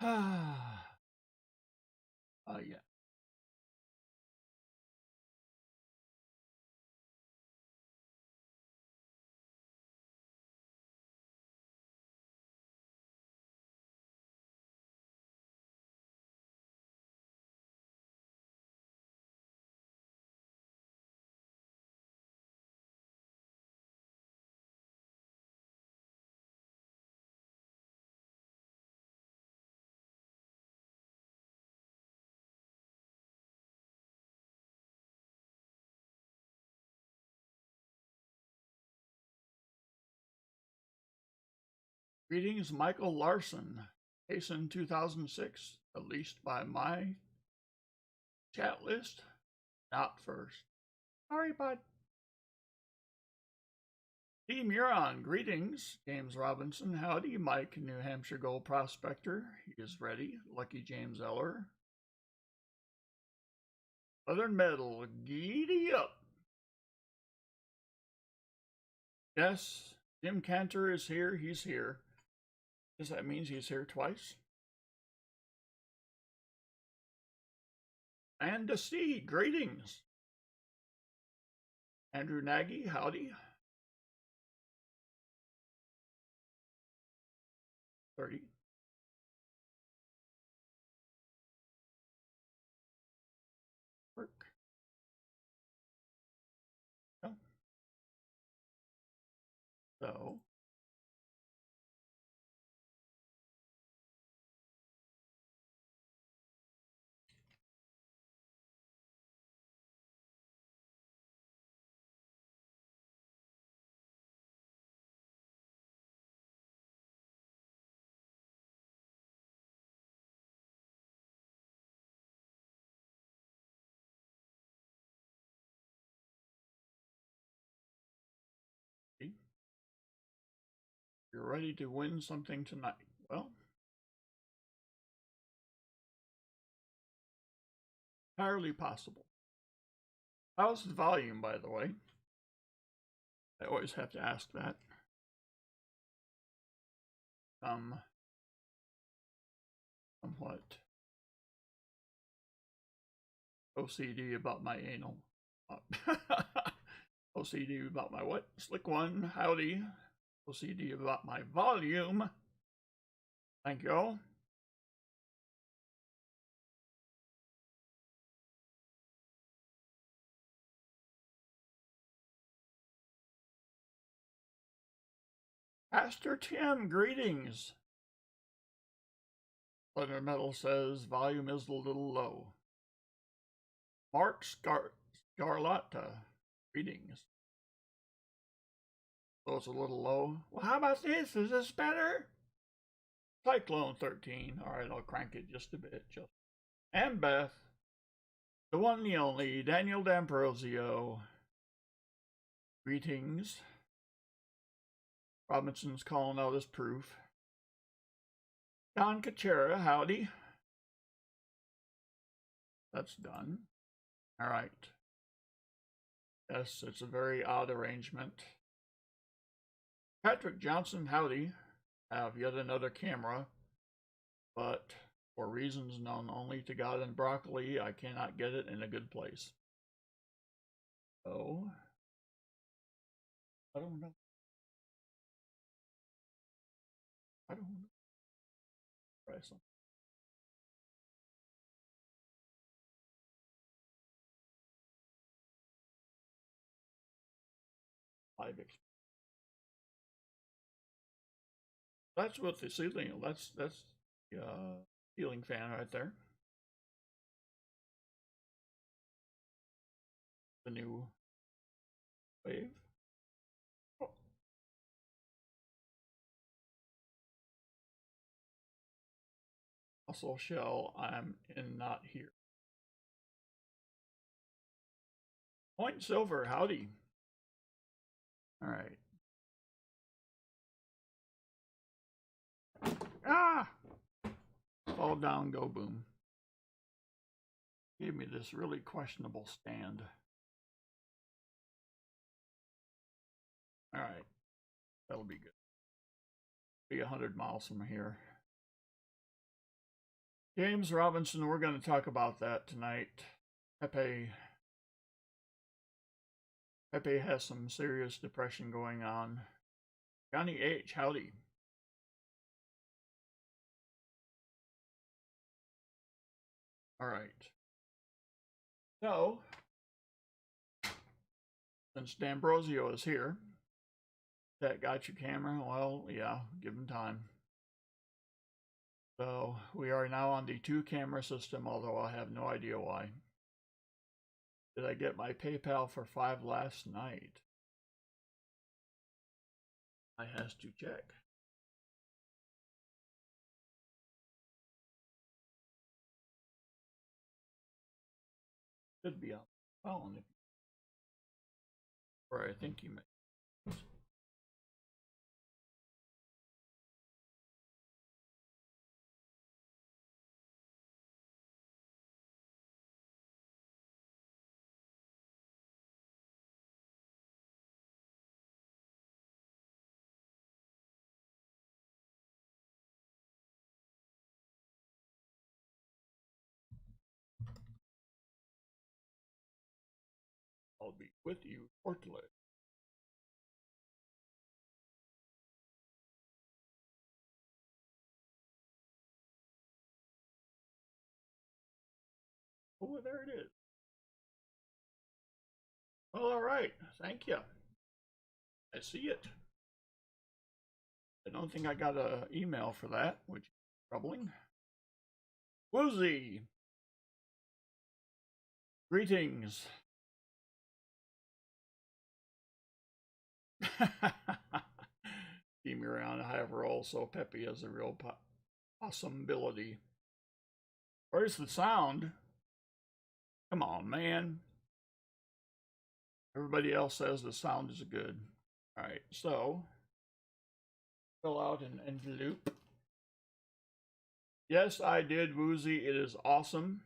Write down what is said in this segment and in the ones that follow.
Yeah. Greetings, Michael Larson. Case in 2006, at least by my chat list. Not first. Sorry, bud. Team Huron, greetings. James Robinson, howdy. Mike, New Hampshire Gold Prospector, he is ready. Lucky James Eller. Southern Medal, giddy up. Yes, Jim Cantor is here. He's here. Guess that means he's here twice. And to see, greetings. Andrew Nagy, howdy. 30. Work. Oh. So. You're ready to win something tonight. Well, entirely possible. How's the volume, by the way? I always have to ask that. Somewhat OCD about my anal. OCD about my what? Slick one, howdy. OCD about my volume. Thank you all. Pastor Tim, greetings. Leonard Metal says volume is a little low. Mark Scarlatta, greetings. So it's a little low. Well, how about this? Is this better? Cyclone 13. All right, I'll crank it just a bit. And Beth, the one, the only, Daniel D'Ambrosio. Greetings. Robinson's calling out his proof. Don Cachera, howdy. That's done. All right. Yes, it's a very odd arrangement. Patrick Johnson, howdy. I have yet another camera, but for reasons known only to God and broccoli, I cannot get it in a good place. So, I don't know. I don't know. Try something. That's what the ceiling. That's the ceiling fan right there. The new wave. Oh. Muscle shell. I'm in not here. Point Silver, howdy. All right. Ah! Fall down, go boom. Gave me this really questionable stand. All right. That'll be good. Be 100 miles from here. James Robinson, we're going to talk about that tonight. Pepe has some serious depression going on. Johnny H, howdy. All right. So, since D'Ambrosio is here, that got your camera? Well, yeah, give him time. So, we are now on the 2-camera system, although I have no idea why. Did I get my PayPal for 5 last night? I has to check. Should be on the phone. Or I think you may. I'll be with you shortly. Oh, there it is. Well, all right. Thank you. I see it. I don't think I got an email for that, which is troubling. Woozy! Greetings. See me around a high roll, so Pepe has a real possibility. Where's the sound? Come on, man. Everybody else says the sound is good. All right, so fill out an envelope. Yes, I did, Woozy. It is awesome.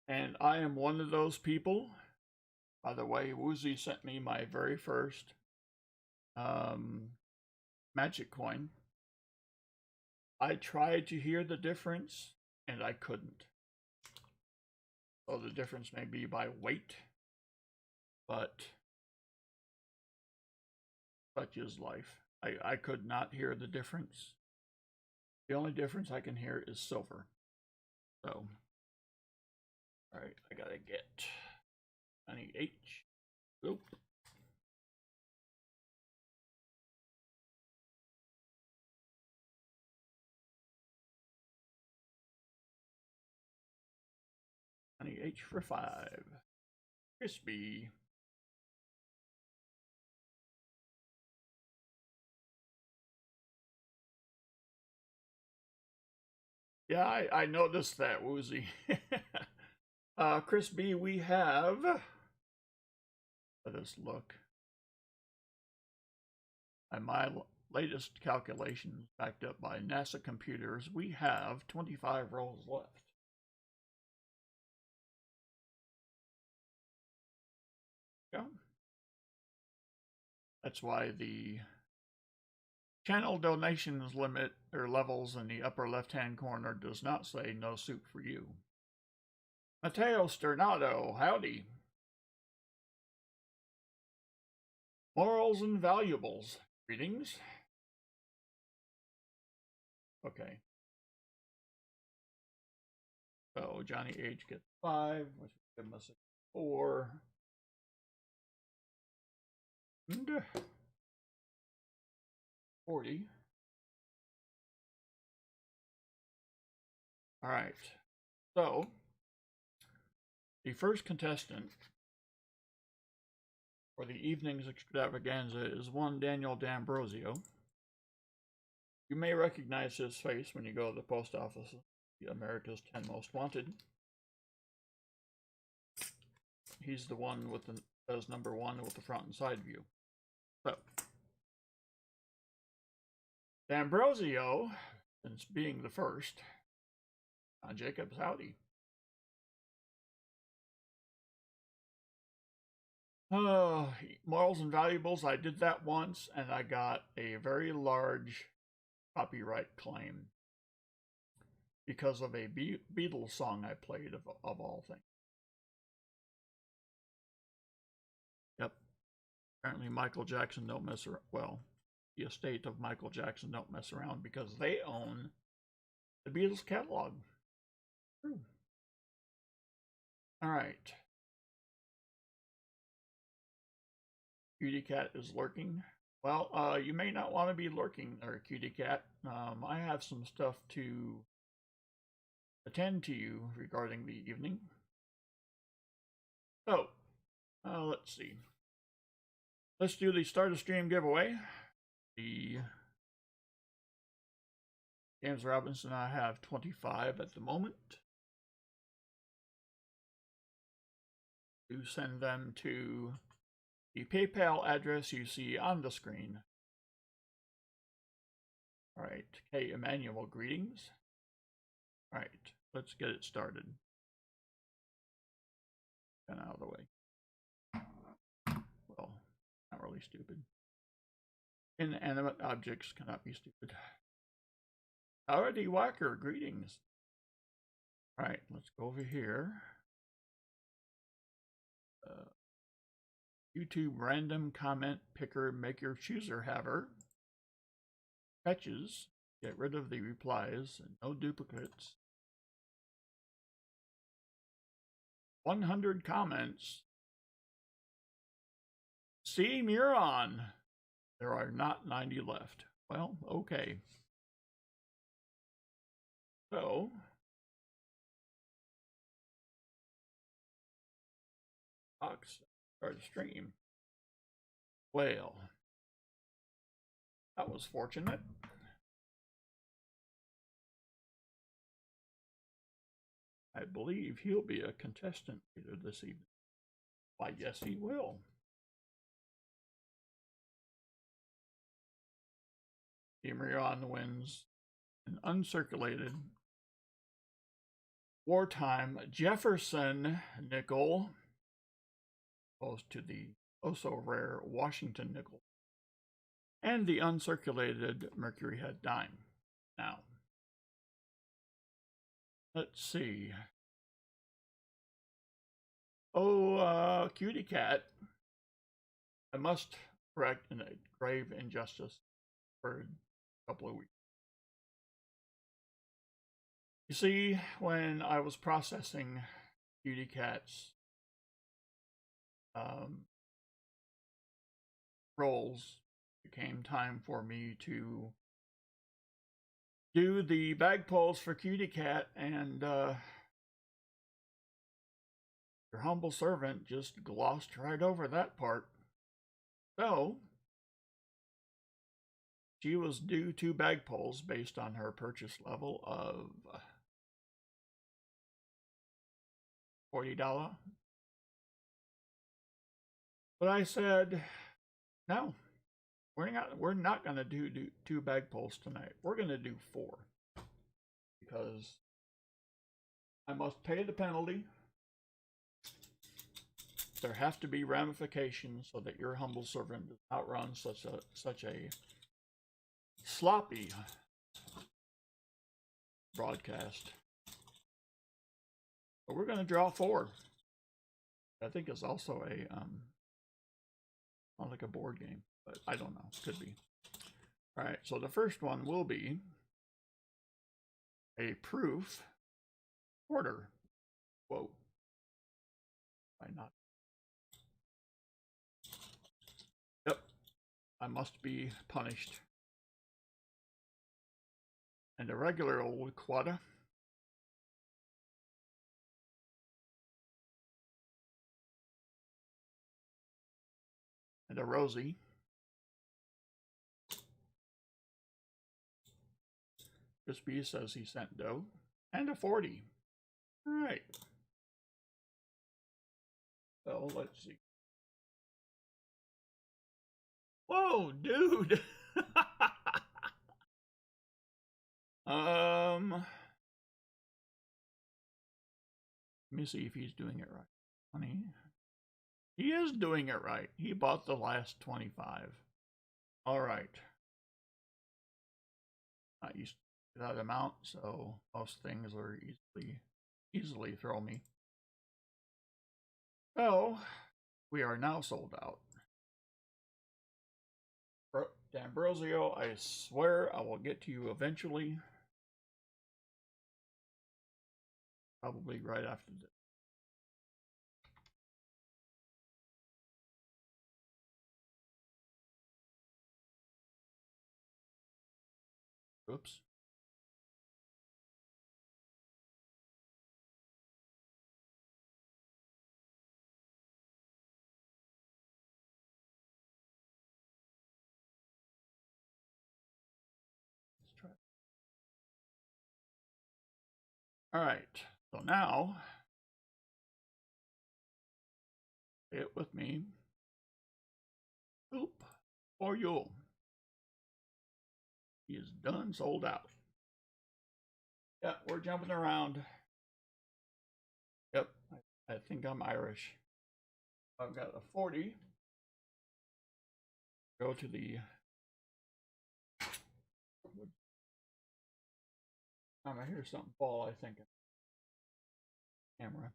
And I am one of those people. By the way, Woozy sent me my very first magic coin. I tried to hear the difference, and I couldn't. So the difference may be by weight, but such is life. I could not hear the difference. The only difference I can hear is silver. So, all right, I gotta get Johnny H. Oop. Johnny H for 5. Crispy. Yeah, I noticed that, Woozy. Crispy, we have... Let us look. By my latest calculations, backed up by NASA computers, we have 25 rolls left. Yeah. That's why the channel donations limit or levels in the upper left-hand corner does not say no soup for you. Matteo Sternado, howdy. Morals and valuables. Greetings. Okay. So Johnny H gets 5, which will give us a 4. And 40. All right. So the first contestant for the evening's extravaganza is one Daniel D'Ambrosio. You may recognize his face when you go to the post office. America's 10 Most Wanted. He's the one with the says number 1 with the front and side view. So D'Ambrosio, since being the first, Jacob's howdy. Morals and valuables, I did that once, and I got a very large copyright claim. because of a Beatles song I played of all things. Yep. Apparently Michael Jackson don't mess around. Well, the estate of Michael Jackson don't mess around because they own the Beatles catalog. True. All right. Cutie Cat is lurking. Well, you may not want to be lurking there, Cutie Cat. I have some stuff to attend to you regarding the evening. So, let's see. Let's do the start of stream giveaway. The James Robinson, I have 25 at the moment. To send them to the PayPal address you see on the screen. All right, K. Emmanuel, greetings. All right, let's get it started. Get out of the way. Well, not really stupid. Inanimate objects cannot be stupid. Howdy, Whacker, greetings. All right, let's go over here. YouTube random comment picker maker chooser haver. Fetches. Get rid of the replies and no duplicates. 100 comments. See Muron. There are not 90 left. Well, okay. So, Fox, start a stream. Well, that was fortunate. I believe he'll be a contestant later this evening. Why, yes, he will. Muron wins an uncirculated wartime Jefferson nickel, opposed to the oh-so-rare Washington nickel, and the uncirculated Mercury head dime. Now, let's see. Oh, Cutie Cat, I must correct a grave injustice for a couple of weeks. You see, when I was processing Cutie Cat's rolls, it came time for me to do the bag pulls for Cutie Cat, and your humble servant just glossed right over that part. So, she was due 2 bag pulls based on her purchase level of $40. But I said, no, we're not going to do 2 bag pulls tonight. We're going to do 4 because I must pay the penalty. There have to be ramifications so that your humble servant does not run such a sloppy broadcast. But we're going to draw 4. I think it's also a not like a board game, but I don't know. Could be. All right, so the first one will be a proof order. Whoa. Why not? Yep. I must be punished. And a regular old quada. And a Rosie. Crispy says he sent dough. And a 40. All right. So let's see. Whoa, dude. Let me see if he's doing it right. 20. He is doing it right. He bought the last 25. All right. Not used that amount, so most things are easily throw me. So we are now sold out. D'Ambrosio, I swear I will get to you eventually. Probably right after this. Oops. Let's try. All right. So now, say it with me. Oop for you. He is done, sold out. Yeah, we're jumping around. Yep, I think I'm Irish. I've got a 40. Go to the time I hear something fall, I think camera.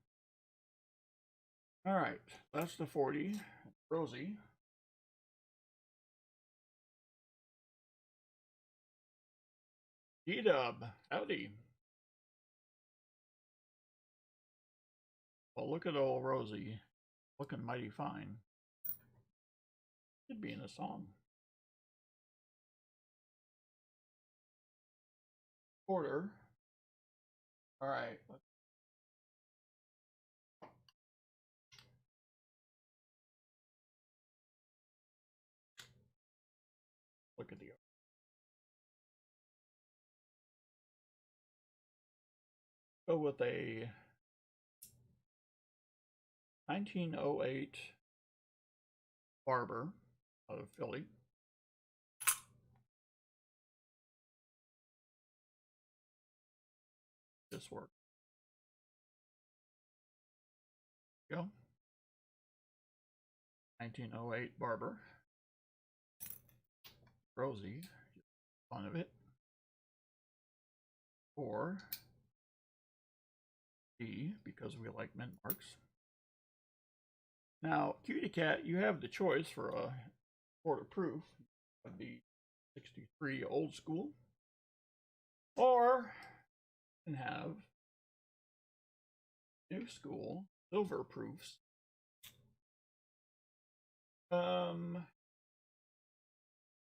All right, that's the 40. Rosie. G-Dub, howdy. Well, look at old Rosie, looking mighty fine. Should be in a song. Quarter. All right. Look at the. Go with a 1908 Barber out of Philly. This work. Go. 1908 Barber. Rosie, fun of it. Or D, because we like mint marks. Now, Cutie Cat, you have the choice for a quarter proof of the 63 old school, or you can have new school silver proofs.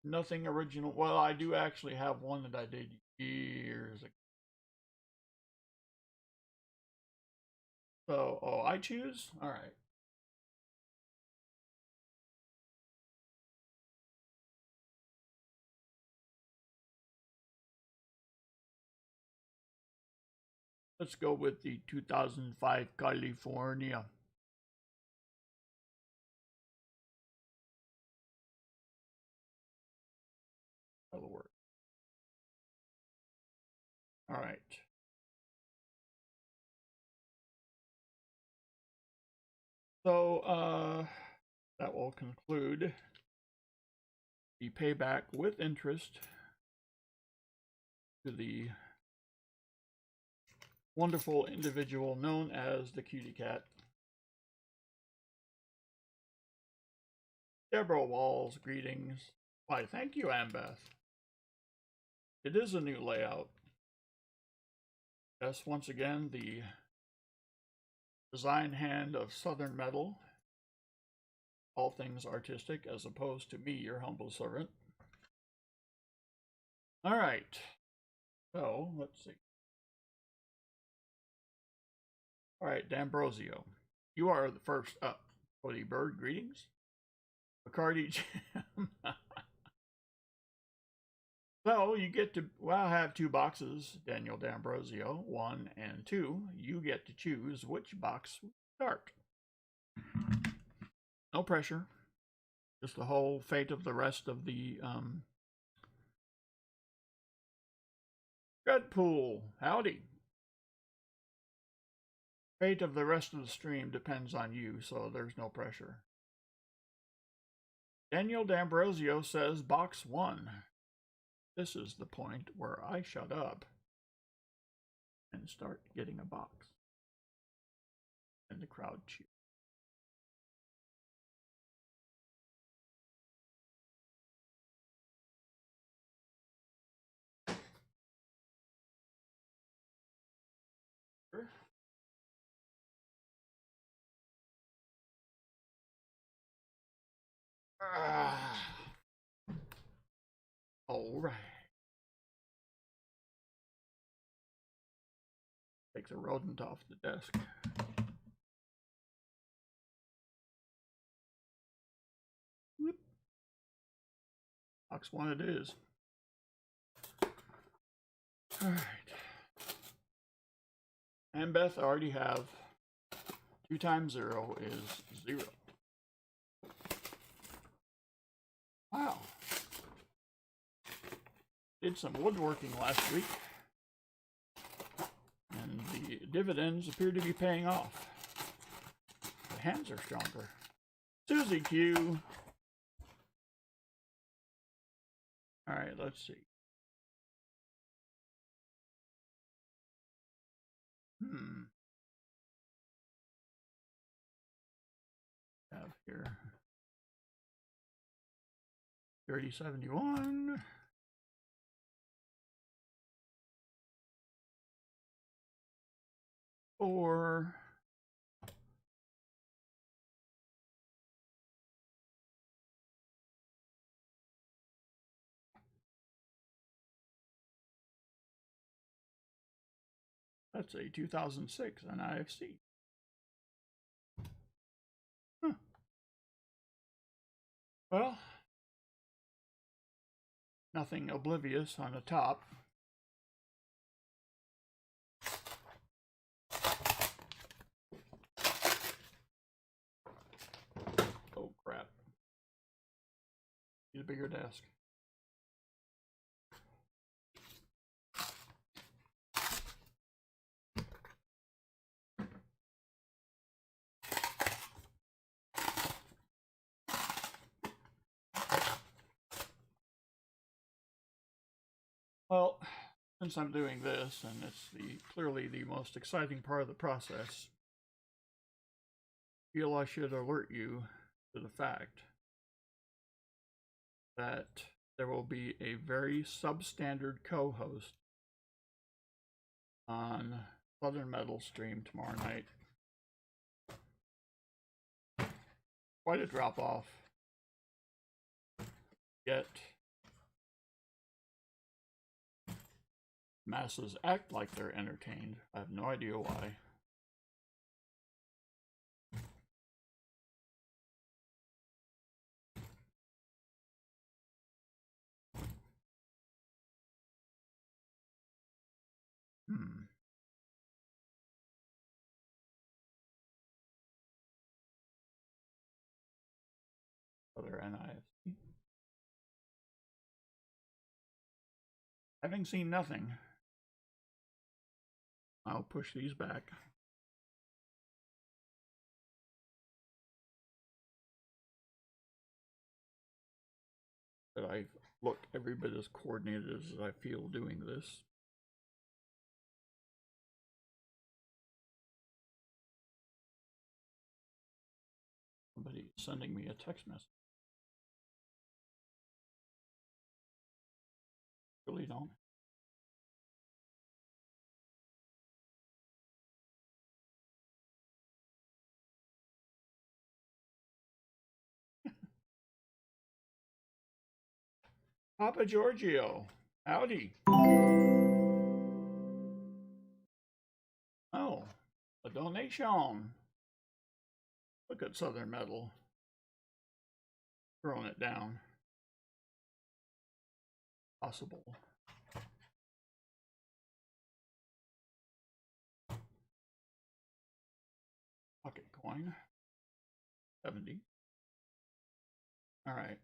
Nothing original. Well, I do actually have one that I did years ago. So, oh, I choose? All right. Let's go with the 2005 California. That'll work. All right. So, that will conclude the payback with interest to the wonderful individual known as the Cutie Cat. Deborah Walls, greetings. Why, thank you, Ambeth. It is a new layout. Yes, once again, the design hand of Southern Metal. All things artistic, as opposed to me, your humble servant. All right. So, let's see. All right, D'Ambrosio. You are the first up. Cody Bird, greetings. Bacardi Jam. So you get to, well, I have two boxes, Daniel D'Ambrosio, 1 and 2. You get to choose which box we start. No pressure. Just the whole fate of the rest of the Dreadpool. Howdy. Fate of the rest of the stream depends on you, so there's no pressure. Daniel D'Ambrosio says box 1. this is the point where I shut up and start getting a box. And the crowd cheers. All right. Takes a rodent off the desk. Whoop. Box 1 it is. All right. And Beth, I already have 2 times 0 is 0. Wow. Did some woodworking last week, and the dividends appear to be paying off. The hands are stronger. Susie Q. All right, let's see. Have here 3071. Or that's a 2006 NIFC. Huh. Well, nothing oblivious on the top. Oh crap. Need a bigger desk. Well, since I'm doing this, and it's clearly the most exciting part of the process, I feel I should alert you to the fact that there will be a very substandard co-host on Southern Metal stream tomorrow night. Quite a drop-off. Yet masses act like they're entertained. I have no idea why. Other NIFC. Having seen nothing, I'll push these back. That I look every bit as coordinated as I feel doing this. Somebody sending me a text message. Really don't. Papa Giorgio, howdy. Oh, a donation. Look at Southern Metal. Throwing it down. Possible. Pocket coin. 70. All right.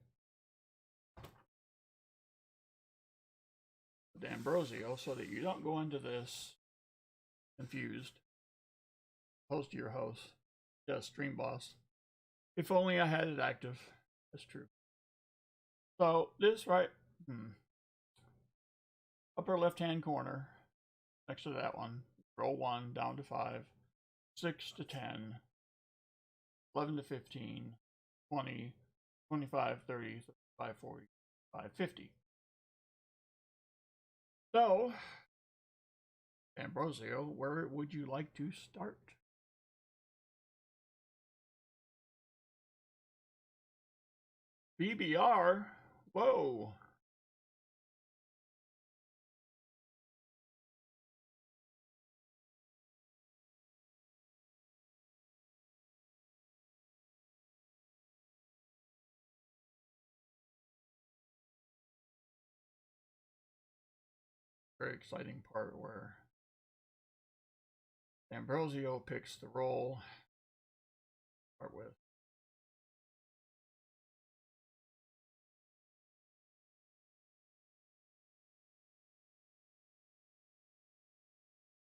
D'Ambrosio, so that you don't go into this confused. Post to your host. Just stream boss. If only I had it active. That's true. So this right. Upper left-hand corner, next to that one, roll 1 down to 5, 6 to 10, 11 to 15, 20, 25, 30, 35, 40, 45, 50. So, Ambrosio, where would you like to start? BBR? Whoa. Very exciting part where Ambrosio picks the roll. Start with.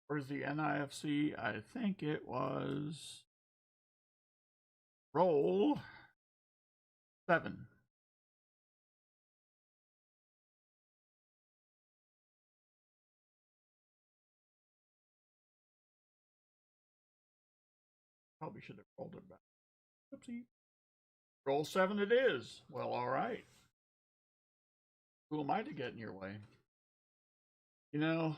Where's the NIFC? I think it was roll 7. Probably should have rolled it back. Oopsie. Roll 7 it is. Well, all right. Who am I to get in your way? You know,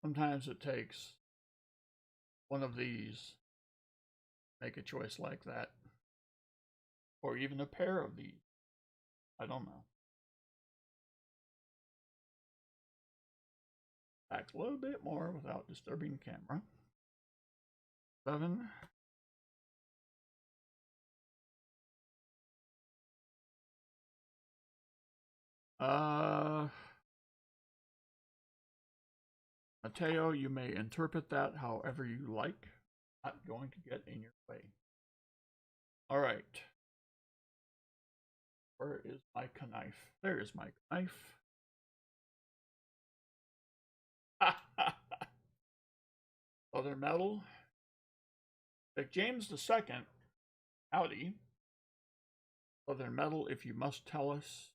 sometimes it takes one of these to make a choice like that. Or even a pair of these. I don't know. Back a little bit more without disturbing the camera. 7. Mateo, you may interpret that however you like. Not going to get in your way. All right. Where is my knife? There is my knife. Southern Metal. Vic James II. Howdy. Southern Metal, if you must tell us.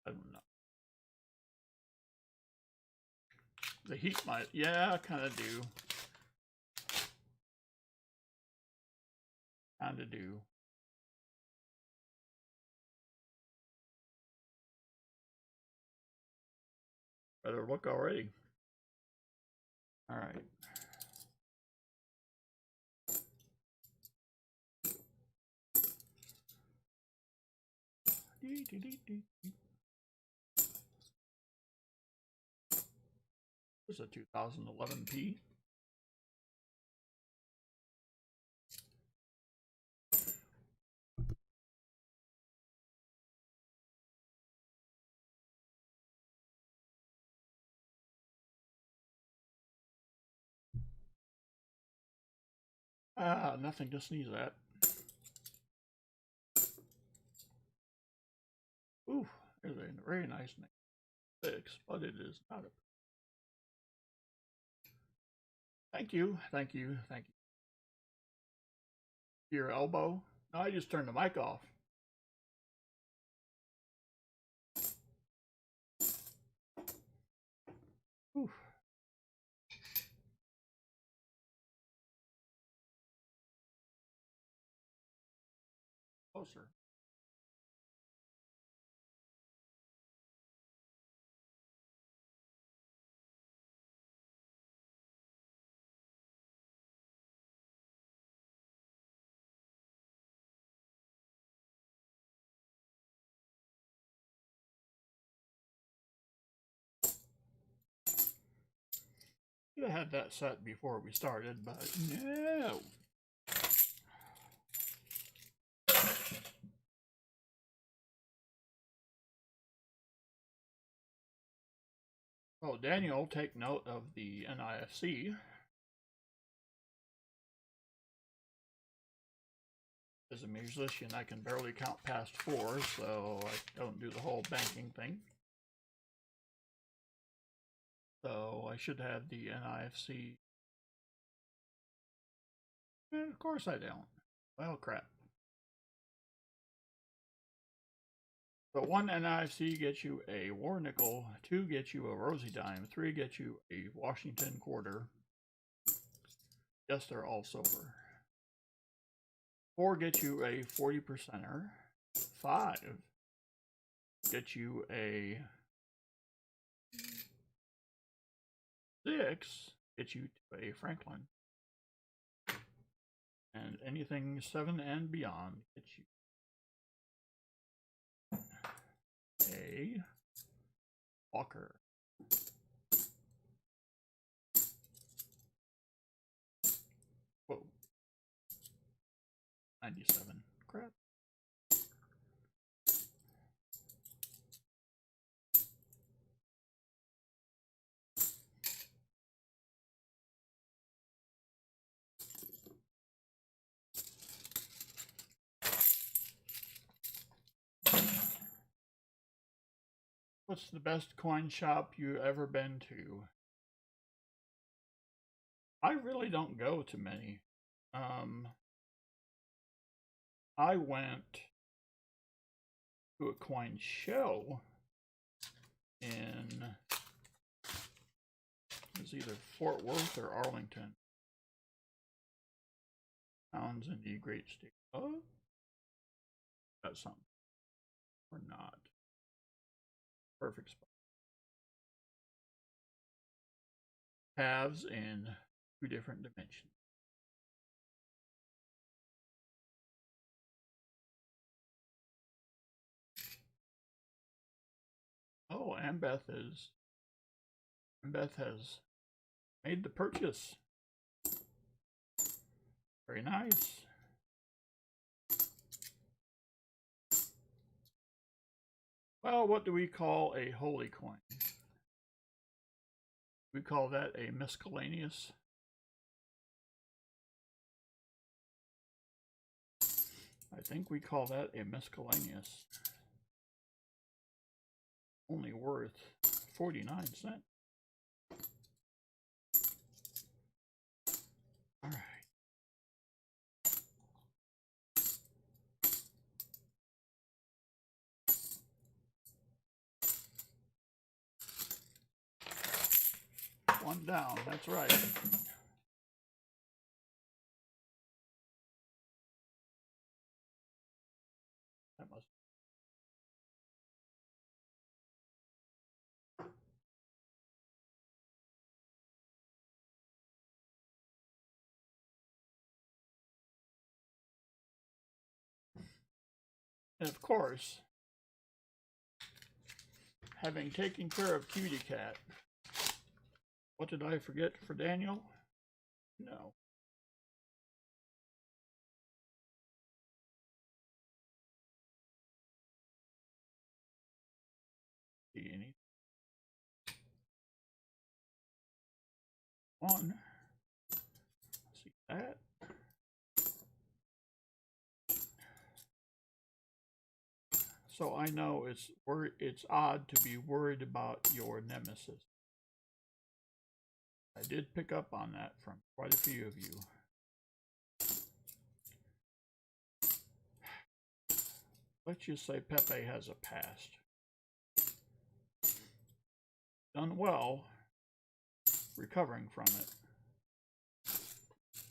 I don't know. The heat might, yeah, I kind of do. Kind of do. Better look already. All right. There's a 2011P. Nothing to sneeze at. Ooh, there's a very nice name. 6, but it is not a. Thank you, thank you, thank you. Your elbow? No, I just turned the mic off. Oof. Closer. Should have had that set before we started, but no. Oh, Daniel, take note of the NIFC. As a musician, I can barely count past 4, so I don't do the whole banking thing. So I should have the NIFC. And of course I don't. Well, crap. So 1 NIC gets you a war nickel, 2 gets you a rosy dime, 3 gets you a Washington quarter. Yes, they're all silver. 4 gets you a 40%er. 5 gets you a 6 gets you to a Franklin. And anything 7 and beyond gets you a Walker. Whoa. 97. Crap. What's the best coin shop you ever been to? I really don't go to many. I went to a coin show in, it was either Fort Worth or Arlington. Sounds in the great state of, that's something or not. Perfect spot. Halves in 2 different dimensions. Oh, and Beth has made the purchase. Very nice. Well, what do we call a holy coin? We call that a miscellaneous. I think we call that a miscellaneous. Only worth 49 cents. All right. One down, that's right. That must. And of course, having taken care of Cutie Cat, what did I forget for Daniel? No. See any? One. See that? So I know it's odd to be worried about your nemesis. I did pick up on that from quite a few of you. Let's just say Pepe has a past. Done well recovering from it.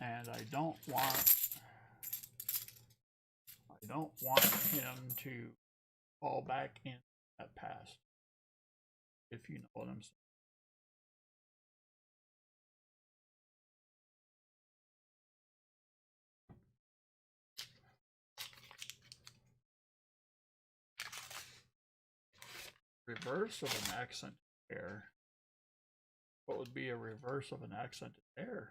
And I don't want him to fall back in that past, if you know what I'm saying. Reverse of an accent error. What would be a reverse of an accent error?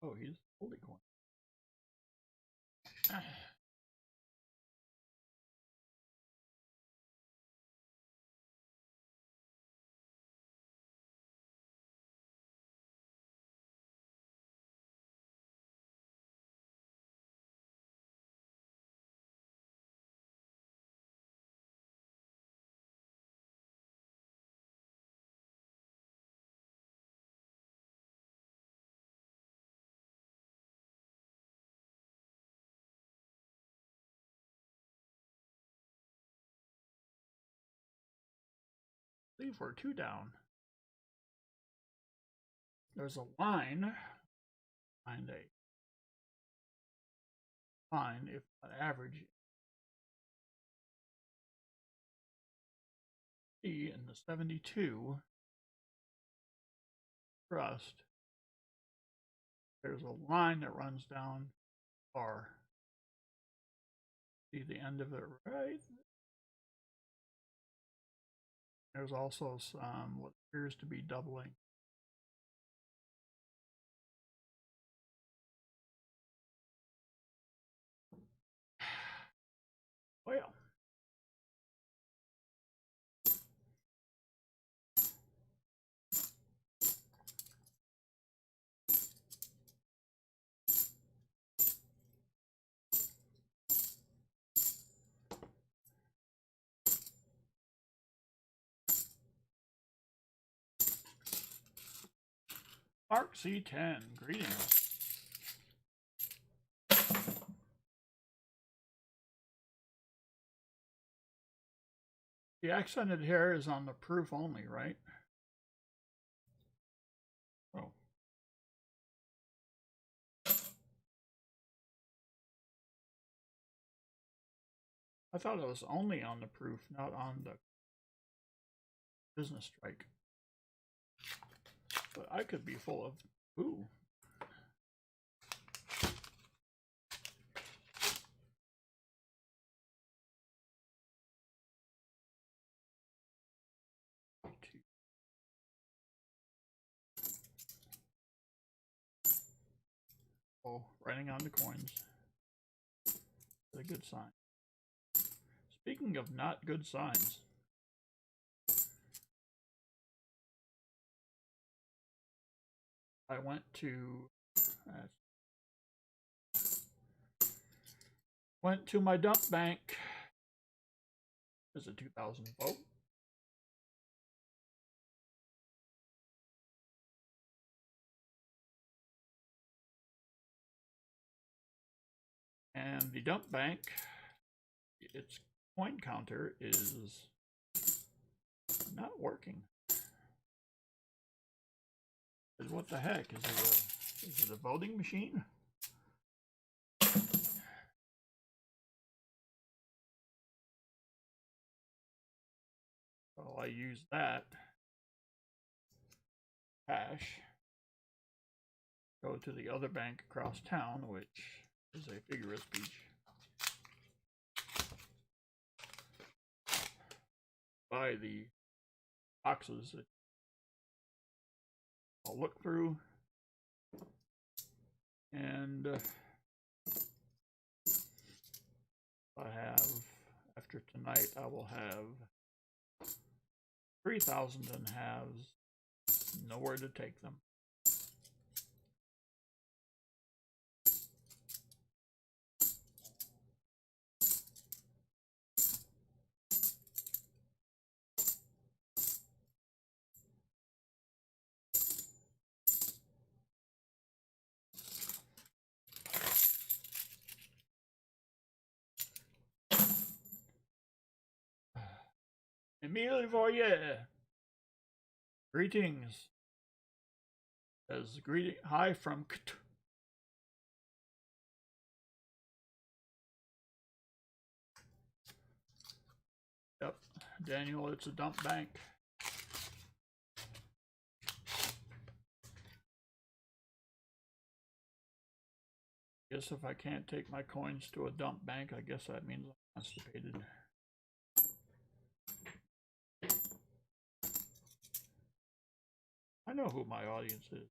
Oh, he's holy coin. believe we're 2 down. There's a line. Find a line if an average in the 72 crust. There's a line that runs down far. See the end of it right? There's also some what appears to be doubling. Well, Mark C10, greetings. The accented hair is on the proof only, right? Oh. I thought it was only on the proof, not on the business strike. But I could be full of ooh. Oh, writing on the coins. It's a good sign. Speaking of not good signs, I went to my dump bank. There's a 2,000 vote. And the dump bank, its coin counter is not working. What the heck? Is it a voting machine? So I use that cash, go to the other bank across town, which is a figure of speech. Buy the boxes that I'll look through, and I have, after tonight, I will have 3,000 and halves, nowhere to take them. Emile Voyer, greetings. Says greeting, hi from Kt. Yep, Daniel, it's a dump bank. Guess if I can't take my coins to a dump bank, I guess that means I'm constipated. I know who my audience is.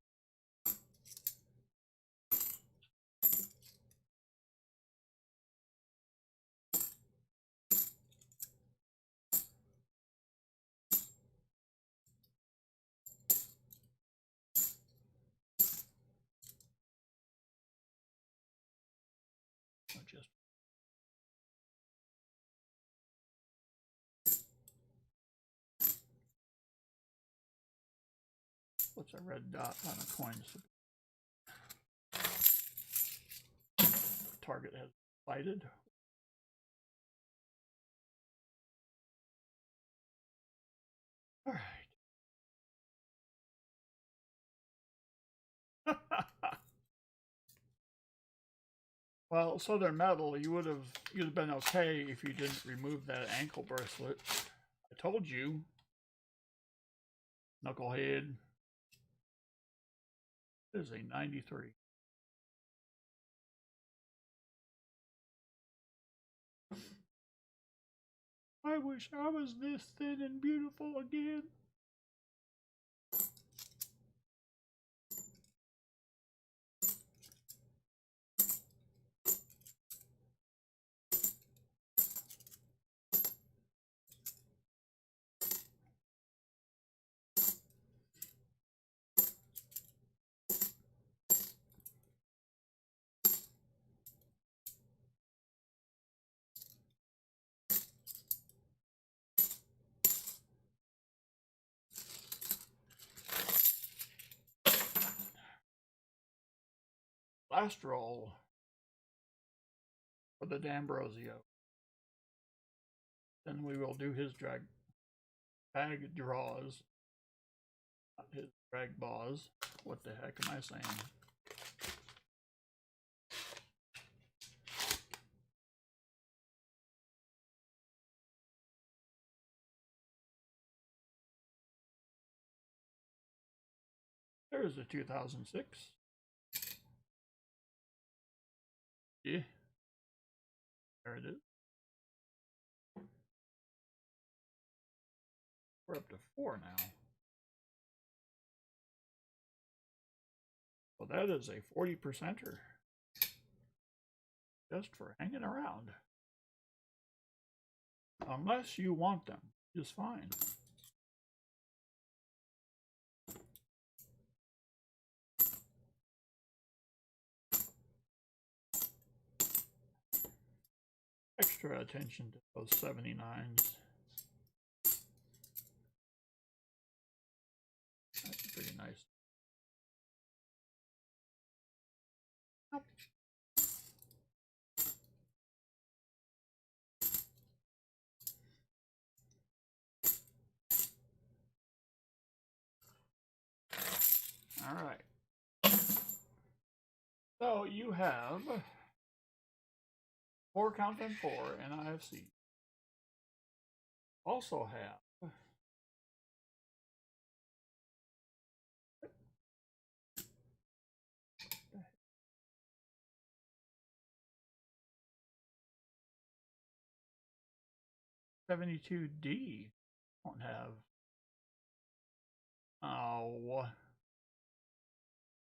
Just what's a red dot on a coin? Target has lighted. All right. Well, Southern Metal, you'd have been okay if you didn't remove that ankle bracelet. I told you, knucklehead. It is a 93. I wish I was this thin and beautiful again. Last roll for the D'Ambrosio. Then we will do his bag draws, not his drag balls. What the heck am I saying? There's the 2006. Yeah. There it is. We're up to 4 now. Well, that is a 40%er. Just for hanging around. Unless you want them, just fine. Extra attention to those 79s. That's pretty nice. Yep. All right. So you have 4 count and 4 NIFC. Also have $72D. Don't have. Oh,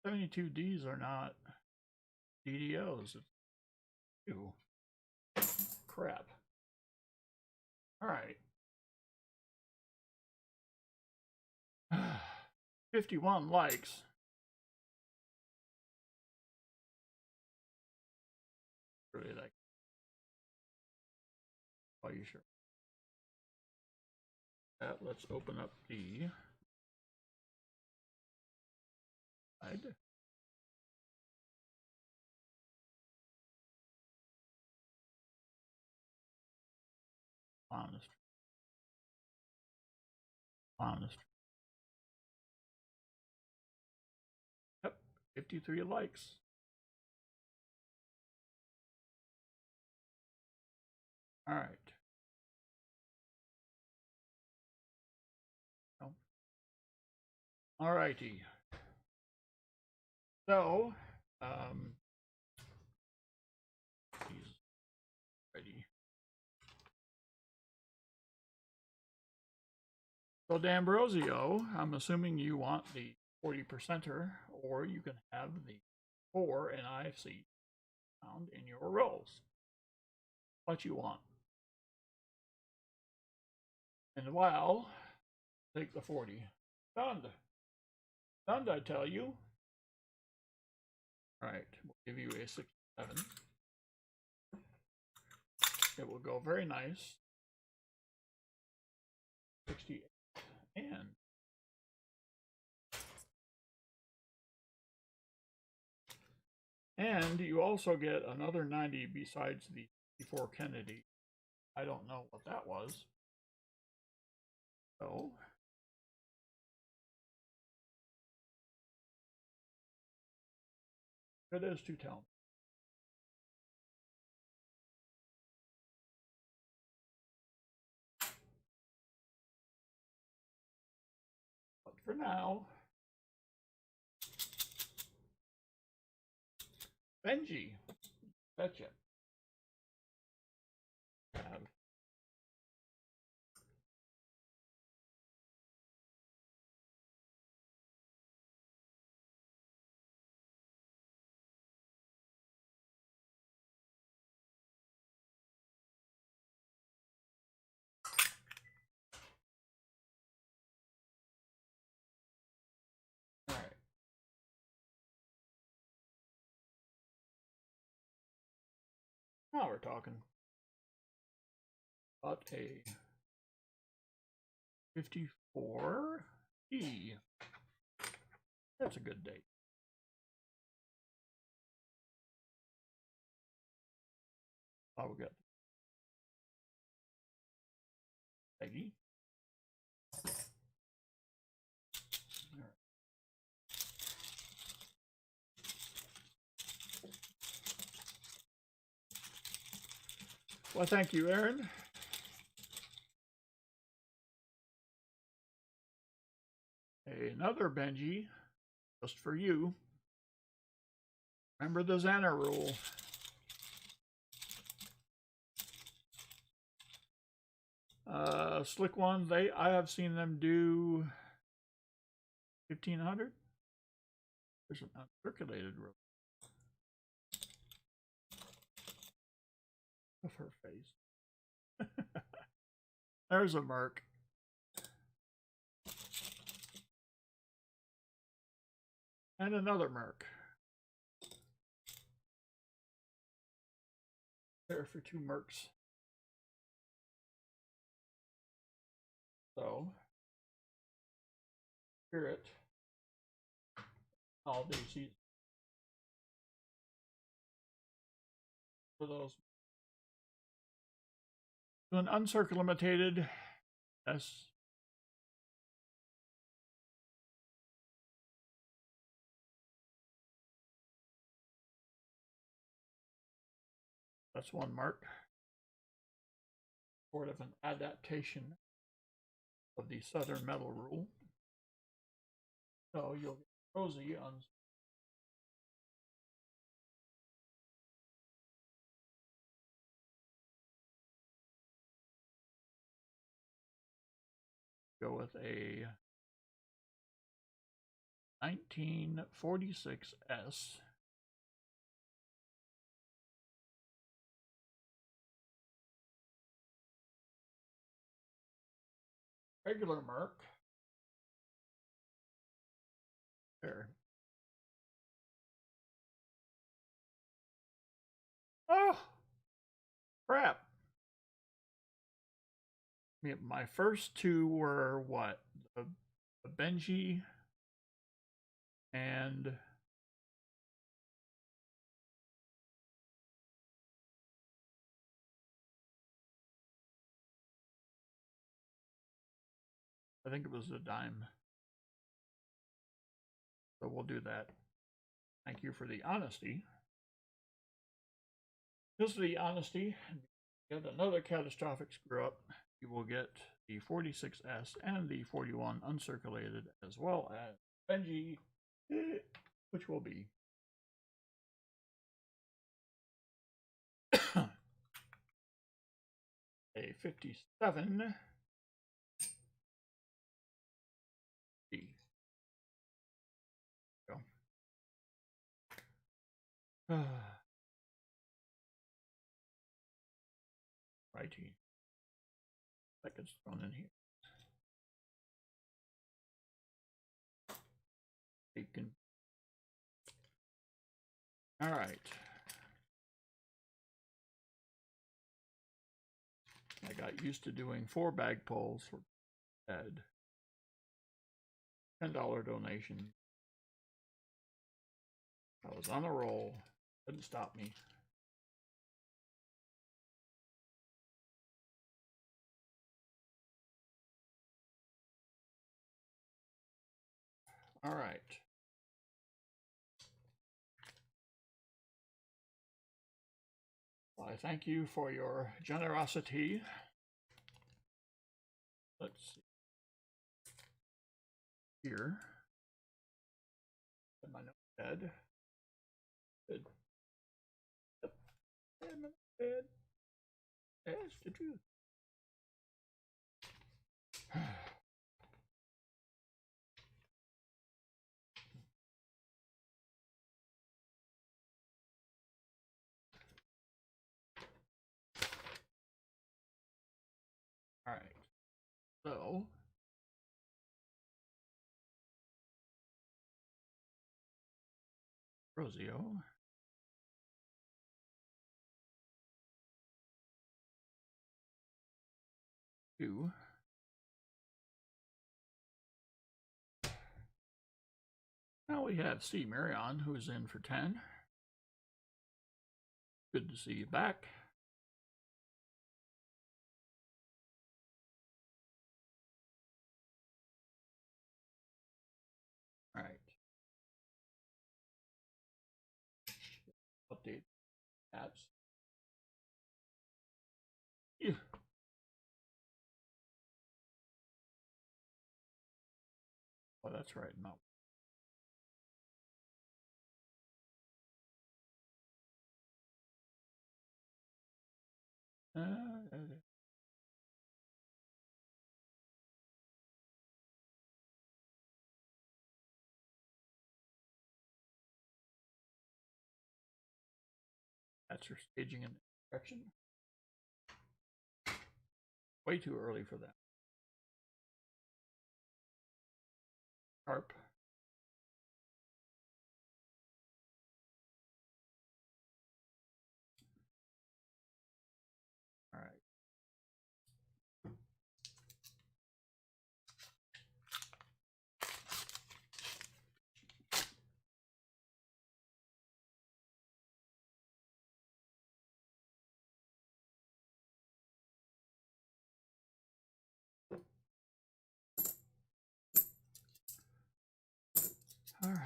72Ds are not DDOs. Ew. Crap. All right. 51 likes. Really like. Are you sure? Let's open up the side. Honest. Yep, 53 likes. All right. All righty. So, he's ready. So D'Ambrosio, I'm assuming you want the 40%er, or you can have the 4 NIFC found in your rolls. What you want. And wow, take the 40. Stunned. Stunned, I tell you. All right, we'll give you a 67. It will go very nice. 68. And you also get another 90 besides the 54 Kennedy. I don't know what that was. So It is 2 tone. But for now, Benji, betcha. Have all right. Now we're talking about a 54E. That's a good date. Oh, we got Peggy. All right. Well, thank you, Aaron. Another Benji, just for you. Remember the Xana rule. Slick ones, I have seen them do 1500. There's an uncirculated rope of her face. There's a Merc. And another Merc. There for 2 Mercs. So, Spirit, I'll do see for those. So an uncirculated S. That's 1 mark. Sort of an adaptation of the Southern Metal Rule. So you'll get Rosie on go with a 1946S. Regular Merc. There. Oh, crap. My first 2 were what? A Benji and I think it was a dime. So we'll do that. Thank you for the honesty. Just the honesty. Get another catastrophic screw up. You will get the 46S and the 41 uncirculated, as well as Benji, which will be a 57 B. Go. Righty. That gets thrown in here. Bacon. All right. I got used to doing 4 bag pulls for Ed. $10 donation. I was on a roll. Couldn't stop me. All right. I thank you for your generosity. Let's see. Here. In my notepad. Good. Yep. In my notepad. That's the truth. All right. So Rosio. Two. Now we have C. Marion, who's in for 10. Good to see you back. All right. Update apps. Yeah. Oh, that's right. No. That's your staging and direction. Way too early for that. Sharp. All right. All right.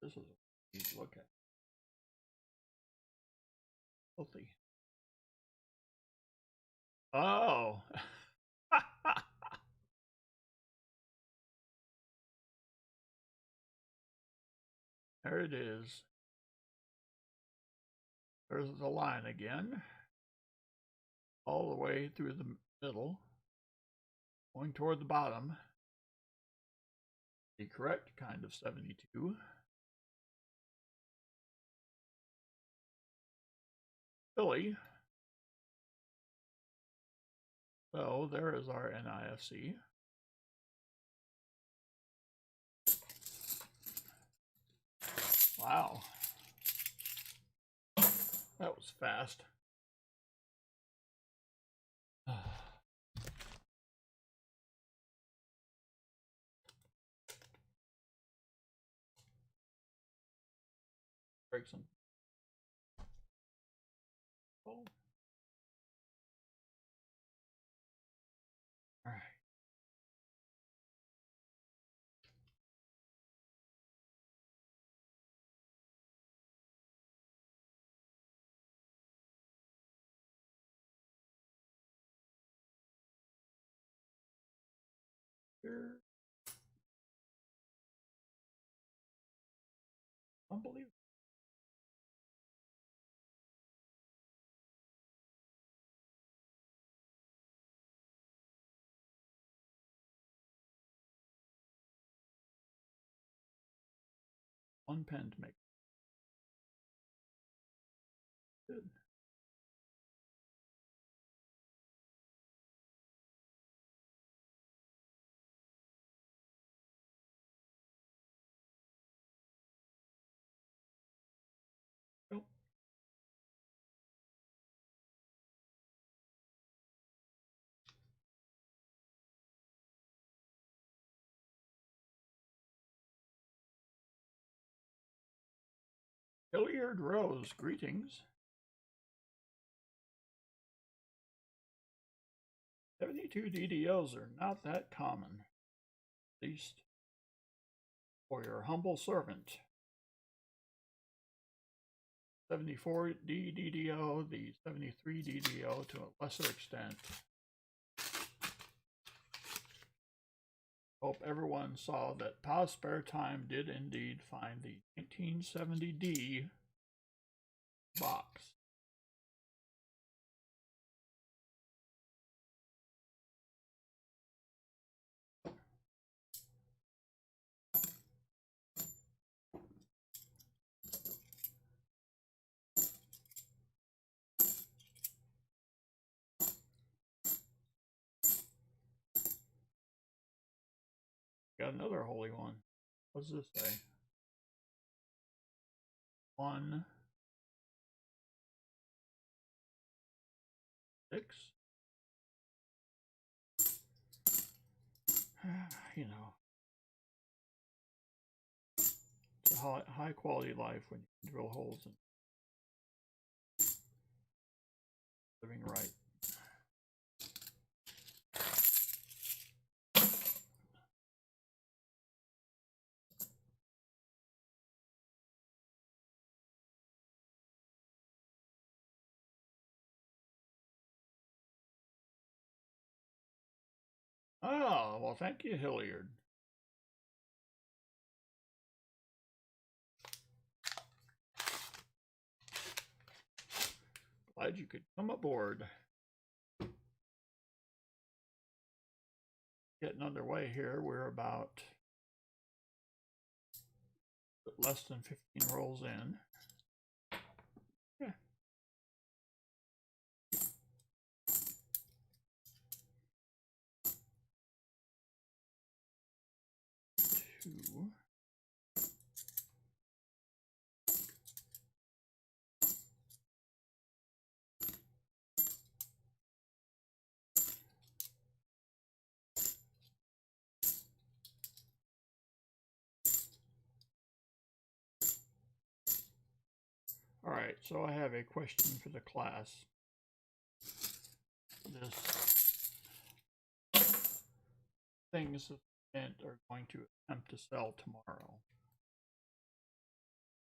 This is a need to look at. Healthy. Oh. There it is. There's the line again. All the way through the middle. Going toward the bottom. The correct kind of 72. Philly. So there is our NIFC. Wow. That was fast. Break some. Oh. All right. Here. Unbelievable. One pen to make. Good. Hilliard Rose, greetings. 72 DDOs are not that common, at least for your humble servant. 74 DDO, the 73 DDO to a lesser extent. Hope everyone saw that Pa's Spare Time did indeed find the 1970D box. Got another holy one. What does this say? 1, 6. You know, it's a high quality life when you can drill holes and living right. Oh, well, thank you, Hilliard. Glad you could come aboard. Getting underway here. We're about less than 15 rolls in. Yeah. 2. All right, so I have a question for the class. This things that are going to attempt to sell tomorrow,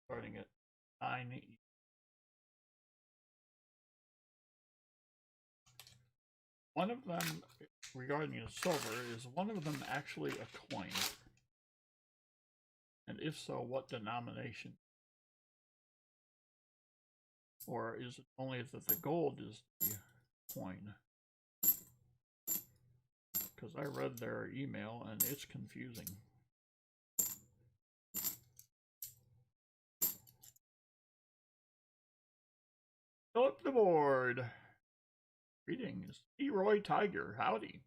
starting at 9 One of them, regarding the silver, is one of them actually a coin? And if so, what denomination? Or is it only that the gold is the coin? Because I read their email and it's confusing. Fill up the board. Greetings, Leroy Tiger. Howdy.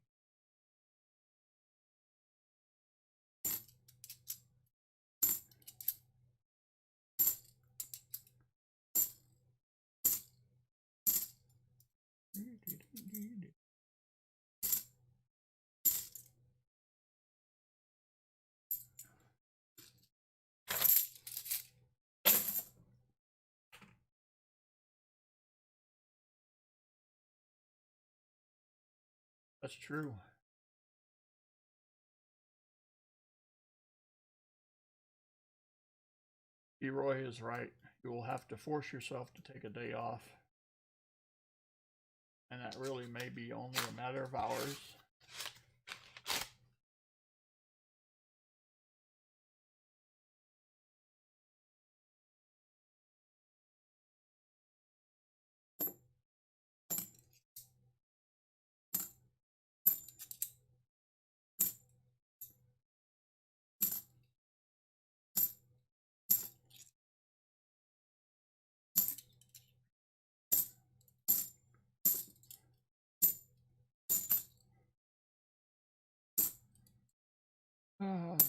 That's true. Leroy is right. You will have to force yourself to take a day off. And that really may be only a matter of hours.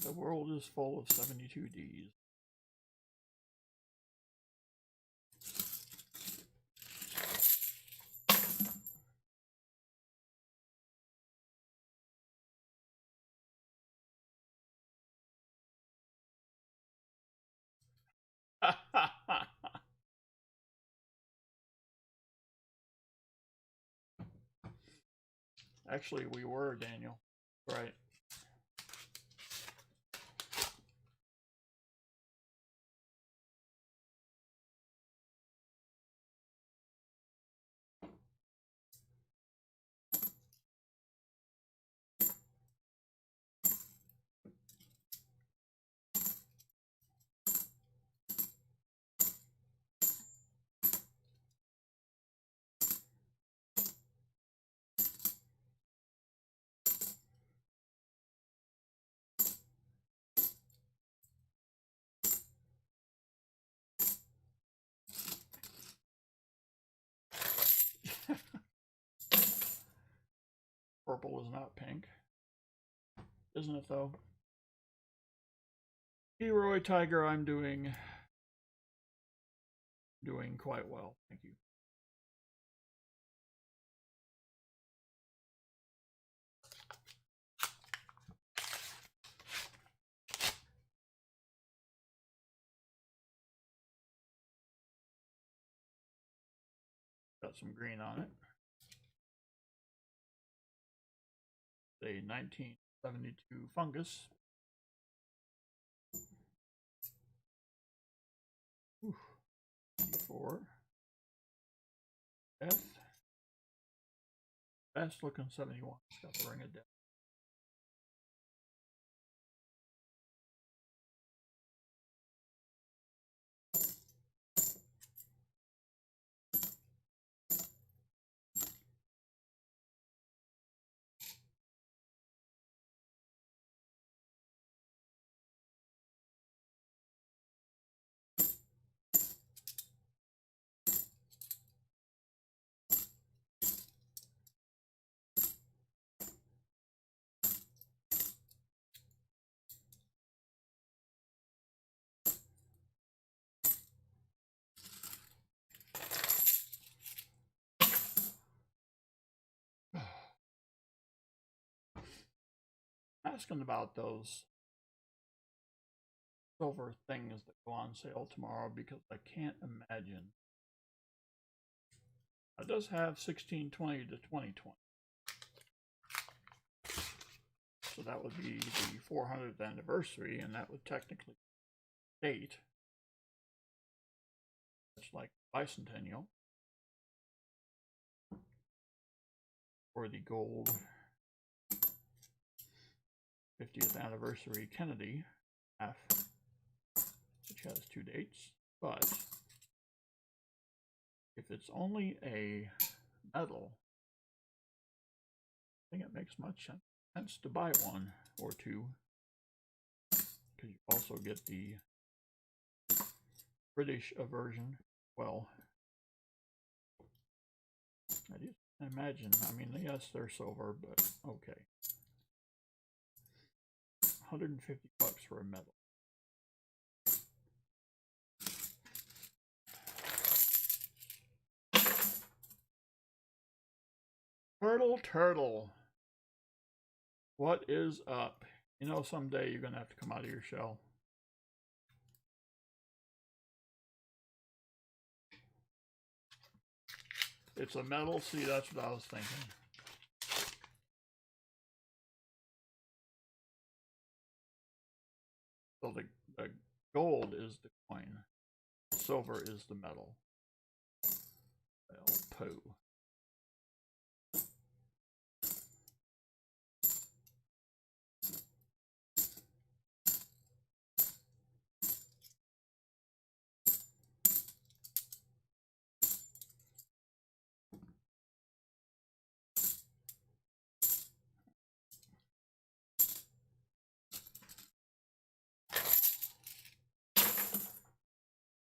The world is full of 72Ds. Actually, we were, Daniel. Right. Purple is not pink. Isn't it, though? Leroy Tiger, I'm doing quite well. Thank you. Got some green on it. A 1972 fungus. Oof. 94. Death. Best looking 71. It's got the ring of death. Asking about those silver things that go on sale tomorrow because I can't imagine. It does have 1620 to 2020. So that would be the 400th anniversary, and that would technically date. It's like bicentennial. Or the gold 50th anniversary Kennedy half, which has 2 dates. But if it's only a metal, I think it makes much sense to buy one or two, because you also get the British version. Well, I just imagine, I mean, yes, they're silver, but okay. 150 bucks for a medal. Turtle. What is up? You know, someday you're going to have to come out of your shell. It's a metal. See, that's what I was thinking. So the gold is the coin. Silver is the metal. Well, poo.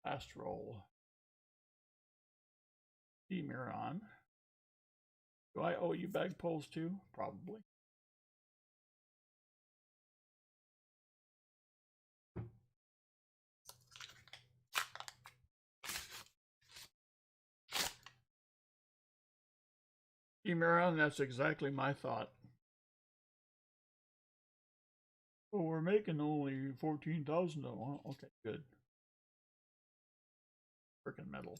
Last roll. Demiron. Do I owe you bag pulls too? Probably. Demiron, that's exactly my thought. Oh, we're making only 14,000 though. Huh? Okay, good. Frickin' metal.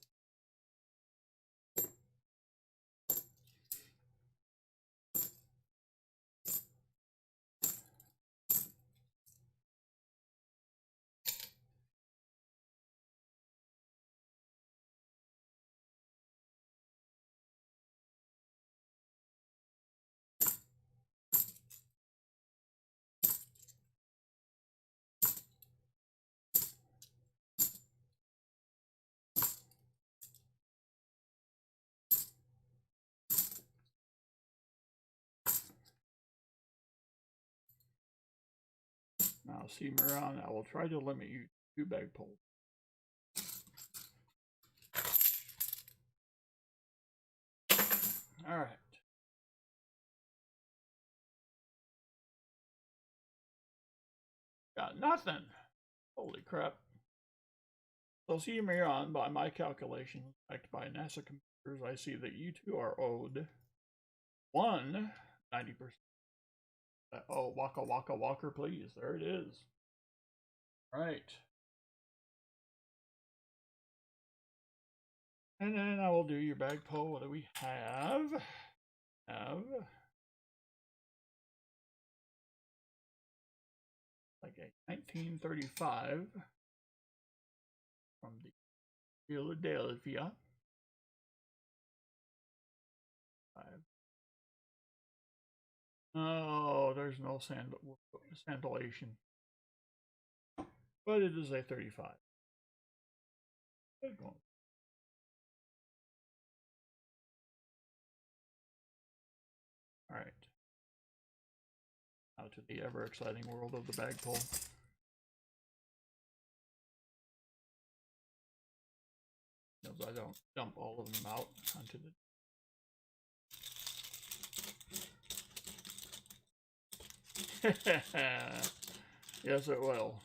Now, see, Miran, I will try to limit you to 2 bag pulls. All right. Got nothing. Holy crap. So, see, Miran, by my calculations, backed by NASA computers, I see that you two are owed 90%. Oh, waka waka walker, please. There it is. Right. And then I will do your bag pull. What do we have? Like a 1935 from the Philadelphia. Oh, there's no sandalation. But it is a 35. Good going. All right. Now to the ever exciting world of the bag pull. Because I don't dump all of them out onto the. Yes, it will.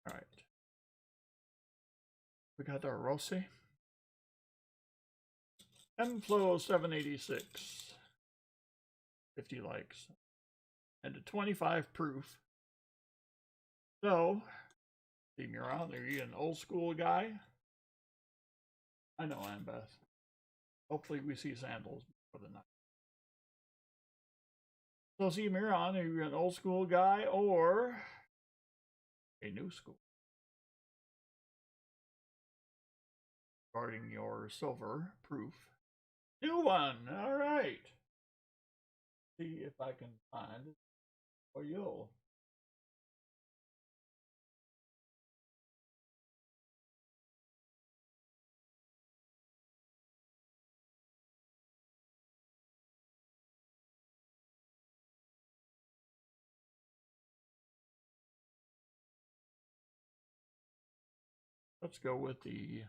All right. We got our Rossi. M-Flow 786. 50 likes. And a 25 proof. So, see me around. Are you an old school guy? I know I'm Beth. Hopefully we see sandals for the night. So see Miran, are you an old school guy or a new school? Regarding your silver proof. New one! Alright. See if I can find it for you. Let's go with the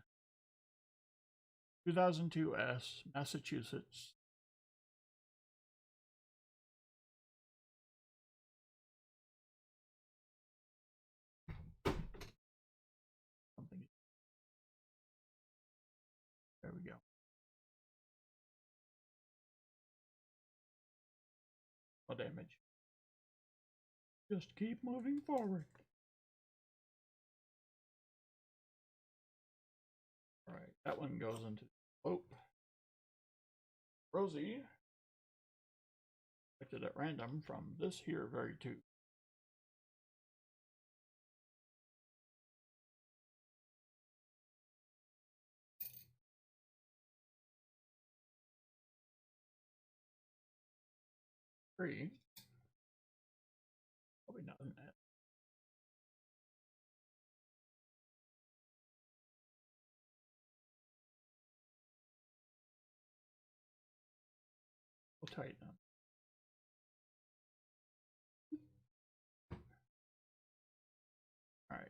2002 S, Massachusetts. Something. There we go. No damage. Just keep moving forward. All right, that one goes into Hope. Rosie, selected at random from this here very tube. Three. Probably not in that. We'll tighten up. All right.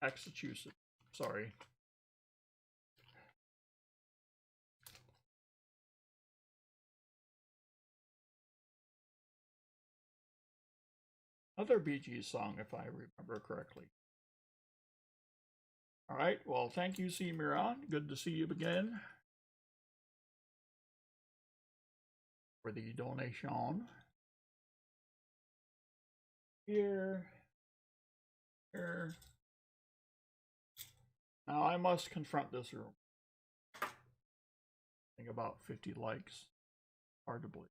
Massachusetts. Sorry. Another Bee Gees song, if I remember correctly. All right. Well, thank you, C. Miran. Good to see you again. For the donation. Here. Here. Now I must confront this room. I think about 50 likes. Hard to believe.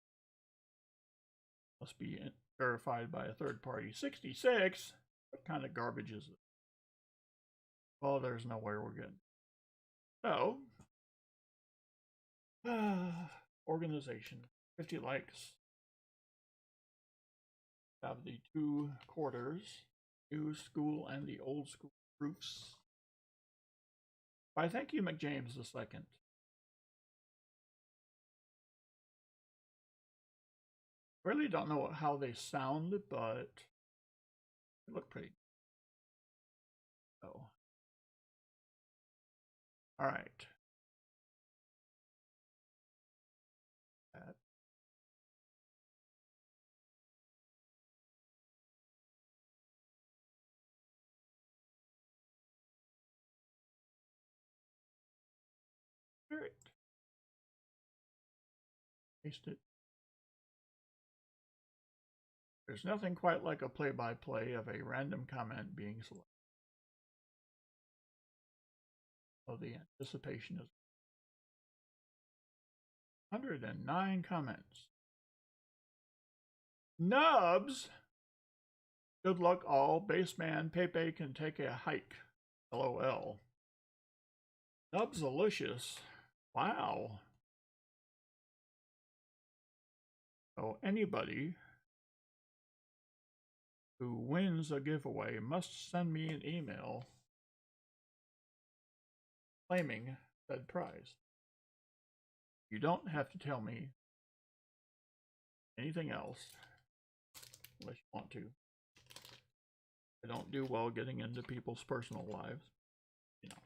Must be verified by a third party. 66? What kind of garbage is it? Well, there's nowhere we're getting. So, organization. 50 likes. Have the 2 quarters. New school and the old school proofs. Why, thank you, McJames II. Really don't know how they sound, but they look pretty. Oh. All right. That. All right. Paste it. There's nothing quite like a play-by-play of a random comment being selected. Oh, the anticipation is 109 comments. Nubs! Good luck all. Baseman Pepe can take a hike. LOL. Nubsalicious. Wow. So anybody who wins a giveaway must send me an email claiming said prize. You don't have to tell me anything else unless you want to. I don't do well getting into people's personal lives, you know.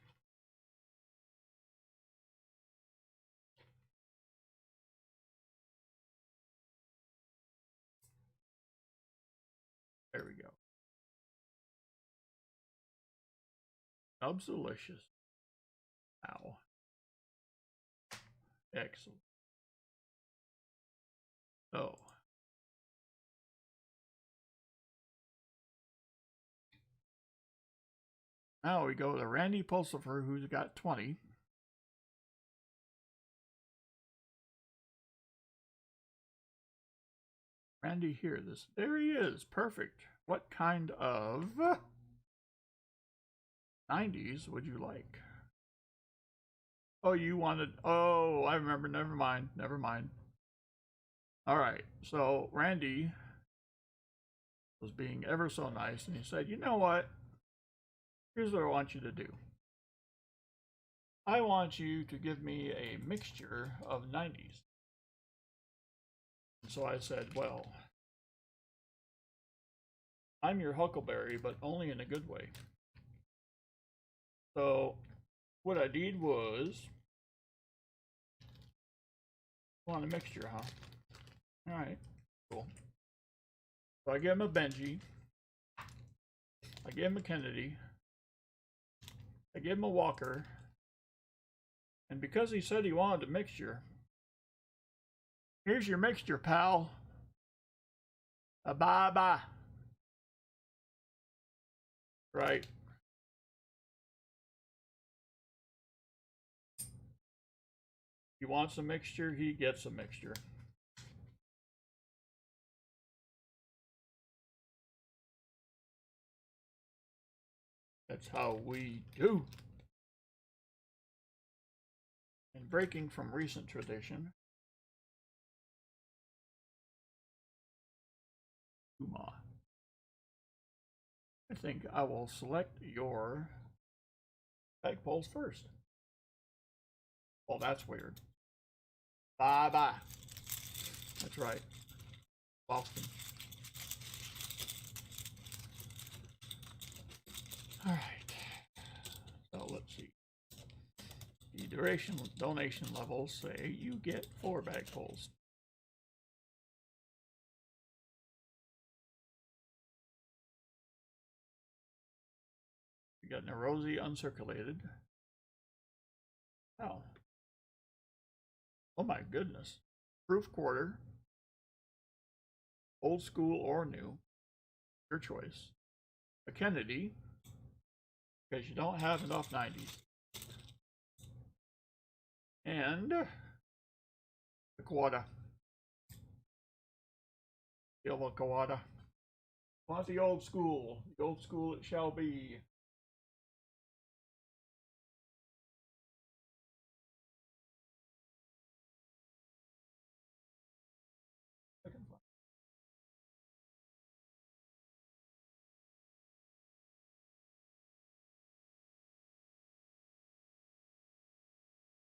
There we go. Nubsalicious. Wow. Excellent. So, now we go to Randy Pulsifer, who's got 20. Randy, here, this. There he is. Perfect. What kind of 90s would you like? Oh, you wanted. Oh, I remember. Never mind. Never mind. All right. So, Randy was being ever so nice, and he said, you know what? Here's what I want you to do. I want you to give me a mixture of 90s. And so I said, well, I'm your Huckleberry, but only in a good way. So what I did was, want a mixture, huh? All right, cool. So I gave him a Benji. I gave him a Kennedy. I gave him a Walker. And because he said he wanted a mixture, here's your mixture, pal. Bye-bye. Right. He wants a mixture, he gets a mixture. That's how we do. And breaking from recent tradition, Uma. I think I will select your flagpoles first. Well, that's weird. Bye-bye. That's right. Boston. All right. So let's see. The donation levels say you get 4 bagpoles. We got Nerosi uncirculated. Oh. Oh my goodness. Proof quarter. Old school or new. Your choice. A Kennedy. Because you don't have enough 90s. And the Kawada. Silva Kawada. Want the old school. The old school it shall be.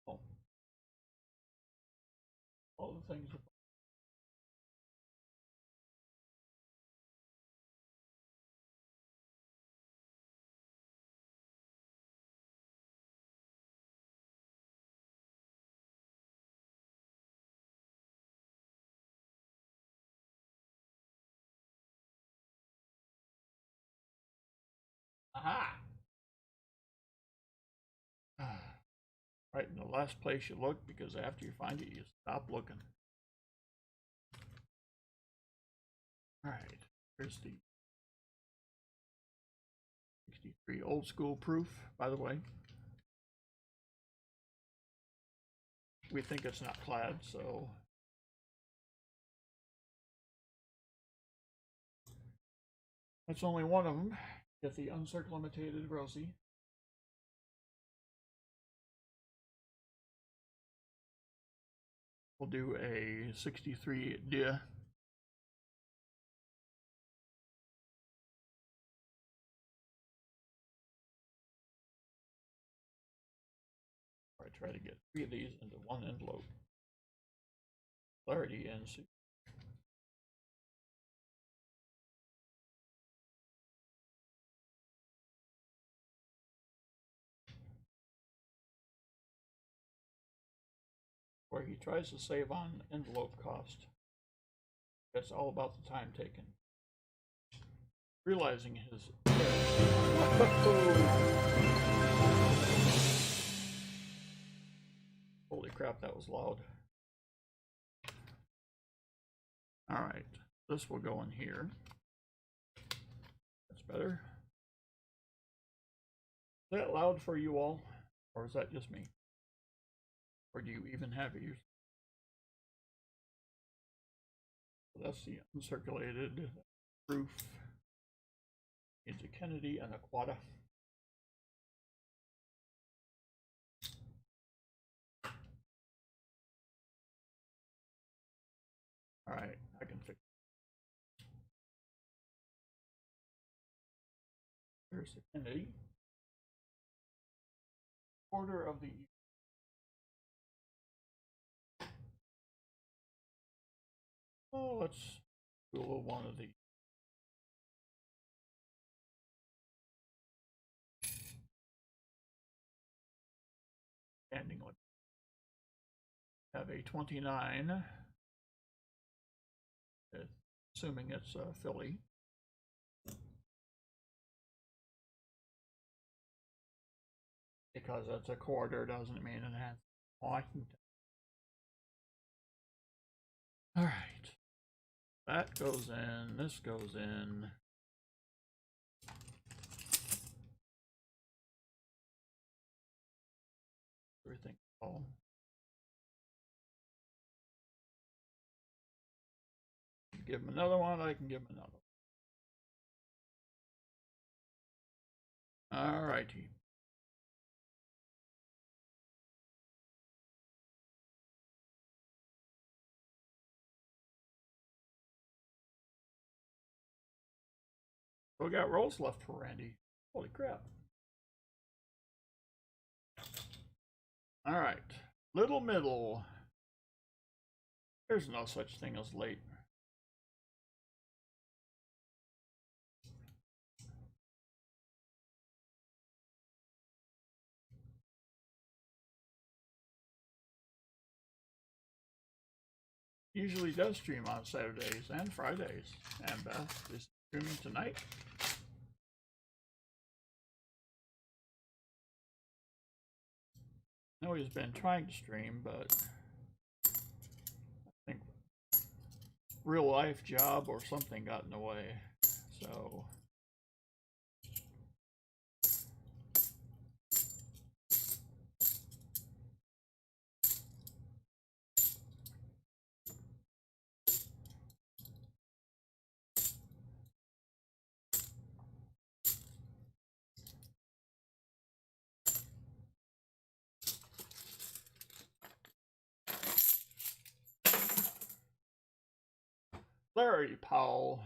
Oh. All the things. Aha! Right in the last place you look, because after you find it, you stop looking. Alright, here's the 63 old school proof, by the way. We think it's not clad, so that's only one of them. Get the uncircumvented Rosie. We'll do a 63 dia. I try to get 3 of these into one envelope. Clarity and see. Where he tries to save on envelope cost. That's all about the time taken. Realizing his holy crap, that was loud. Alright, this will go in here. That's better. Is that loud for you all? Or is that just me? Or do you even have ears? So that's the uncirculated proof. Needs a Kennedy and a Quada. Alright, I can fix it. There's the Kennedy. Order of the oh, let's do a little one of the standing one. Have a 29, assuming it's a filly. Because it's a quarter doesn't mean it has. Oh, I can. All right, that goes in. This goes in. Everything. Oh. Give him another one. I can give him another one. All righty. We got rolls left for Randy. Holy crap. All right. Little middle. There's no such thing as late. Usually does stream on Saturdays and Fridays. And Beth is streaming tonight. I know he's been trying to stream, but I think real life job or something got in the way. So Larry Powell.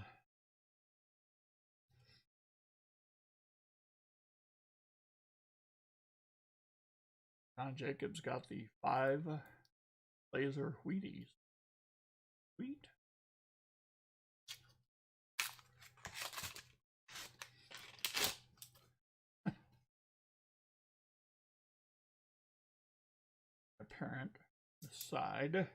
John Jacobs got the 5 laser Wheaties. Wheat. Apparent side.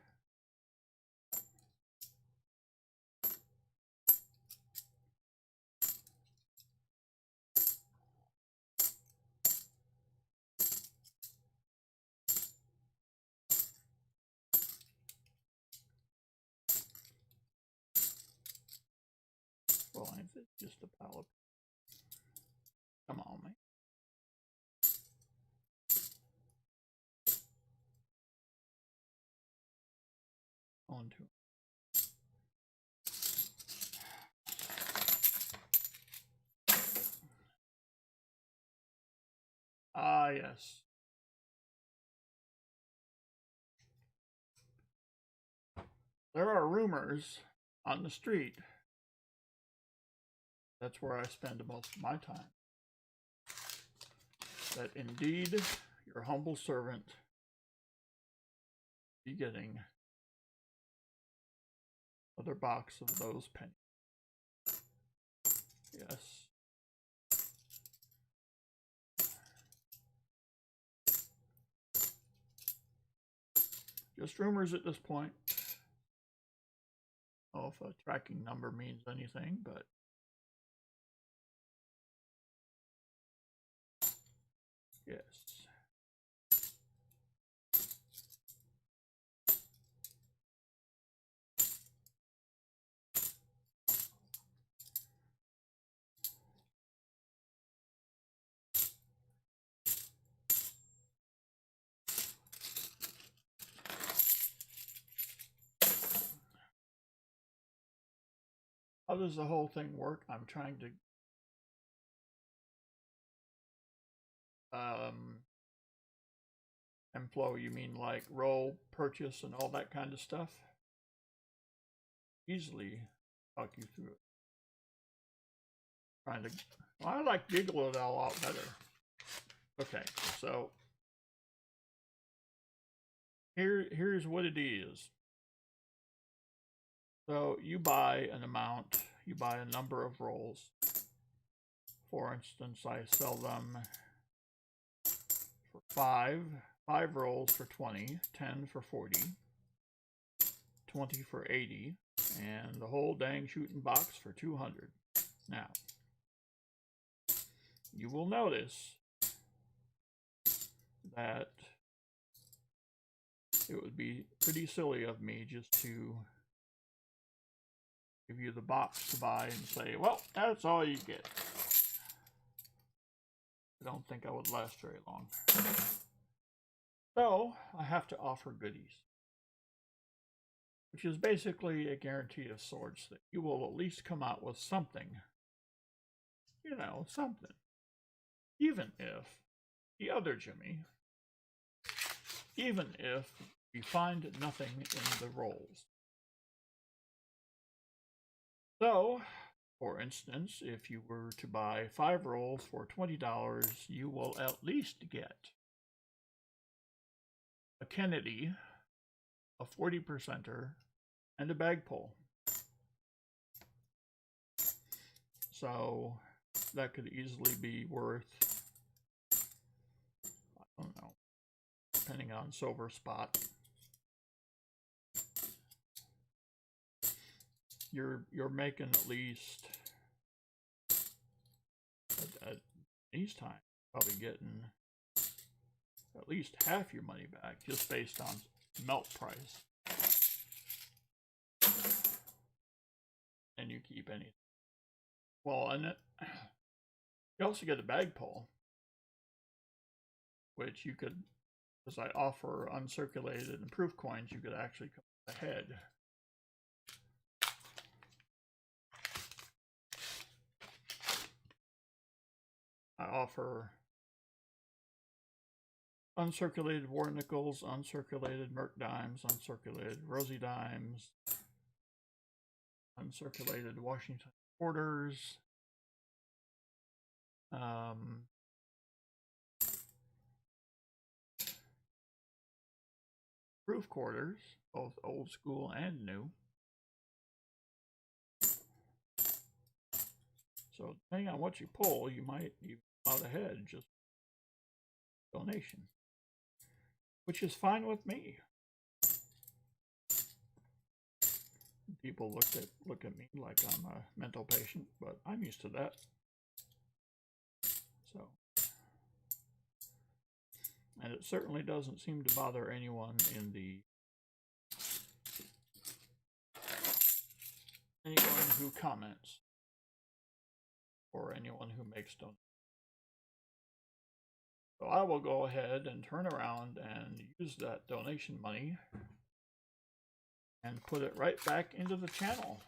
Well, it's just a pile of... Come on, man. On to... Ah, yes. There are rumors on the street. That's where I spend most of my time. That indeed, your humble servant be getting another box of those pennies. Yes. Just rumors at this point. I don't know if a tracking number means anything, but yes. How does the whole thing work? I'm trying to and flow, you mean like roll, purchase, and all that kind of stuff? Easily talk you through it. Trying to, well, I like Giggle It a lot better. Okay, so here's what it is. So you buy an amount, you buy a number of rolls. For instance, I sell them for 5 rolls for 20, 10 for 40, 20 for 80, and the whole dang shooting box for 200. Now, you will notice that it would be pretty silly of me just to give you the box to buy and say, well, that's all you get. I don't think I would last very long. So, I have to offer goodies, which is basically a guarantee of sorts that you will at least come out with something. You know, something. Even if the other Jimmy, even if you find nothing in the rolls. So, for instance, if you were to buy 5 rolls for $20, you will at least get a Kennedy, a 40%er, and a bag pull. So that could easily be worth, I don't know, depending on silver spot. You're making at least at these times probably getting at least half your money back just based on melt price. And you keep anything. Well, and you also get a bag pull, which you could, as I offer uncirculated and proof coins, you could actually come ahead. I offer uncirculated war nickels, uncirculated Merc dimes, uncirculated Rosie dimes, uncirculated Washington quarters, proof quarters, both old school and new. So depending on what you pull, you might even come out ahead just donation, which is fine with me. People look at me like I'm a mental patient, but I'm used to that. So, and it certainly doesn't seem to bother anyone who comments. for anyone who makes donations. So I will go ahead and turn around and use that donation money and put it right back into the channel.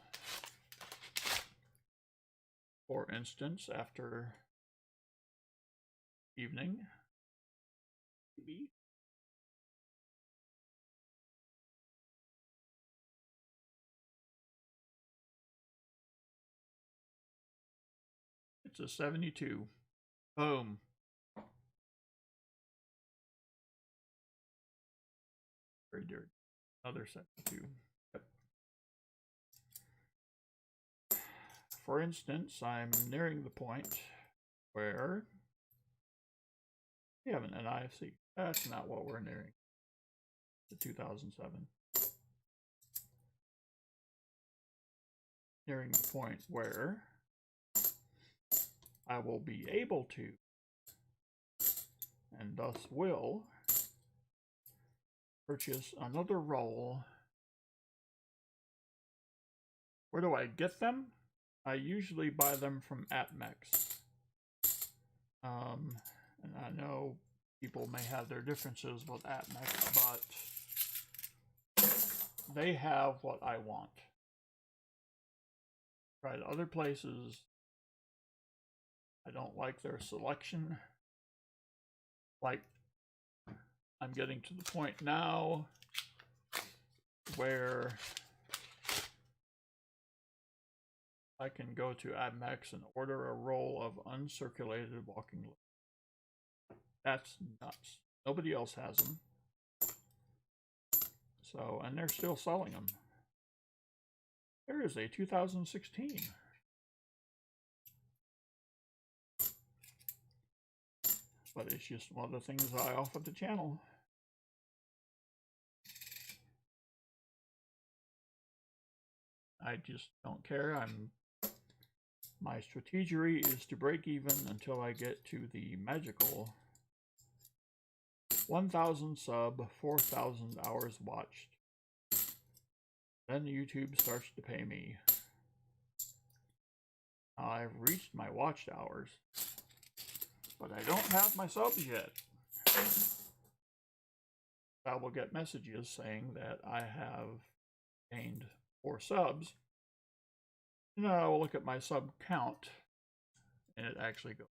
For instance, after evening, maybe. It's a 72. Boom. Very dirty. Another 72. Yep. For instance, I'm nearing the point where we have an NIFC. That's not what we're nearing. The 2007. Nearing the point where I will be able to, and thus will, purchase another roll. Where do I get them? I usually buy them from AppMex. And I know people may have their differences with AppMex, but they have what I want. Tried other places. I don't like their selection. Like, I'm getting to the point now where I can go to AppMex and order a roll of uncirculated walking lists. That's nuts. Nobody else has them. So, and they're still selling them. There is a 2016. But it's just one of the things I offer the channel. I just don't care. My strategy is to break even until I get to the magical 1,000 sub, 4,000 hours watched. Then YouTube starts to pay me. I've reached my watched hours, but I don't have my subs yet. I will get messages saying that I have gained 4 subs. And then I will look at my sub count, and it actually goes.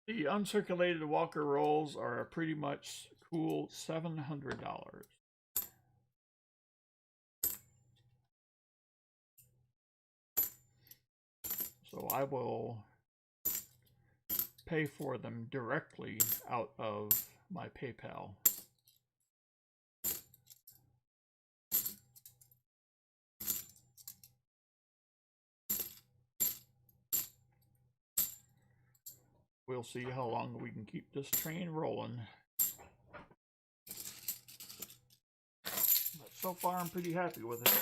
The uncirculated Walker rolls are a pretty much cool $700. So I will pay for them directly out of my PayPal. We'll see how long we can keep this train rolling. But so far I'm pretty happy with it.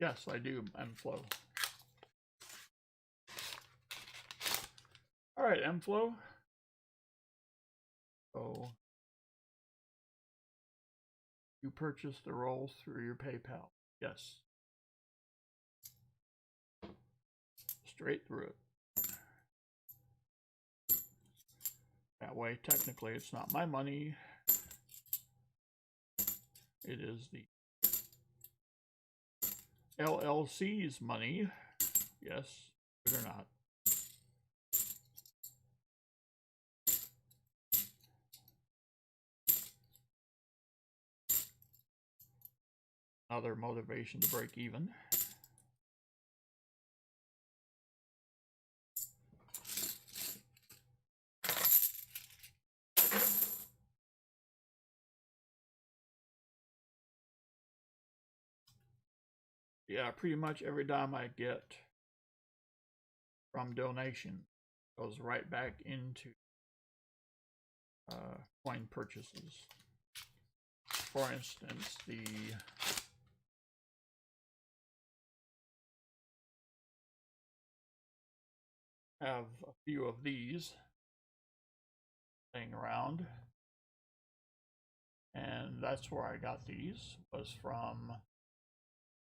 Yes, I do, MFlow. Alright, MFlow. So you purchased the rolls through your PayPal. Yes. Straight through it. That way, technically, it's not my money. It is the LLC's money. Yes, but or not. Another motivation to break even. Yeah, pretty much every dime I get from donation goes right back into coin purchases. For instance, the have a few of these laying around, and that's where I got these, was from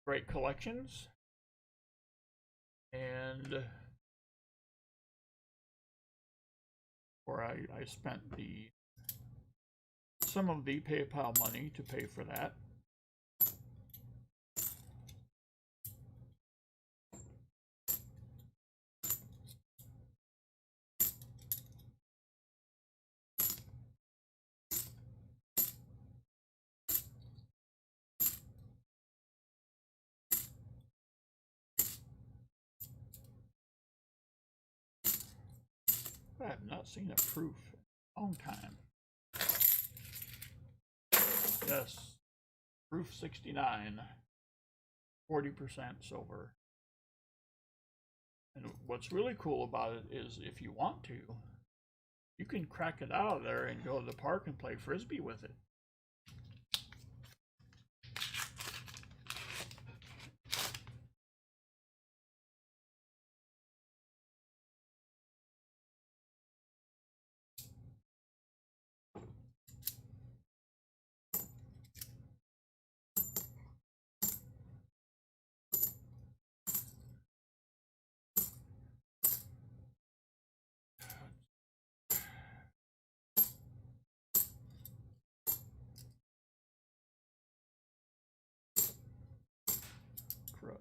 Great Collections. And where I spent some of the PayPal money to pay for that. I have not seen a proof in a long time. Yes, proof 69, 40% silver. And what's really cool about it is if you want to, you can crack it out of there and go to the park and play frisbee with it. Crud.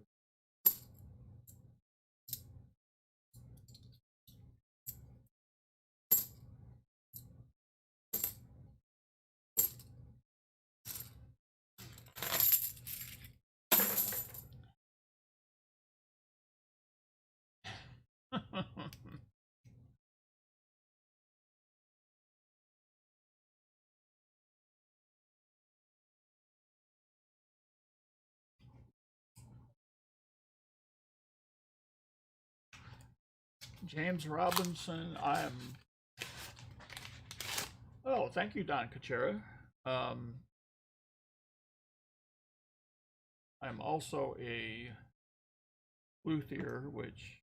James Robinson, oh, thank you, Don Kuchera. I'm also a luthier, which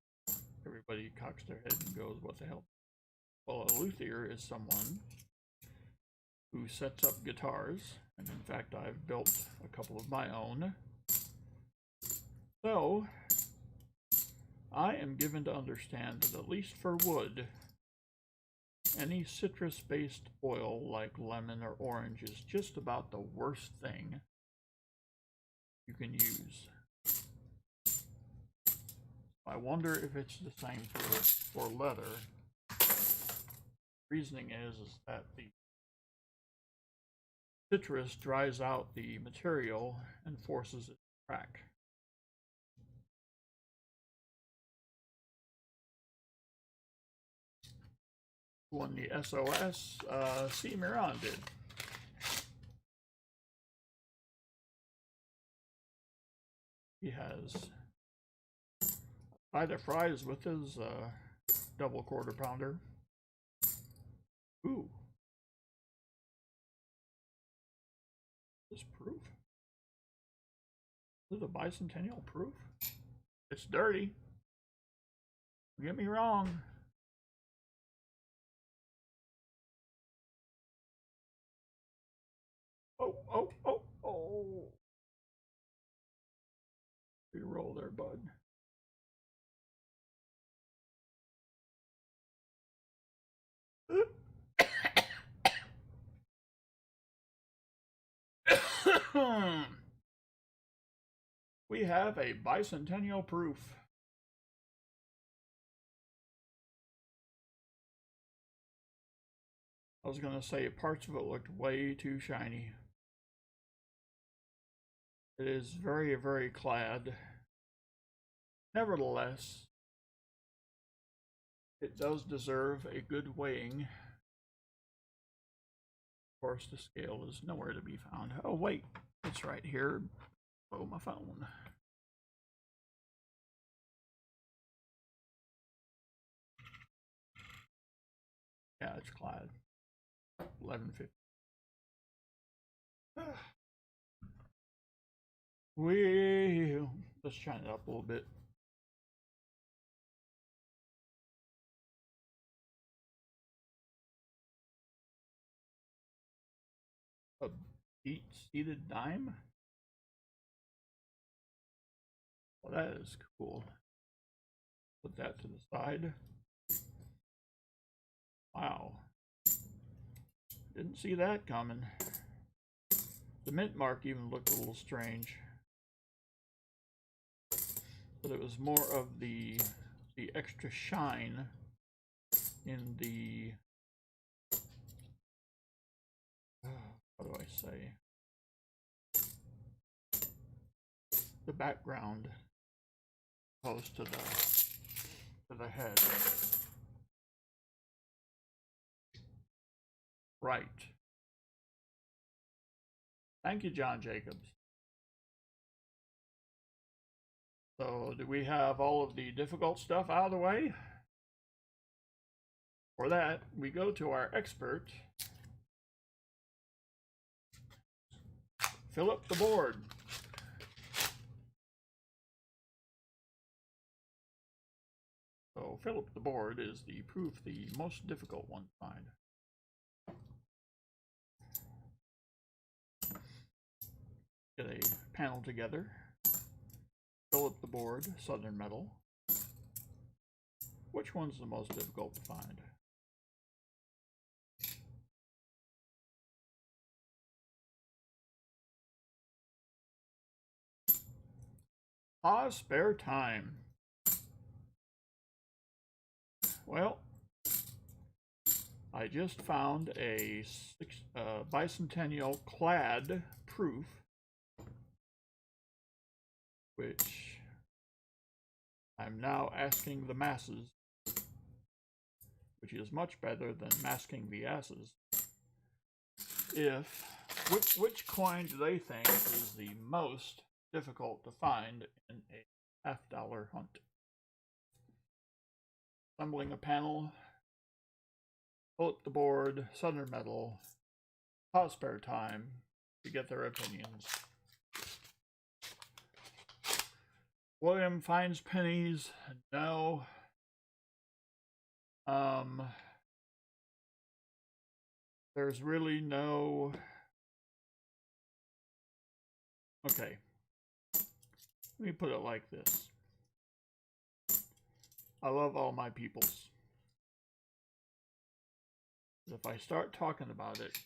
everybody cocks their head and goes, what the hell? Well, a luthier is someone who sets up guitars, and in fact I've built a couple of my own. So I am given to understand that at least for wood, any citrus-based oil like lemon or orange is just about the worst thing you can use. I wonder if it's the same for leather. Reasoning is that the citrus dries out the material and forces it to crack. Won the SOS, C. Miron did. He has either fries with his double quarter pounder. Ooh. This proof? Is it a bicentennial proof? It's dirty. Don't get me wrong. Oh, oh, oh, oh. Reroll there, bud. We have a bicentennial proof. I was going to say parts of it looked way too shiny. It is very, very clad. Nevertheless, it does deserve a good weighing. Of course, the scale is nowhere to be found. Oh, wait, it's right here. Oh, my phone. Yeah, it's clad. 1150. Let's shine it up a little bit. Seated dime? Well, that is cool. Put that to the side. Wow. Didn't see that coming. The mint mark even looked a little strange. But it was more of the extra shine in the, how do I say, the background opposed to the head. Right. Thank you, John Jacobs. So, do we have all of the difficult stuff out of the way? For that, we go to our expert, fill up the board. So, fill up the board is the proof, the most difficult one to find. Get a panel together, fill up the board, Southern Metal. Which one's the most difficult to find? Spare time. Well, I just found a bicentennial clad proof, which I'm now asking the masses, which is much better than masking the asses, which coin do they think is the most difficult to find in a $50 hunt. Assembling a panel, pull up the board, Southern Metal, spare time to get their opinions. William finds pennies. No. There's really no. Okay. Let me put it like this. I love all my peoples. If I start talking about it,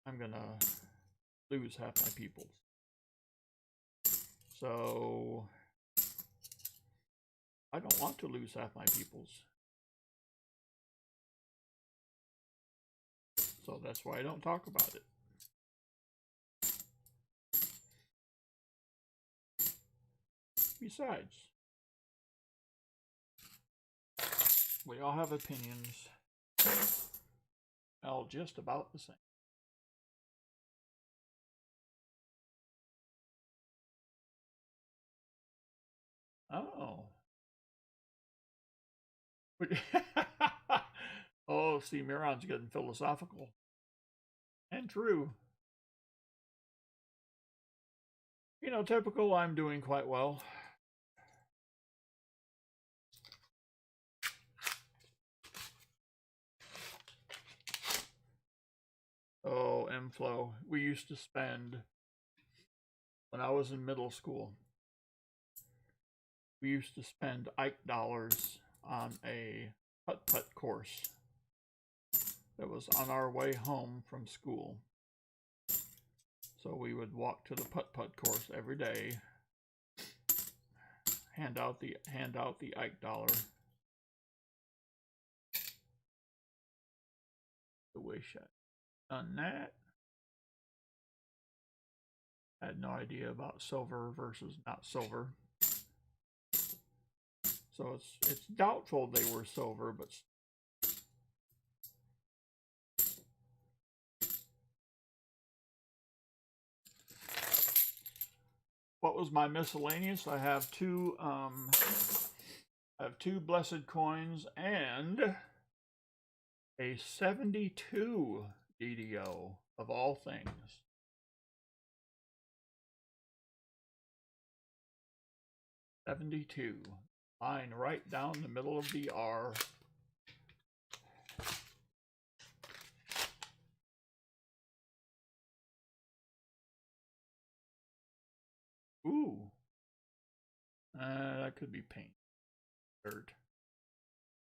I'm gonna lose half my peoples. So I don't want to lose half my peoples. So that's why I don't talk about it. Besides, we all have opinions, all just about the same. Oh. Oh, see, Miron's getting philosophical. And true. You know, typical, I'm doing quite well. Oh, M-Flow. We used to spend, when I was in middle school, we used to spend Ike dollars on a putt-putt course that was on our way home from school. So we would walk to the putt-putt course every day, hand out the Ike dollar. I wish I'd done that. I had no idea about silver versus not silver. So it's doubtful they were silver, but what was my miscellaneous? I have two blessed coins and a 72 DDO of all things. $72. Line right down the middle of the R. Ooh. That could be paint. Dirt.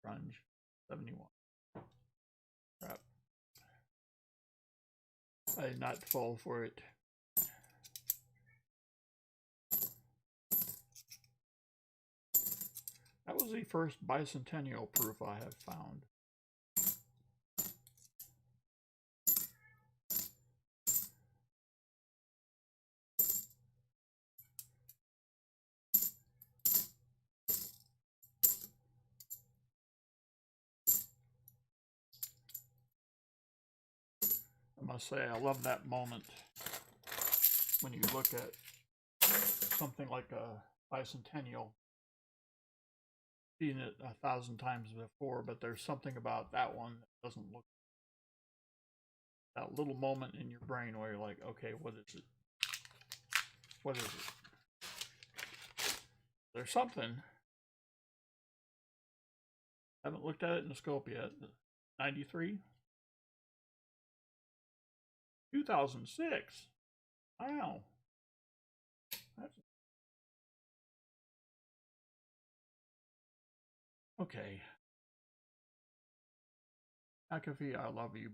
Grunge. 71. Crap. I did not fall for it. That was the first bicentennial proof I have found. I must say, I love that moment when you look at something like a bicentennial, seen it 1,000 times before, but there's something about that one that doesn't look, that little moment in your brain where you're like, okay, what is it? What is it? There's something. Haven't looked at it in the scope yet. 93? 2006. Wow. That's okay. McAfee, I love you.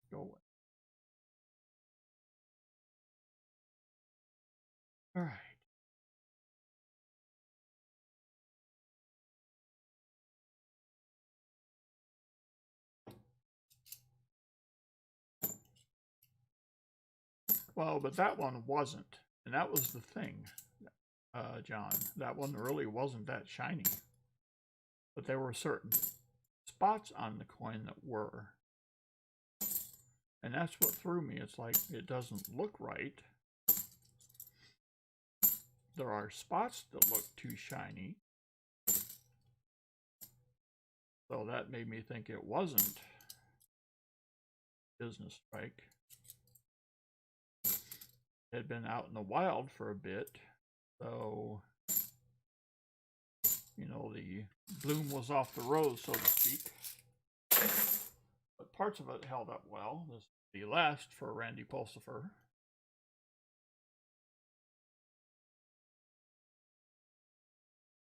Go away. All right. Well, but that one wasn't. And that was the thing, John. That one really wasn't that shiny. But there were certain spots on the coin that were. And that's what threw me. It's like, it doesn't look right. There are spots that look too shiny. So that made me think it wasn't business strike. It had been out in the wild for a bit. So, you know, the bloom was off the rose, so to speak. But parts of it held up well. This is the last for Randy Pulsifer.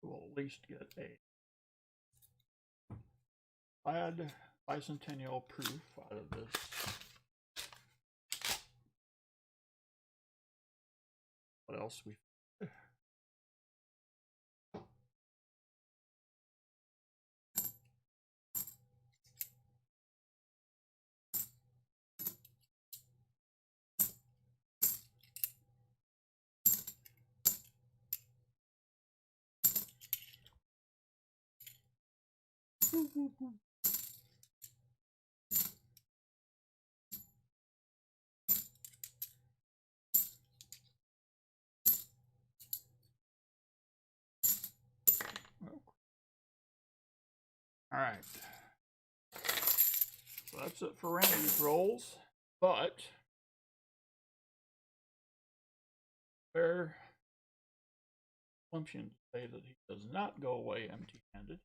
We'll at least get a plaid bicentennial proof out of this. What else we all right. So that's it for Randy's rolls, but fair assumption say that he does not go away empty-handed.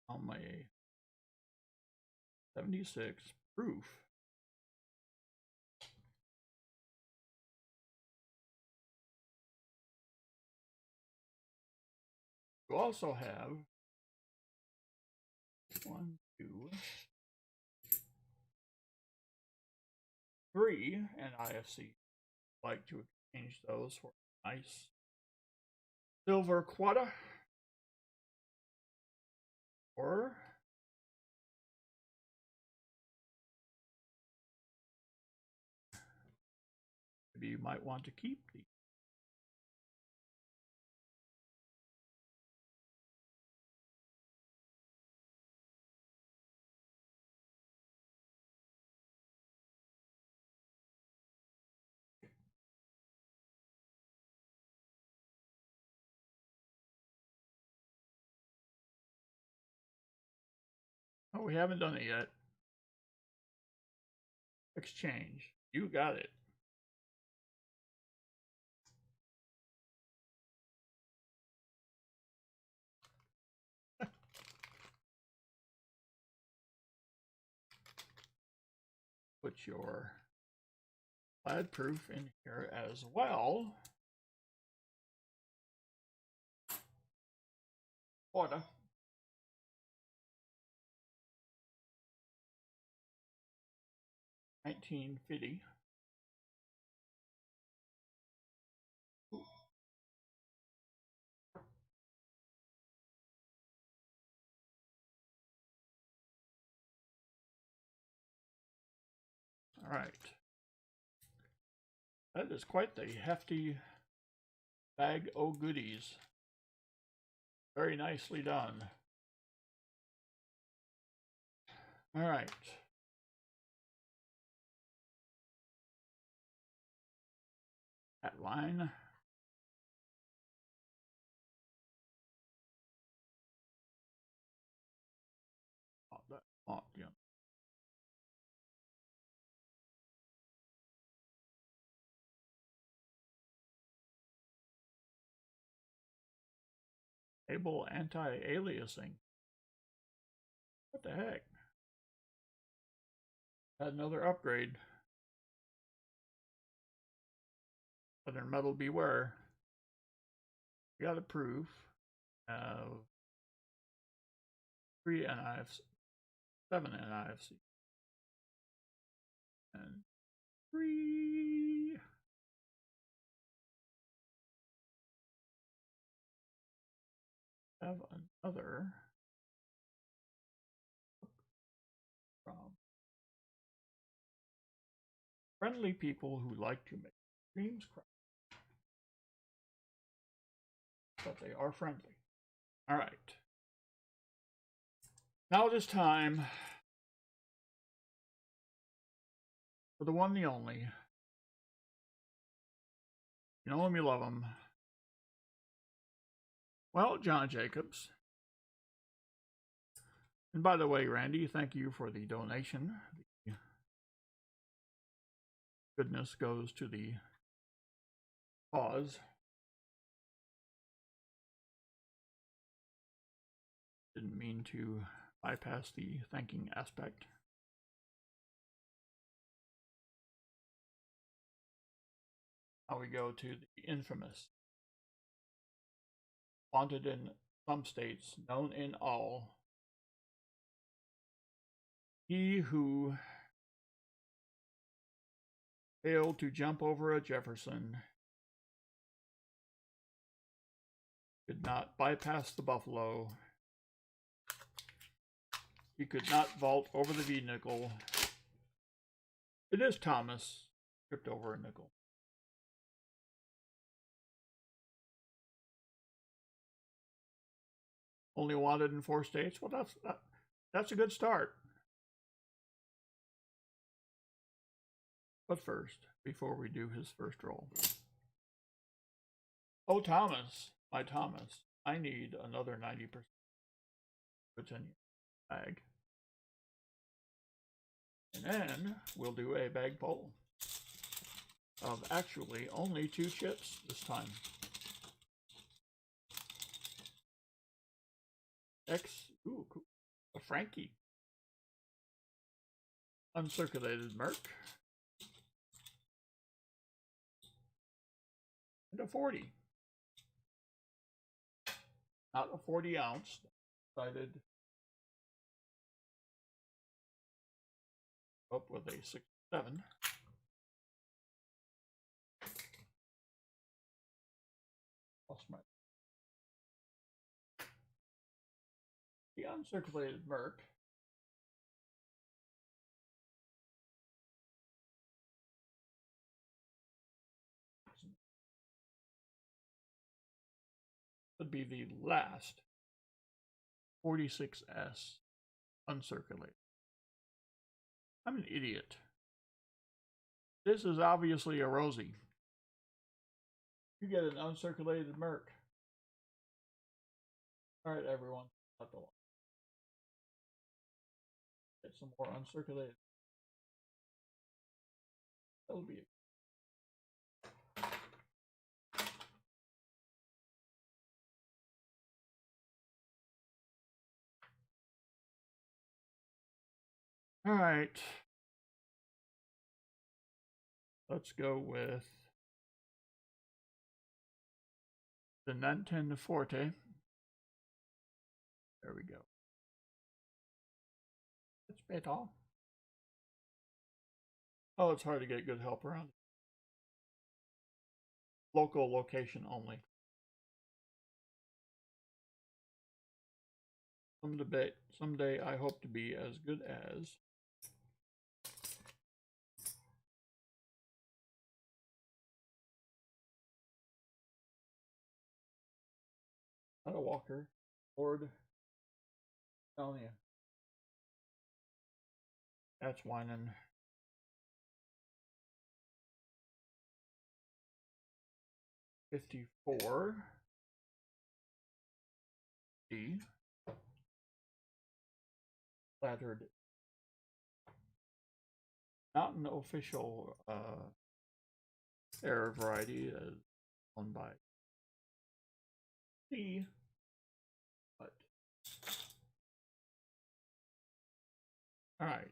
On my 76 proof. You also have 1, 2, 3, and IFC. I'd like to exchange those for a nice silver quota, or maybe you might want to keep these. Oh, we haven't done it yet. Exchange. You got it. put your plaid proof in here as well. Water. $19.50. All right. That is quite the hefty bag o' goodies. Very nicely done. All right. That line. Oh, that font, yeah. Table anti-aliasing. What the heck? Had another upgrade. Southern Metal Beware. We got a proof of 3 NIFC, 7 NIFC, and 3. Have another from friendly people who like to make dreams cry. But they are friendly. All right. Now it is time for the one, the only. You know him, you love him. Well, John Jacobs. And by the way, Randy, thank you for the donation. The goodness goes to the cause. Didn't mean to bypass the thanking aspect. Now we go to the infamous. Wanted in some states, known in all. He who failed to jump over a Jefferson could not bypass the buffalo. He could not vault over the V-nickel. It is Thomas, tripped over a nickel. Only wanted in 4 states. Well, that's a good start. But first, before we do his first roll. Oh, Thomas, my Thomas, I need another 90% puts in your bag. And then we'll do a bag pull of actually only 2 chips this time. Ooh, cool. A Frankie. Uncirculated Merc. And a 40. Not a 40 ounce. Decided up with a 6-7. Lost my. The uncirculated Merc. Would be the last 46S uncirculated. I'm an idiot. This is obviously a Rosie. You get an uncirculated Merc. All right, everyone. Not the one. Get some more uncirculated. That'll be it. All right. Let's go with the Nintendo Forte. There we go. It's better. Oh, it's hard to get good help around. Local location only. Someday I hope to be as good as not a walker. Lord, telling you. That's whining. $54. D. Flattered. Not an official error variety as owned by C, but all right.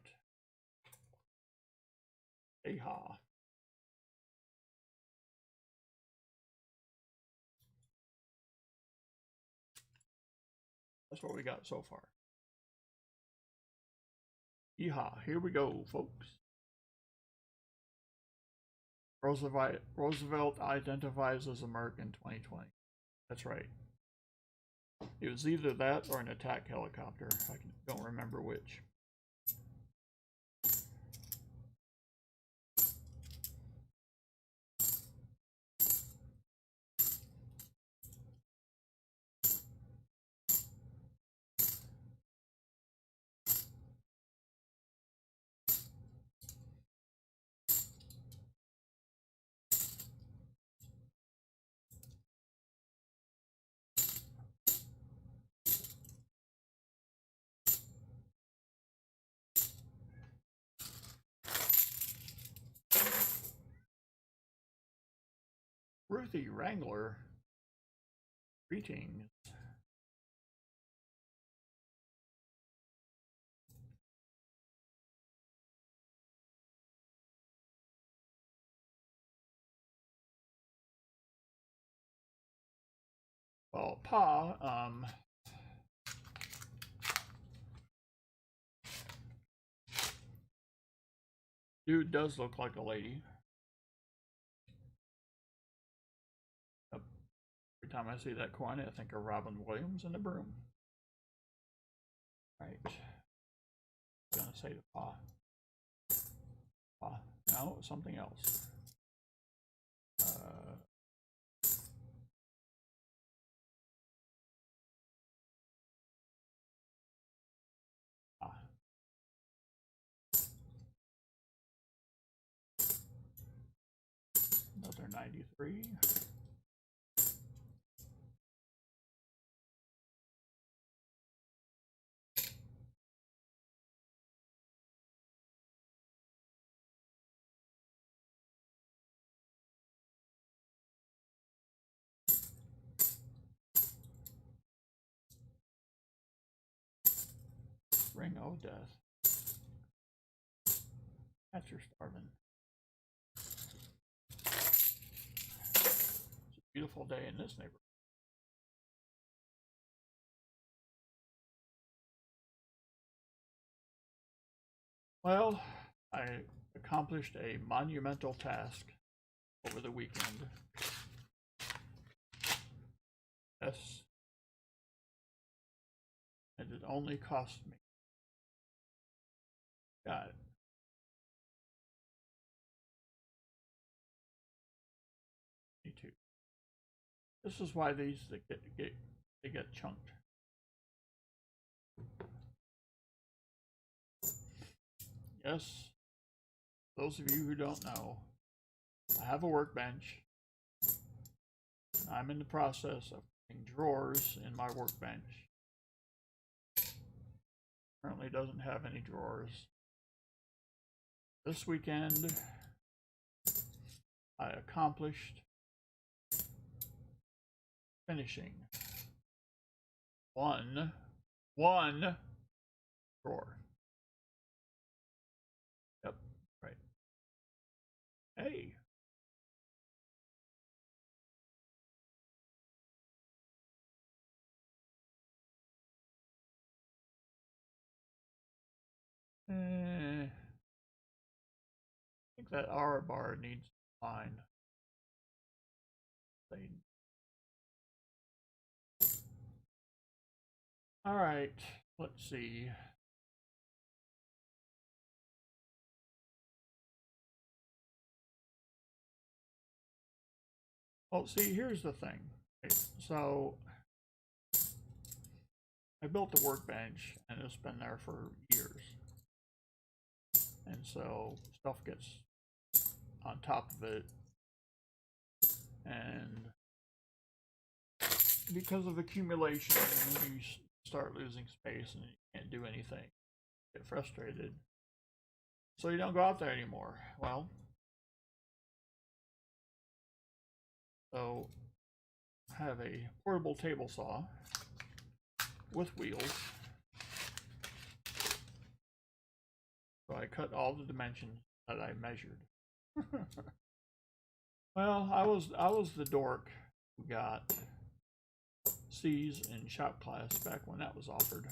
Aha. That's what we got so far. Yeehaw, here we go, folks. Roosevelt identifies as American 2020. That's right. It was either that or an attack helicopter. I don't remember which. Ruthie Wrangler. Greetings. Well, Pa, dude does look like a lady. Yep. Every time I see that coin, I think of Robin Williams and the broom. Right. I'm gonna say the Pa. Pa. No, something else. Another 93. Ring of Death. That's your starving. It's a beautiful day in this neighborhood. Well, I accomplished a monumental task over the weekend. Yes. And it only cost me. Got it. Me too. This is why these they get chunked. Yes. Those of you who don't know, I have a workbench. And I'm in the process of putting drawers in my workbench. Currently doesn't have any drawers. This weekend, I accomplished finishing one drawer. Yep, right. Hey. I think that R bar needs to line. All right, let's see. Well, see, here's the thing. Okay, so I built the workbench and it's been there for years. And so stuff gets on top of it. And because of accumulation, you start losing space and you can't do anything. Get frustrated. So you don't go out there anymore. Well, so I have a portable table saw with wheels. So I cut all the dimensions that I measured. Well, I was the dork who got C's in shop class back when that was offered.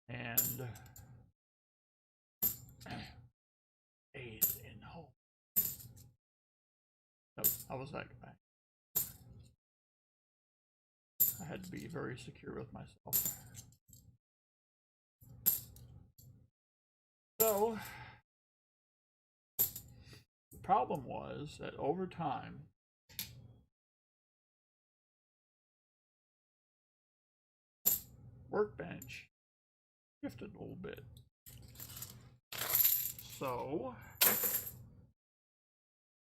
And A's in home. Nope, I was that guy. I had to be very secure with myself. So, the problem was that over time, Workbench shifted a little bit. So,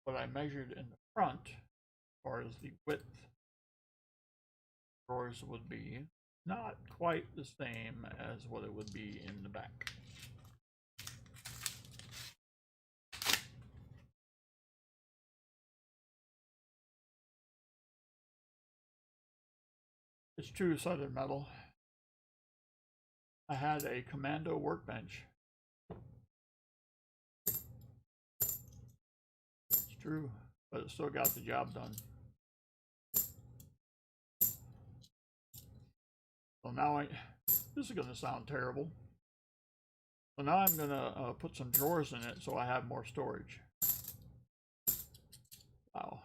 what I measured in the front, as far as the width drawers would be, not quite the same as what it would be in the back. It's true Southern metal. I had a commando workbench. It's true, but it still got the job done. So now this is going to sound terrible. So now I'm going to put some drawers in it so I have more storage. Wow,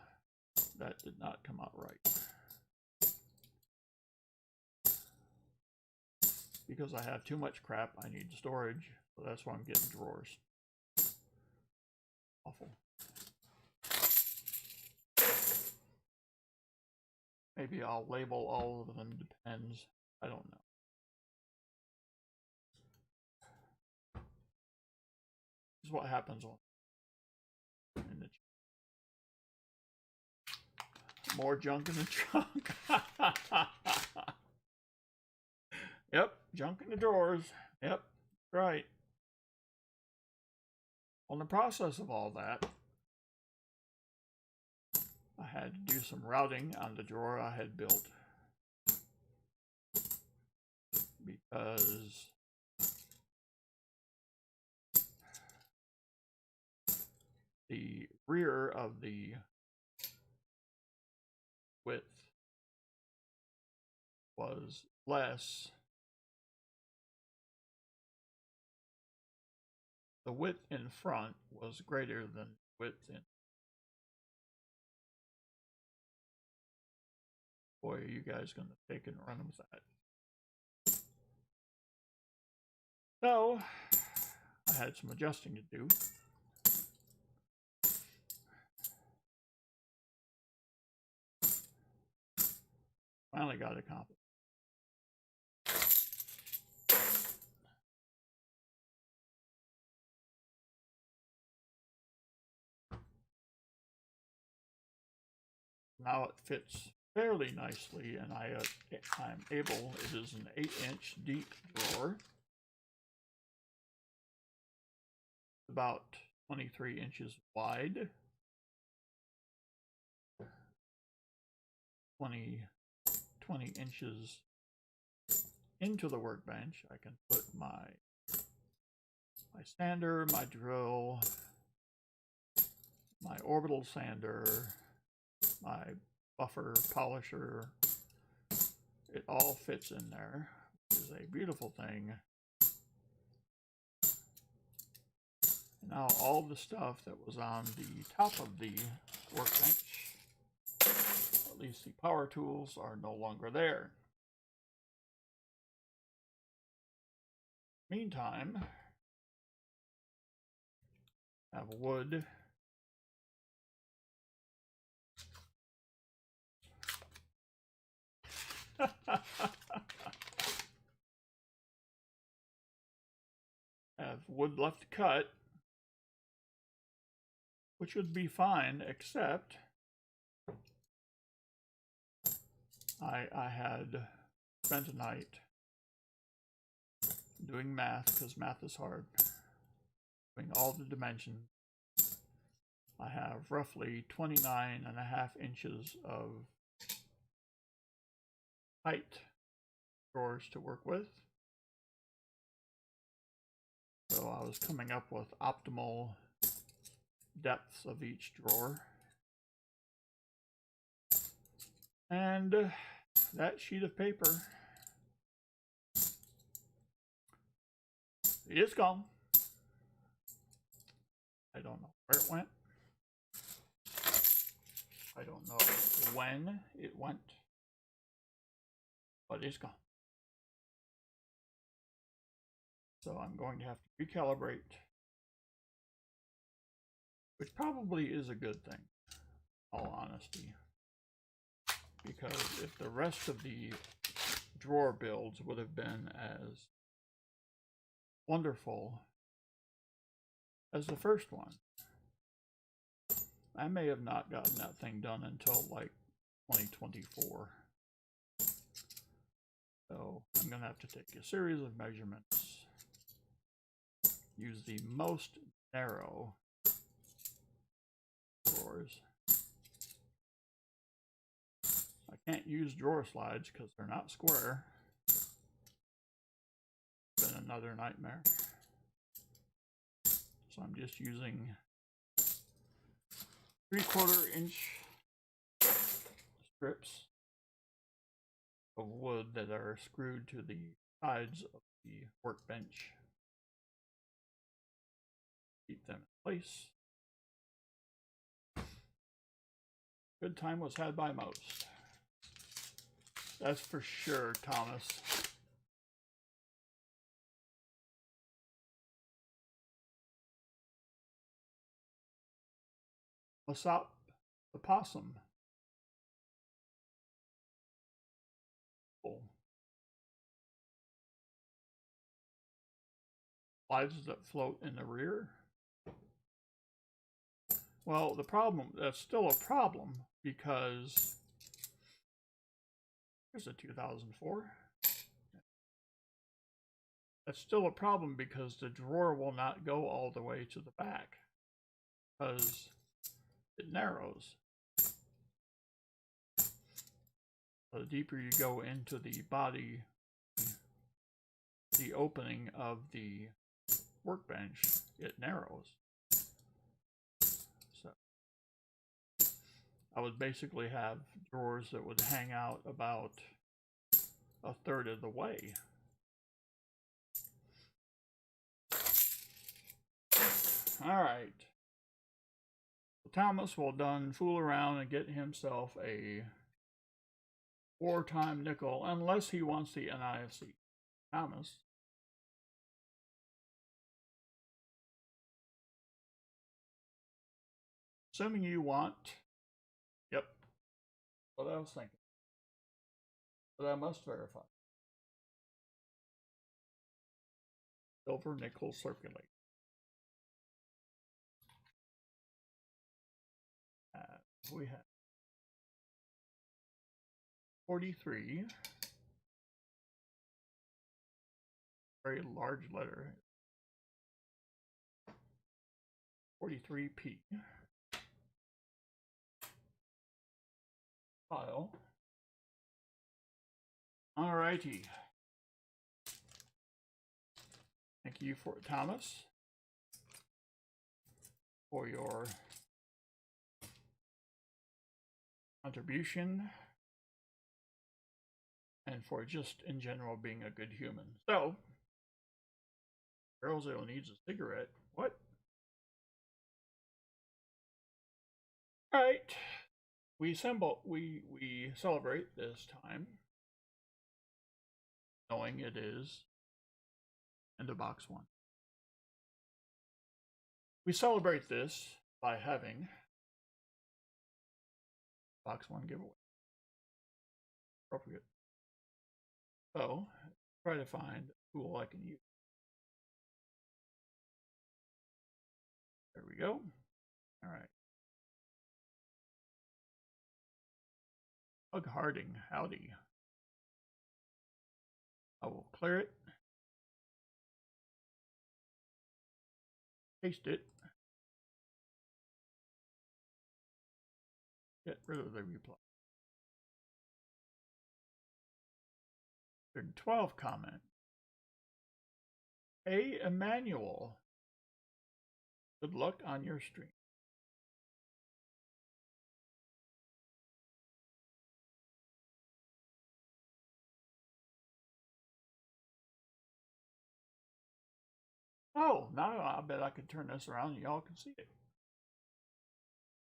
that did not come out right. Because I have too much crap, I need storage, so that's why I'm getting drawers. Awful. Maybe I'll label all of them, depends. I don't know. This is what happens in the more junk in the trunk. Yep, junk in the drawers. Yep, right. On the process of all that, I had to do some routing on the drawer I had built. Because the rear of the width was less. The width in front was greater than width in. Boy, are you guys going to take and run with that. So, I had some adjusting to do. Finally got it accomplished. Now it fits fairly nicely, and I'm able, it is an 8-inch deep drawer, about 23 inches wide, 20 inches into the workbench. I can put my sander, my drill, my orbital sander, my buffer polisher, it all fits in there, which is a beautiful thing. And now all the stuff that was on the top of the workbench, at least the power tools, are no longer there. Meantime, I have wood. Have wood left to cut, which would be fine, except I had spent a night doing math, because math is hard, doing all the dimensions. I have roughly 29.5 inches of height drawers to work with. So I was coming up with optimal depths of each drawer. And that sheet of paper is gone. I don't know where it went. I don't know when it went, but it's gone. So I'm going to have to recalibrate, which probably is a good thing, in all honesty, because if the rest of the drawer builds would have been as wonderful as the first one, I may have not gotten that thing done until like 2024. So I'm going to have to take a series of measurements, use the most narrow drawers. I can't use drawer slides because they're not square. It's been another nightmare. So I'm just using 3/4 inch strips of wood that are screwed to the sides of the workbench. Keep them in place. Good time was had by most. That's for sure, Thomas. Mascot the possum. Slides that float in the rear. Well, the problem, that's still a problem, because here's a 2004. That's still a problem because the drawer will not go all the way to the back because it narrows. The deeper you go into the body, the opening of the workbench, it narrows. So I would basically have drawers that would hang out about 1/3 of the way. All right. Thomas will done fool around and get himself a wartime nickel, unless he wants the NIFC. Thomas. Assuming you want. Yep. What I was thinking. But I must verify. Silver nickel circulate. We have 43. Very large letter. 43P. File. Alrighty. Thank you for Thomas for your contribution, and for just in general being a good human. So, Rosio needs a cigarette. What? Alright. We celebrate this time, knowing it is into box 1. We celebrate this by having box 1 giveaway. Appropriate. So, try to find a tool I can use. There we go. All right. Doug Harding, howdy. I will clear it. Paste it. Get rid of the reply. 112 comment. Hey, Emmanuel. Good luck on your stream. Oh, now I bet I could turn this around and y'all can see it.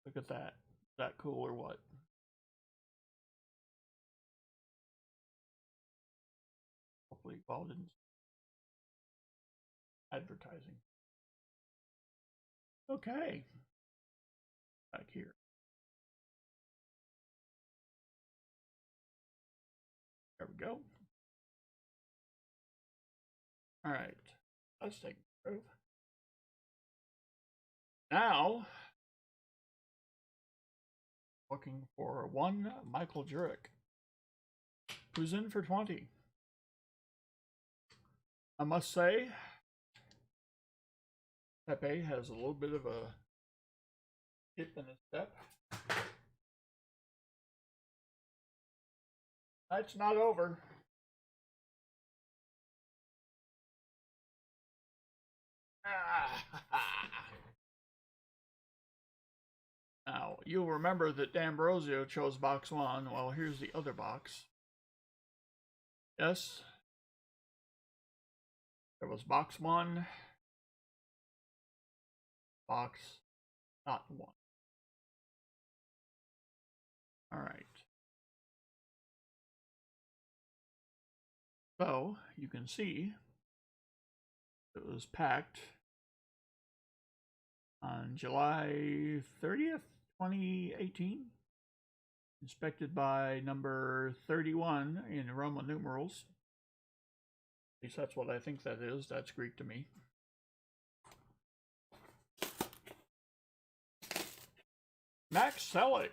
Look at that. Is that cool or what? Hopefully y'all didn't. Advertising. Okay. Back here. There we go. All right. Let's take a move. Now, looking for one Michael Jurek, who's in for 20. I must say, Pepe has a little bit of a hip in his step. That's not over. Now, you'll remember that D'Ambrosio chose box 1. Well, here's the other box. Yes. There was box 1. Box not 1. All right. So, you can see it was packed on July 30th, 2018. Inspected by number 31 in Roman numerals. At least that's what I think that is. That's Greek to me. Max Selick.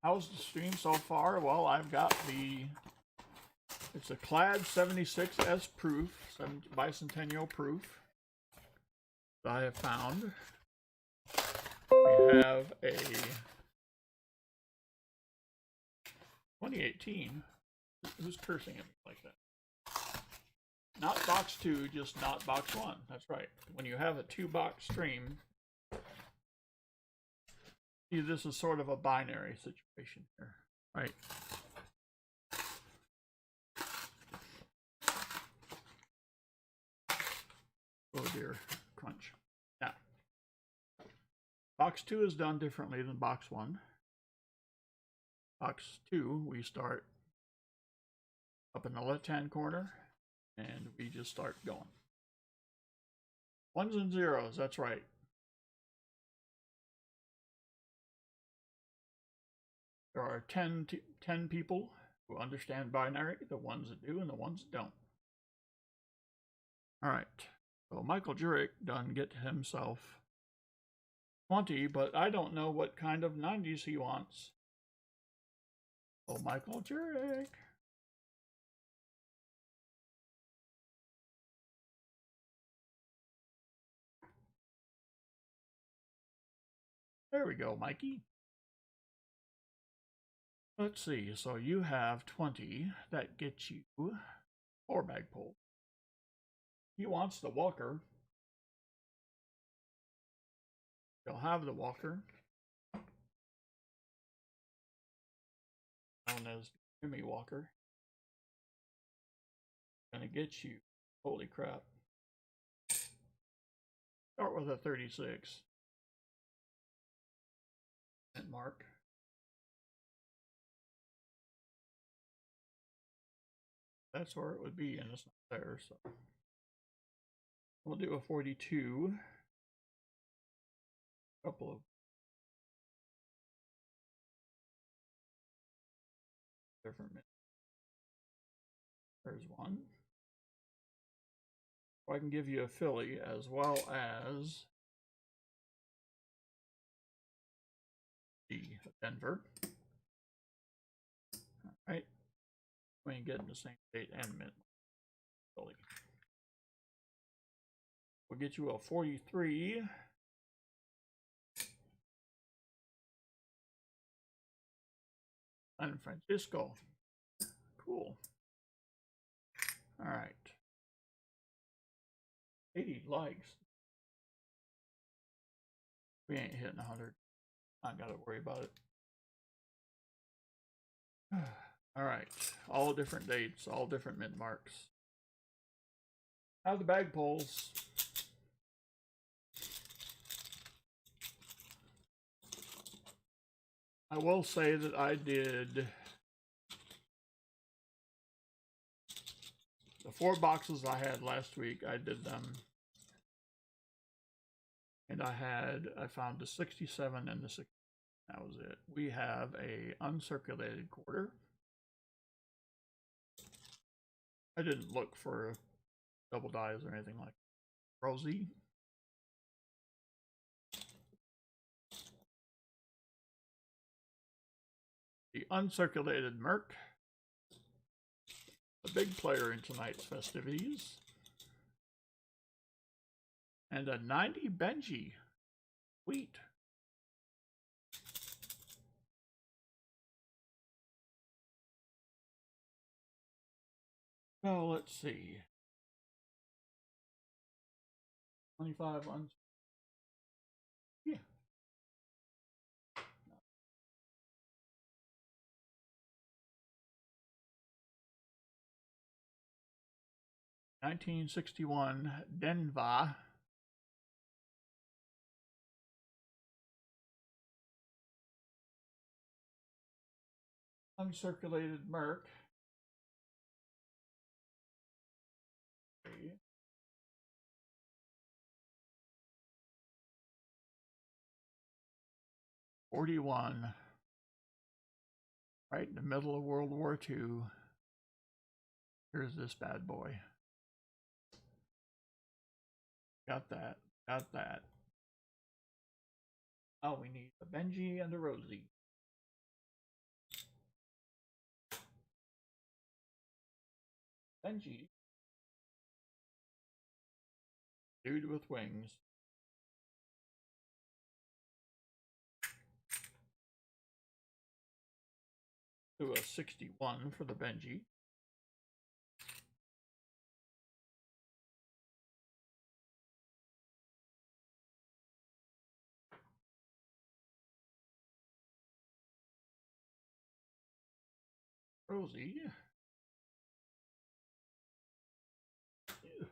How's the stream so far? Well, I've got it's a clad 76S proof, bicentennial proof that I have found. We have a 2018. Who's cursing at me like that? Not box 2, just not box 1. That's right. When you have a 2-box stream, see, this is sort of a binary situation here, right? Oh dear, crunch. Now, box 2 is done differently than box 1. Box 2, we start up in the left-hand corner, and we just start going. 1s and 0s, that's right. There are 10 people who understand binary, the ones that do and the ones that don't. All right, so Michael Jurek done get himself 20, but I don't know what kind of 90s he wants. Oh, Michael Jurek. There we go, Mikey. Let's see, so you have 20. That gets you 4 Magpul. He wants the Walker. You'll have the Walker. known as Jimmy Walker. Gonna get you. Holy crap. Start with a 36. And mark. That's where it would be, and it's not there, so we'll do a 42. Couple of different. There's one. So I can give you a Philly as well as the Denver. All right. We can get in the same date and mid Philly. We'll get you a 43. San Francisco. Cool. All right. 80 likes. We ain't hitting 100. I gotta worry about it. All right. All different dates, all different mint marks. How the bag pulls. I will say that I did the 4 boxes I had last week. I did them, and I found the 67 and the 60. That was it. We have a uncirculated quarter. I didn't look for double dies or anything like that. Rosie. The uncirculated Merc. A big player in tonight's festivities. And a 90 Benji. Wheat. Well, let's see. 25 on. Yeah. 1961 Denver. Uncirculated Merc. 41. Right in the middle of World War II. Here's this bad boy. Got that. Got that. Oh, we need a Benji and a Rosie. Benji. Dude with wings. Do a 61 for the Benji. Rosie. Ew.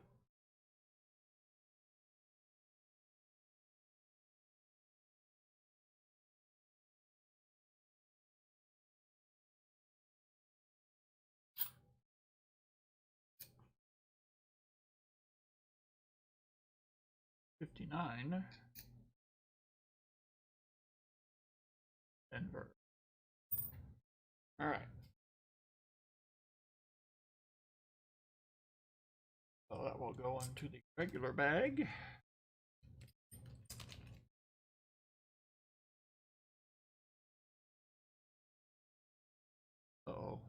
$59. Denver. All right. So that will go into the regular bag. Uh-oh.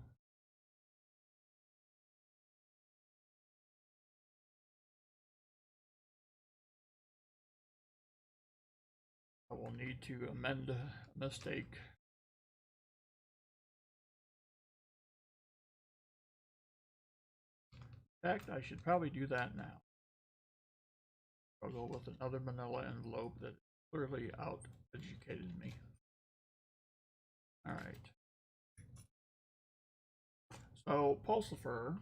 I will need to amend a mistake. In fact, I should probably do that now. I'll go with another manila envelope that clearly out-educated me. All right. So, Pulsifer,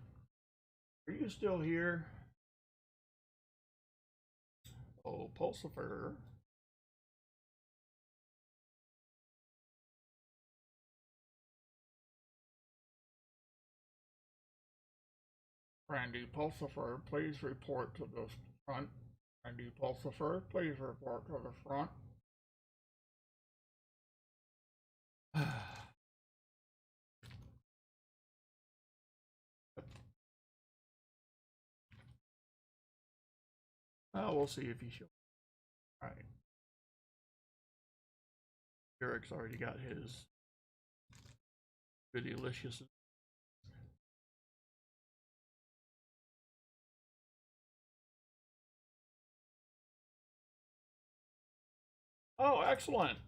are you still here? Oh, Pulsifer. Randy Pulsifer, please report to the front. Randy Pulsifer, please report to the front. We'll see if he shows. All right. Eric's already got his delicious. Oh, excellent.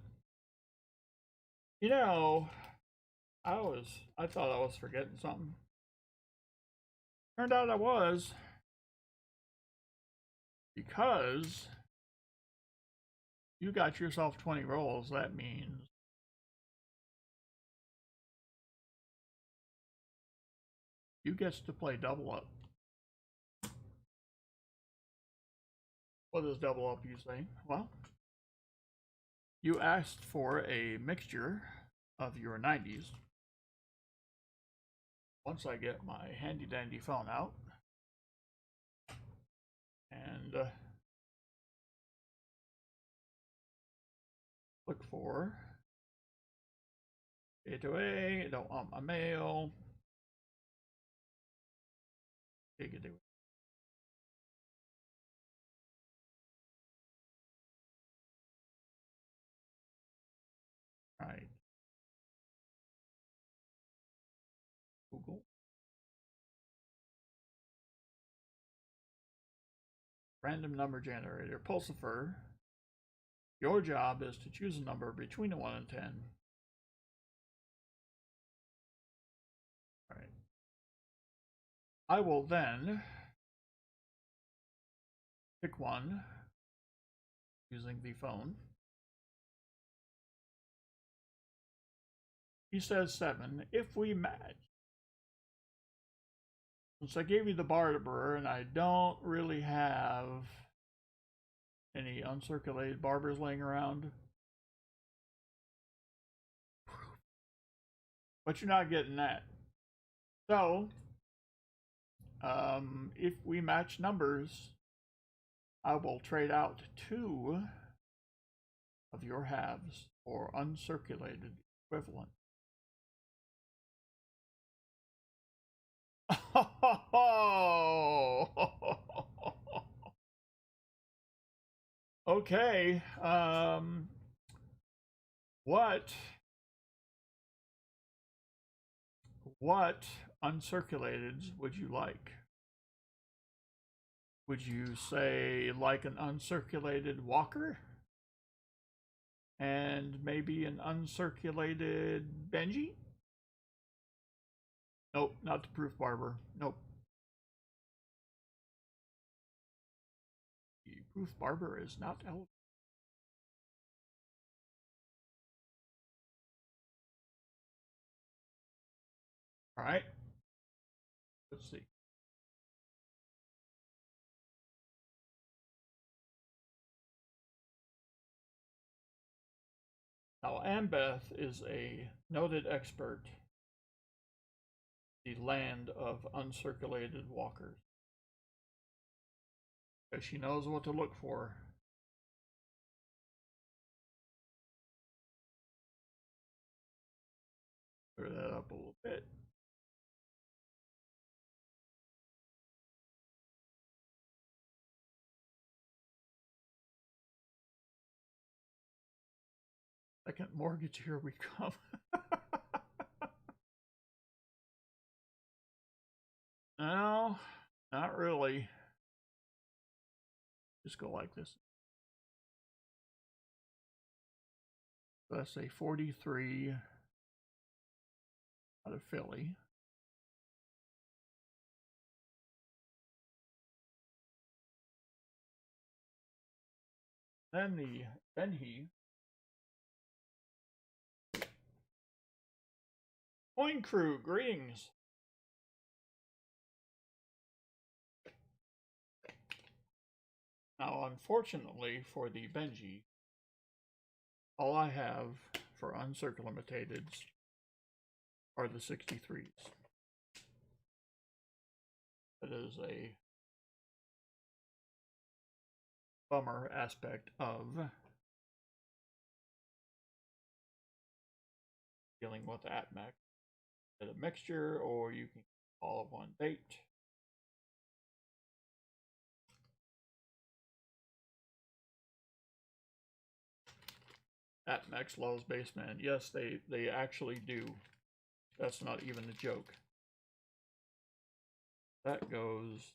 You know, I thought I was forgetting something. Turned out I was, because you got yourself 20 rolls. That means you get to play double up. What does double up, you say? Well, you asked for a mixture of your 90s. Once I get my handy dandy phone out and look for A2A, don't want my mail. Right. Google. Random number generator. Pulsifer. Your job is to choose a number between 1 and 10. All right. I will then pick one using the phone. He says 7. If we match. Since I gave you the barber and I don't really have any uncirculated barbers laying around, but you're not getting that. So, if we match numbers, I will trade out 2 of your halves for uncirculated equivalent. Okay. What uncirculated would you like? Would you say like an uncirculated Walker? And maybe an uncirculated Benji? Nope, not the proof barber. Nope. The proof barber is not eligible. All right. Let's see. Now, Ambeth is a noted expert in the land of uncirculated walkers, because she knows what to look for. Clear that up a little bit. Second mortgage, here we come. No, not really. Just go like this. Let's say 43 out of Philly. Then he Coin Crew, greetings. Now, unfortunately for the Benji, all I have for uncircumlimiteds are the 63s. That is a bummer aspect of dealing with AtMech. Get a mixture, or you can all of one bait. AtMech loves baseman. Yes, they actually do. That's not even a joke. That goes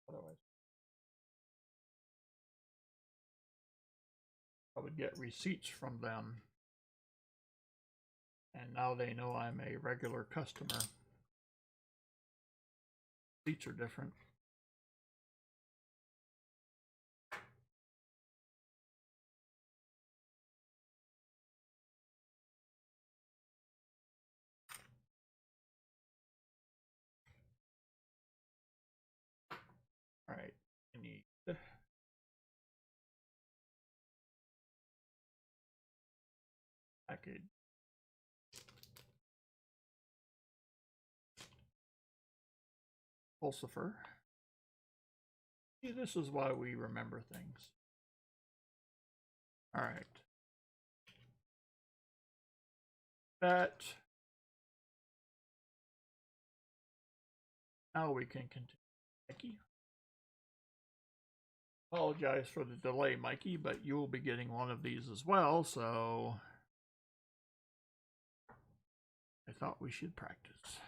otherwise. I would get receipts from them, and now they know I'm a regular customer. Receipts are different. All right, I need package. Pulsifer. See, this is why we remember things. All right. That. Now we can continue. Mikey. Apologize for the delay, Mikey, but you will be getting one of these as well, so I thought we should practice.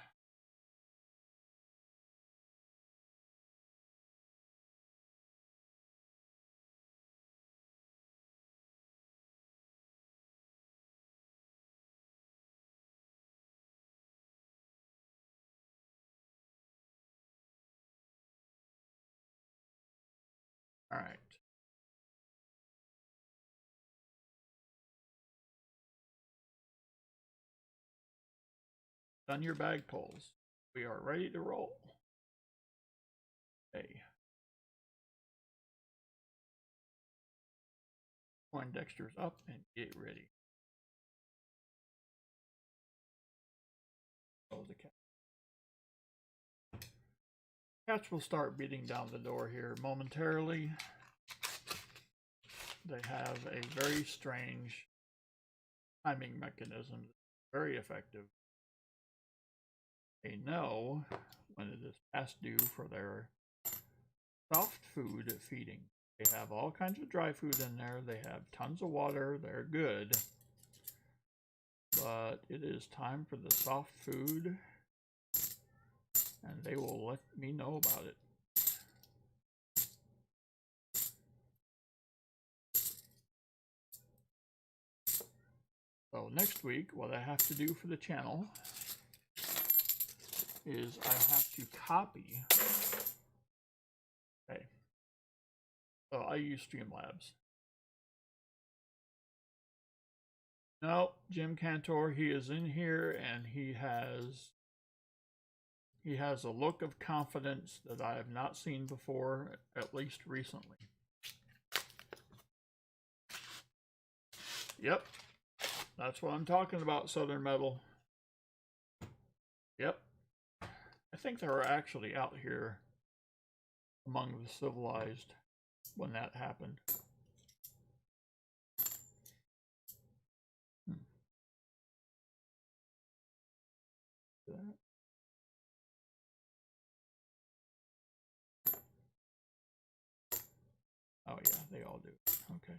All right. Done your bag pulls. We are ready to roll. Okay. Poindexter's up and get ready. Oh, the cat. Cats will start beating down the door here momentarily. They have a very strange timing mechanism, very effective. They know when it is past due for their soft food feeding. They have all kinds of dry food in there. They have tons of water. They're good. But it is time for the soft food, and they will let me know about it. So next week, what I have to do for the channel is I have to copy. Okay. So I use Streamlabs. No, Jim Cantor, he is in here, and he has a look of confidence that I have not seen before, at least recently. Yep. That's what I'm talking about, Southern Metal. Yep. I think they were actually out here among the civilized when that happened. Oh yeah, they all do. Okay.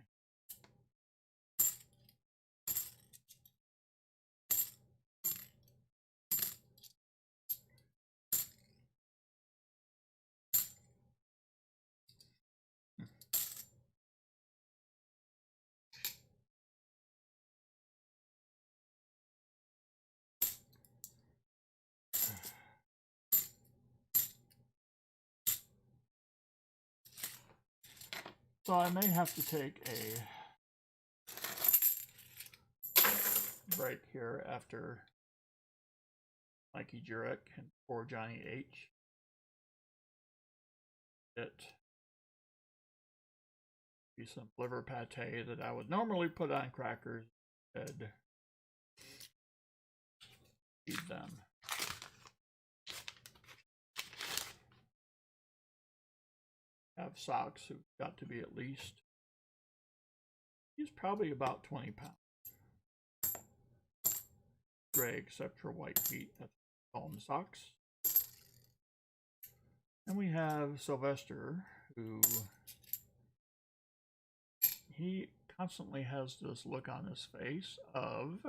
So I may have to take a break here after Mikey Jurek and poor Johnny H. It be some liver pate that I would normally put on crackers and feed them. Have Socks, who've got to be at least, he's probably about 20 pounds. Gray, except for white feet. That's what we call him, Socks. And we have Sylvester, who he constantly has this look on his face of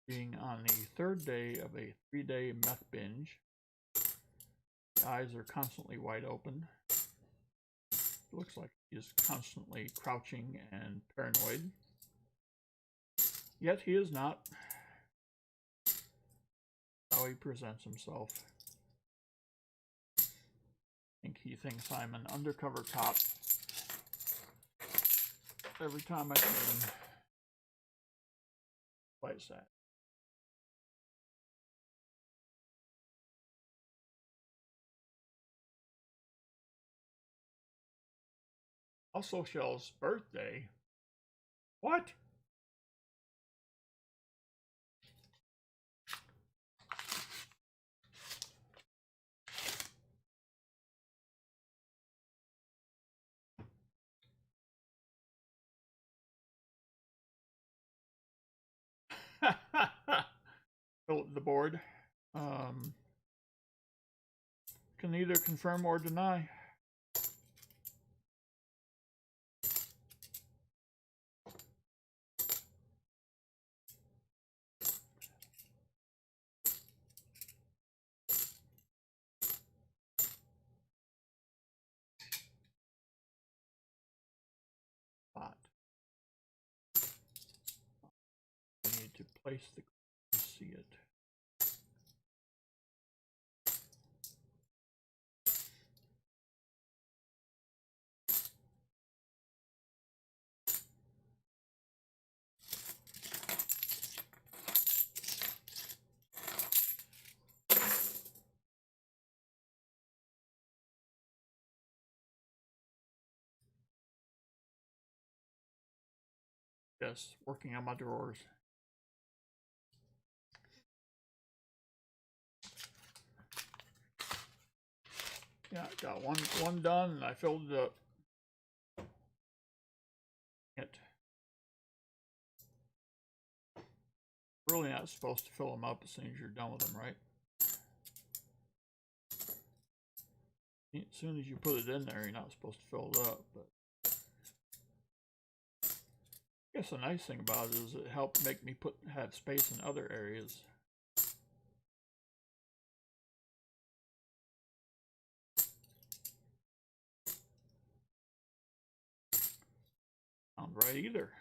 being on the third day of a 3-day meth binge. The eyes are constantly wide open. It looks like he is constantly crouching and paranoid. Yet he is not. How he presents himself. I think he thinks I'm an undercover cop. Every time I see him. Quite sad. Also Shell's birthday. What? The board can neither confirm or deny. I need to place the to see it. Yes, working on my drawers. Yeah, I got one done and I filled it up. Really not supposed to fill them up as soon as you're done with them, right? As soon as you put it in there, you're not supposed to fill it up, but I guess the nice thing about it is it helped make me have space in other areas. Sound right either.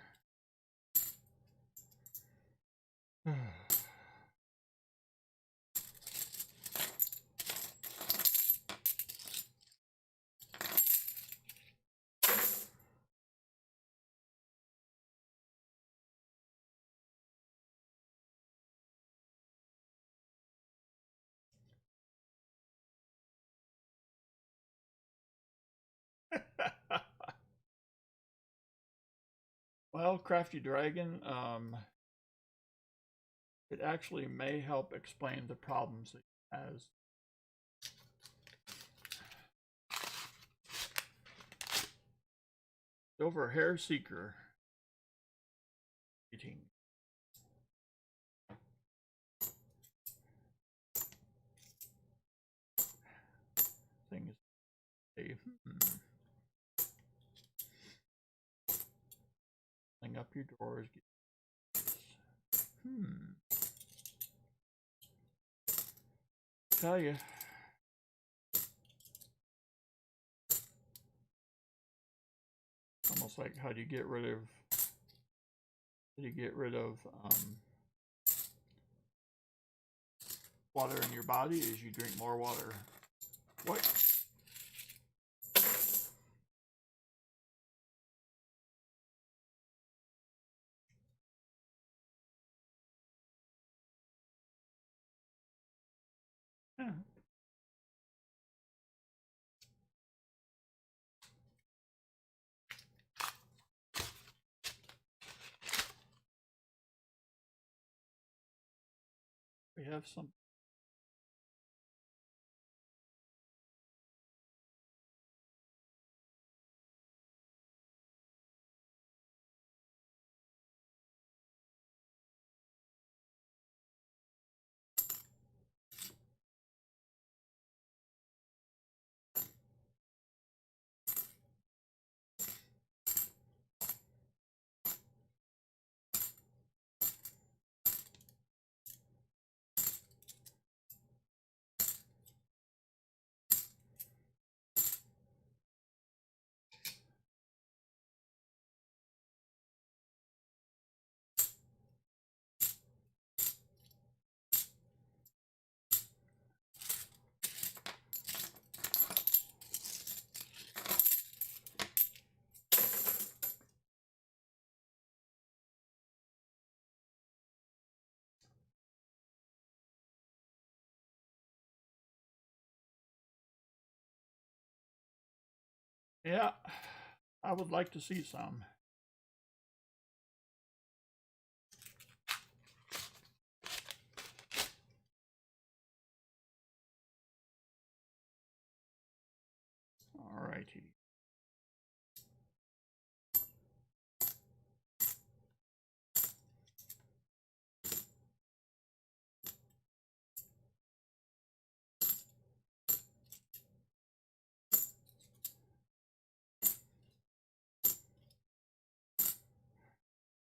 Well, Crafty Dragon, it actually may help explain the problems that he has. Silver Hair Seeker. Eating. Thing is Clean up your drawers. Tell you. Almost like how do you get rid of water in your body is you drink more water. What? Yeah. We have some. Yeah, I would like to see some. All righty.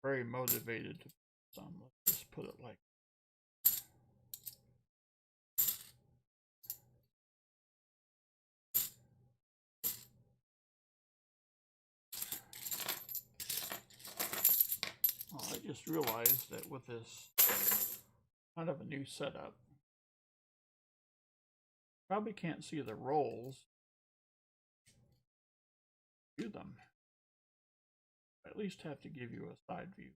Very motivated to some. Let's just put it like. Well, I just realized that with this kind of a new setup, probably can't see the rolls. View them. I at least have to give you a side view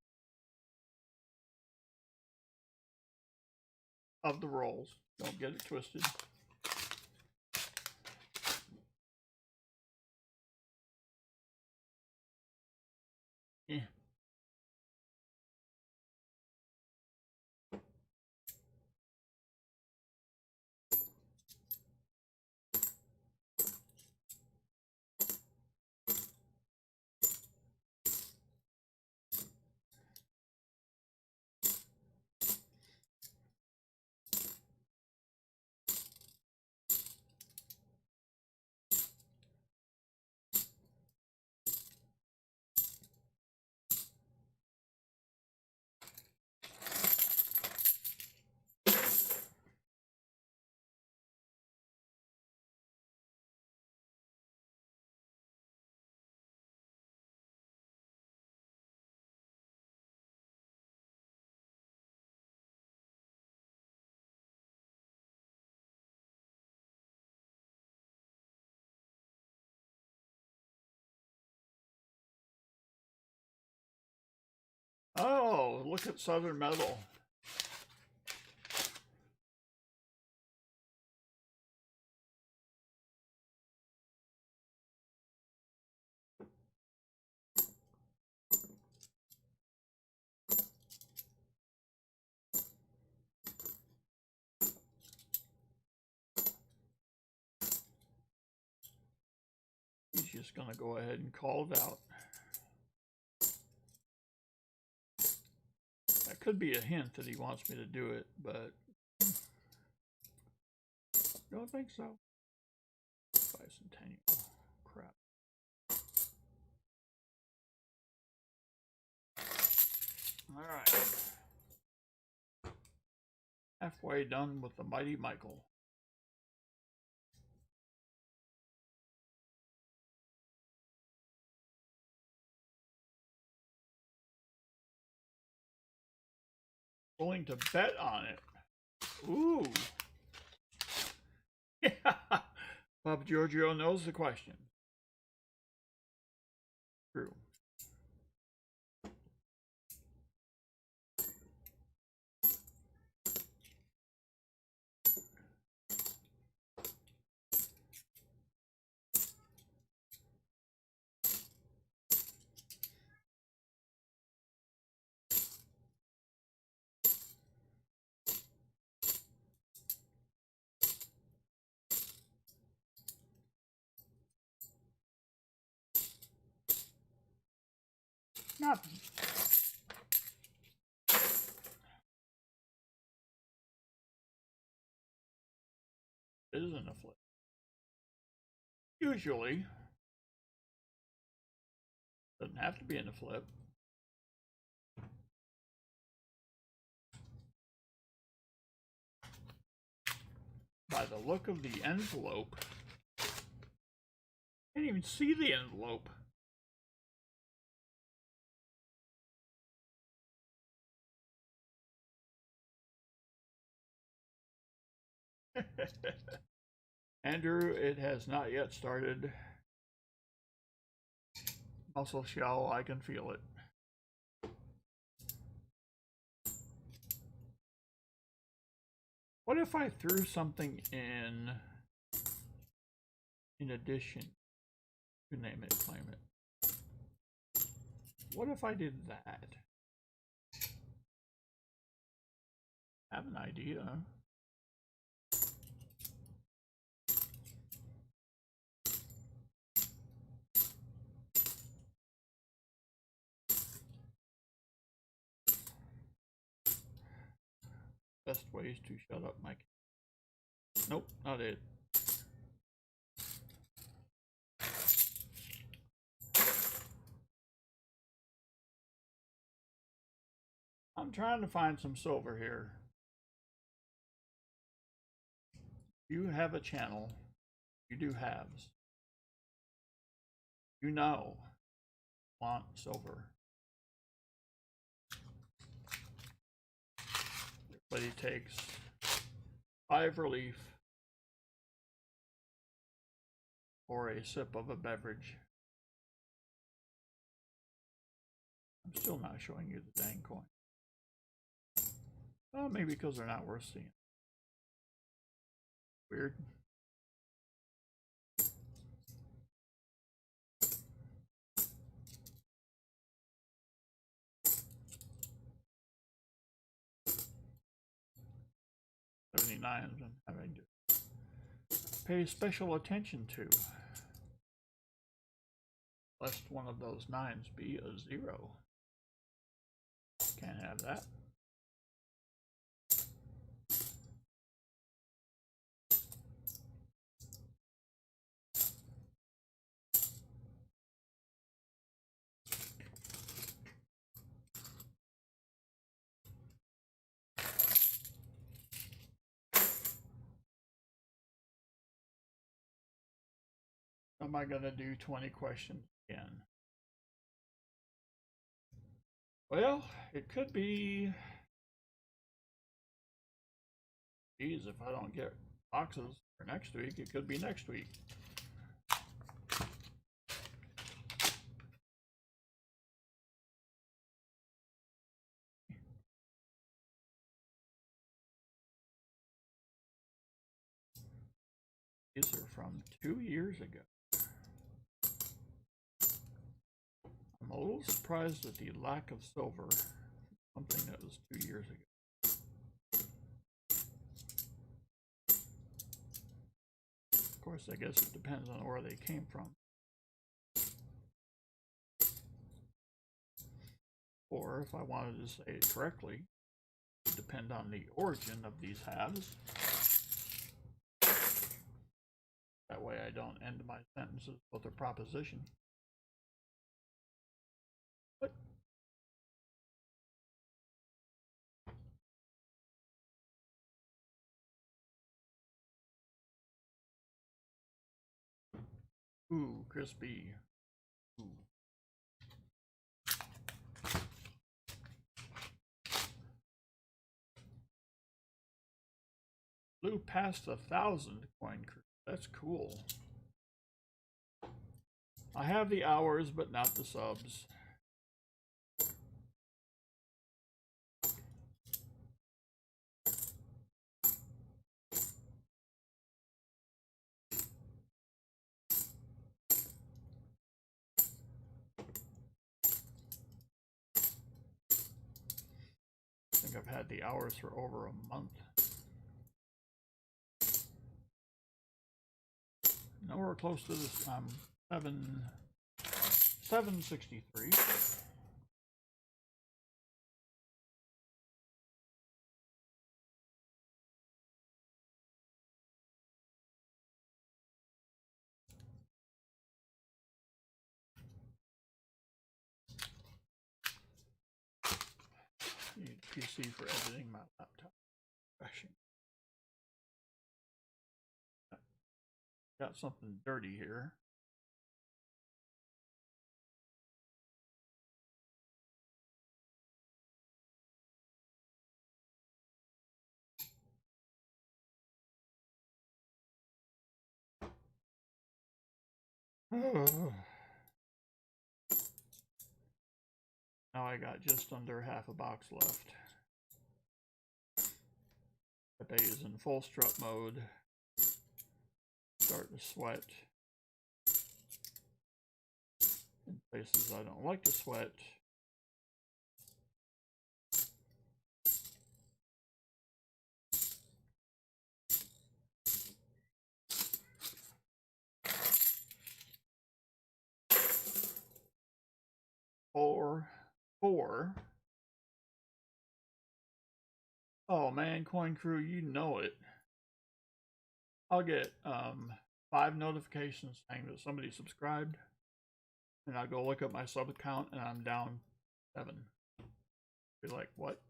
of the rolls. Don't get it twisted. Yeah. Oh, look at Southern Metal. He's just going to go ahead and call it out. That could be a hint that he wants me to do it, but don't think so. Bicentennial. Crap. All right. Halfway done with the Mighty Michael. Willing to bet on it. Ooh. Bob Giorgio knows the question. True. Nothing. It isn't a flip. Usually. Doesn't have to be in a flip. By the look of the envelope, I can't even see the envelope. Andrew, it has not yet started. Muscle shell, I can feel it. What if I threw something in addition to name it, claim it? What if I did that? I have an idea. Best ways to shut up my... Nope, not it. I'm trying to find some silver here. You have a channel. You do halves. You know, want silver. Everybody takes 5 relief or a sip of a beverage. I'm still not showing you the dang coin. Well, maybe because they're not worth seeing. Weird. $79 I'm having to pay special attention to, lest one of those 9s be a 0. Can't have that. Am I going to do 20 questions again? Well, it could be... Geez, if I don't get boxes for next week, it could be next week. These are from 2 years ago. I'm a little surprised at the lack of silver, something that was 2 years ago. Of course, I guess it depends on where they came from. Or if I wanted to say it correctly, it would depend on the origin of these halves. That way I don't end my sentences with a proposition. But ooh, crispy. Ooh. Blew past 1,000 coin crew. That's cool. I have the hours, but not the subs. I think I've had the hours for over a month. Nowhere close to this. 763. Need a PC for editing, my laptop crashing. Got something dirty here. Oh. Now I got just under half a box left. Pepe is in full strut mode. Starting to sweat. In places I don't like to sweat. Four. Oh man, Coin Crew, you know it. I'll get 5 notifications saying that somebody subscribed, and I go look at my sub account and I'm down 7. Be like, what?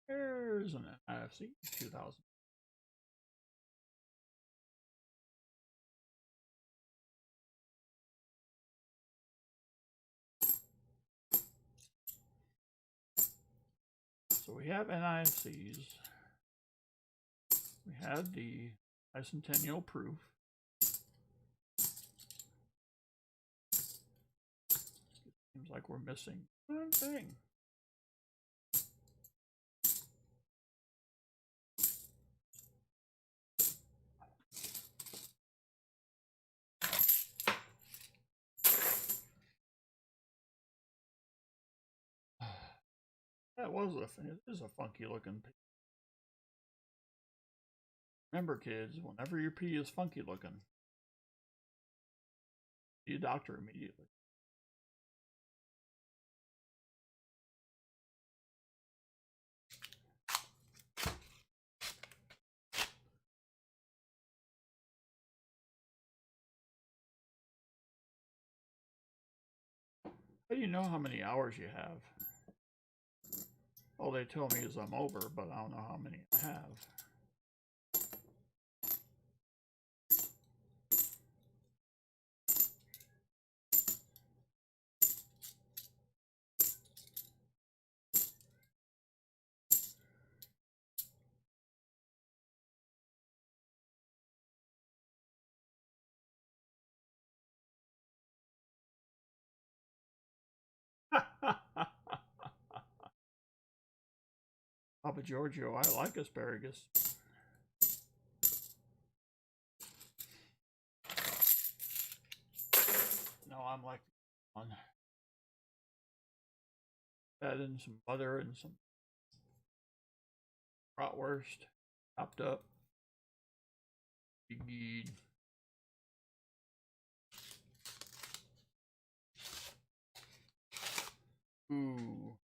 There's an NFC 2000. So we have NIFCs. We had the bicentennial proof. Seems like we're missing one thing. That was it is a funky looking pee. Remember kids, whenever your pee is funky looking, see a doctor immediately. How do you know how many hours you have? All they tell me is I'm over, but I don't know how many I have. Papa Giorgio, I like asparagus. No, I'm like on. Add in some butter and some bratwurst, chopped up. Good. Ooh.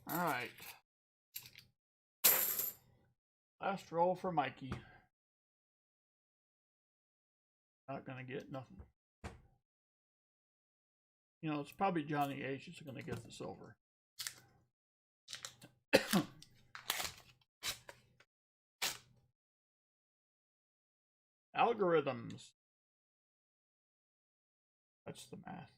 All right. Last roll for Mikey. Not gonna get nothing. You know, it's probably Johnny H is gonna get the silver. Algorithms. That's the math.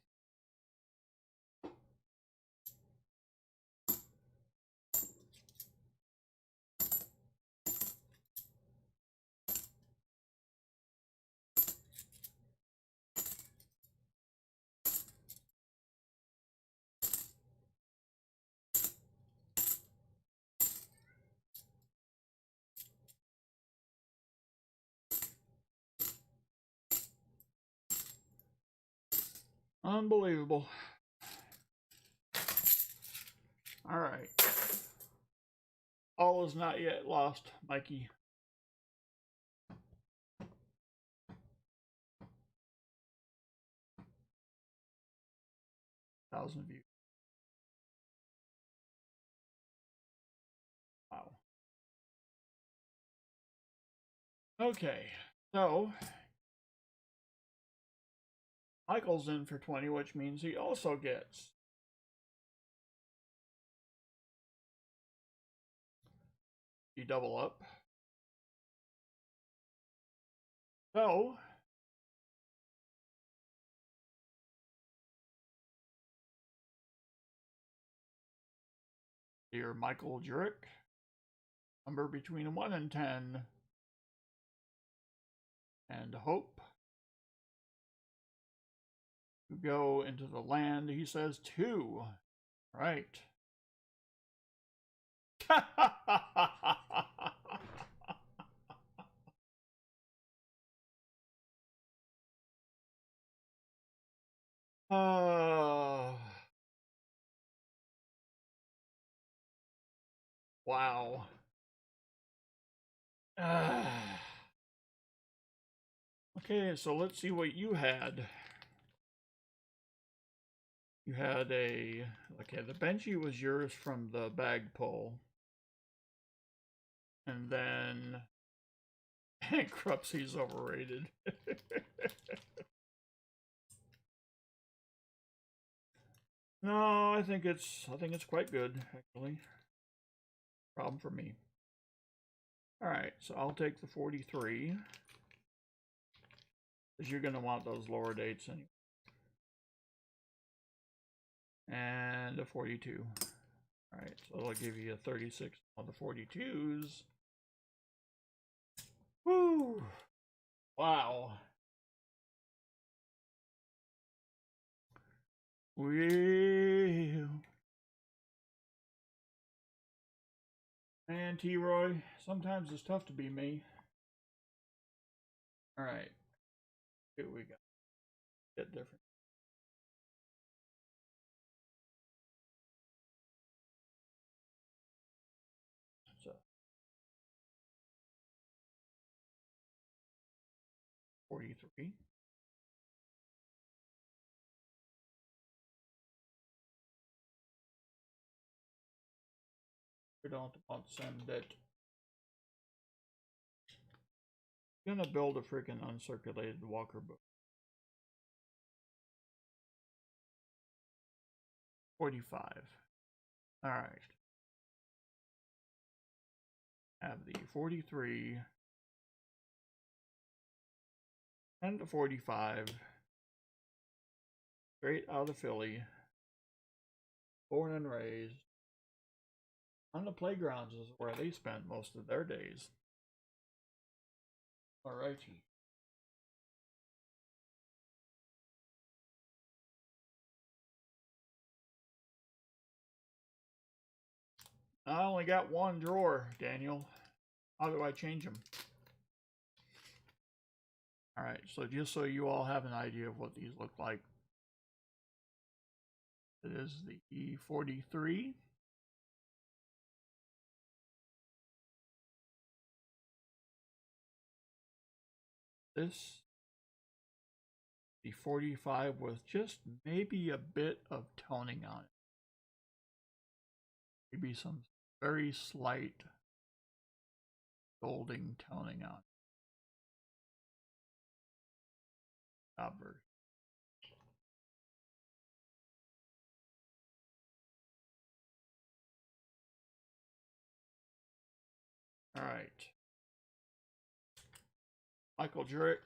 Unbelievable. All right. All is not yet lost, Mikey. Thousand views. Wow. Okay, so Michael's in for 20, which means he also gets the double up. So dear Michael Jurek, number between 1 and 10, and hope to go into the land. He says 2. Right. Wow. Okay, so let's see what you had. You had a, okay, the Benji was yours from the bag pull. And then bankruptcy's overrated. No, I think it's quite good, actually. Problem for me. Alright, so I'll take the 43. Because you're gonna want those lower dates anyway. And a 42. Alright, so it'll give you a 36 on the 42s. Woo! Wow. Wee. Man, T-Roy, sometimes it's tough to be me. Alright. Here we go. Bit different. So 43. We don't want to send it. I'm gonna build a freaking uncirculated Walker book. 45. Alright. Have the 43 and the 45. Straight out of Philly. Born and raised. On the playgrounds is where they spent most of their days. Alrighty. I only got one drawer, Daniel. How do I change them? Alright, so just so you all have an idea of what these look like. It is the E43. This, the 45 with just maybe a bit of toning on it. Maybe some very slight golding toning on it. Version. All right. Michael Jurek,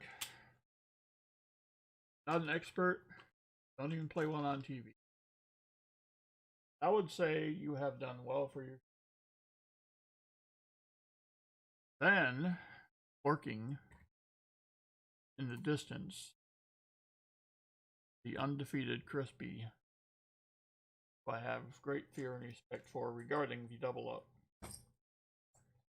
not an expert, Don't even play one on TV. I would say you have done well for your. Then, lurking in the distance, the undefeated Crispy, who I have great fear and respect for regarding the double up.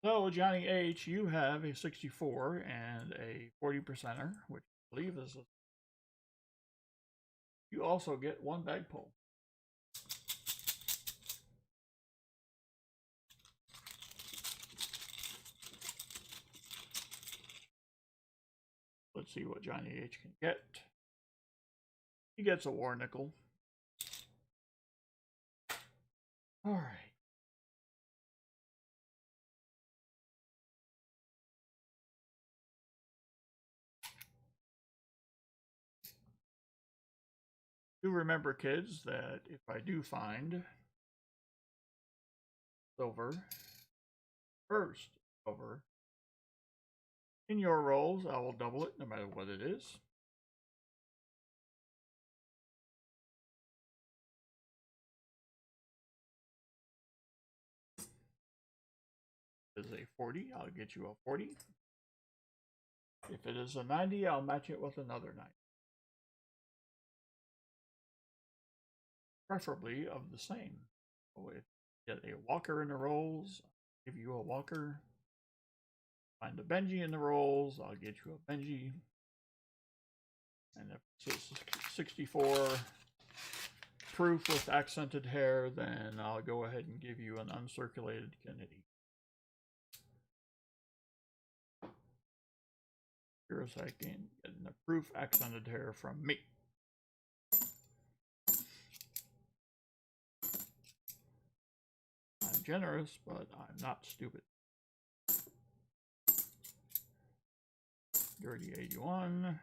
So, Johnny H., you have a 64 and a 40%er, which I believe is a. You also get one bag pull. Let's see what Johnny H. can get. He gets a war nickel. All right. Do remember, kids, that if I do find silver, first silver, in your rolls, I will double it no matter what it is. If it is a 40, I'll get you a 40. If it is a 90, I'll match it with another 90. Preferably of the same. So if you get a walker in the rolls, I'll give you a walker. Find a Benji in the rolls, I'll get you a Benji. And if it's 64 proof with accented hair, then I'll go ahead and give you an uncirculated Kennedy. Here's I can get a proof accented hair from me. I'm generous, but I'm not stupid. Dirty 81.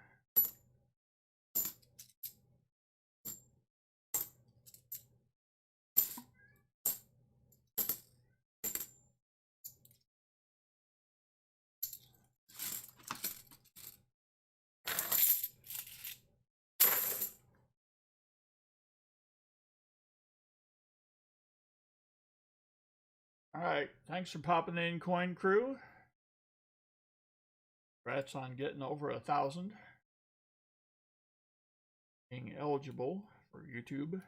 All right, thanks for popping in, Coin Crew. Congrats on getting over 1,000. Being eligible for YouTube.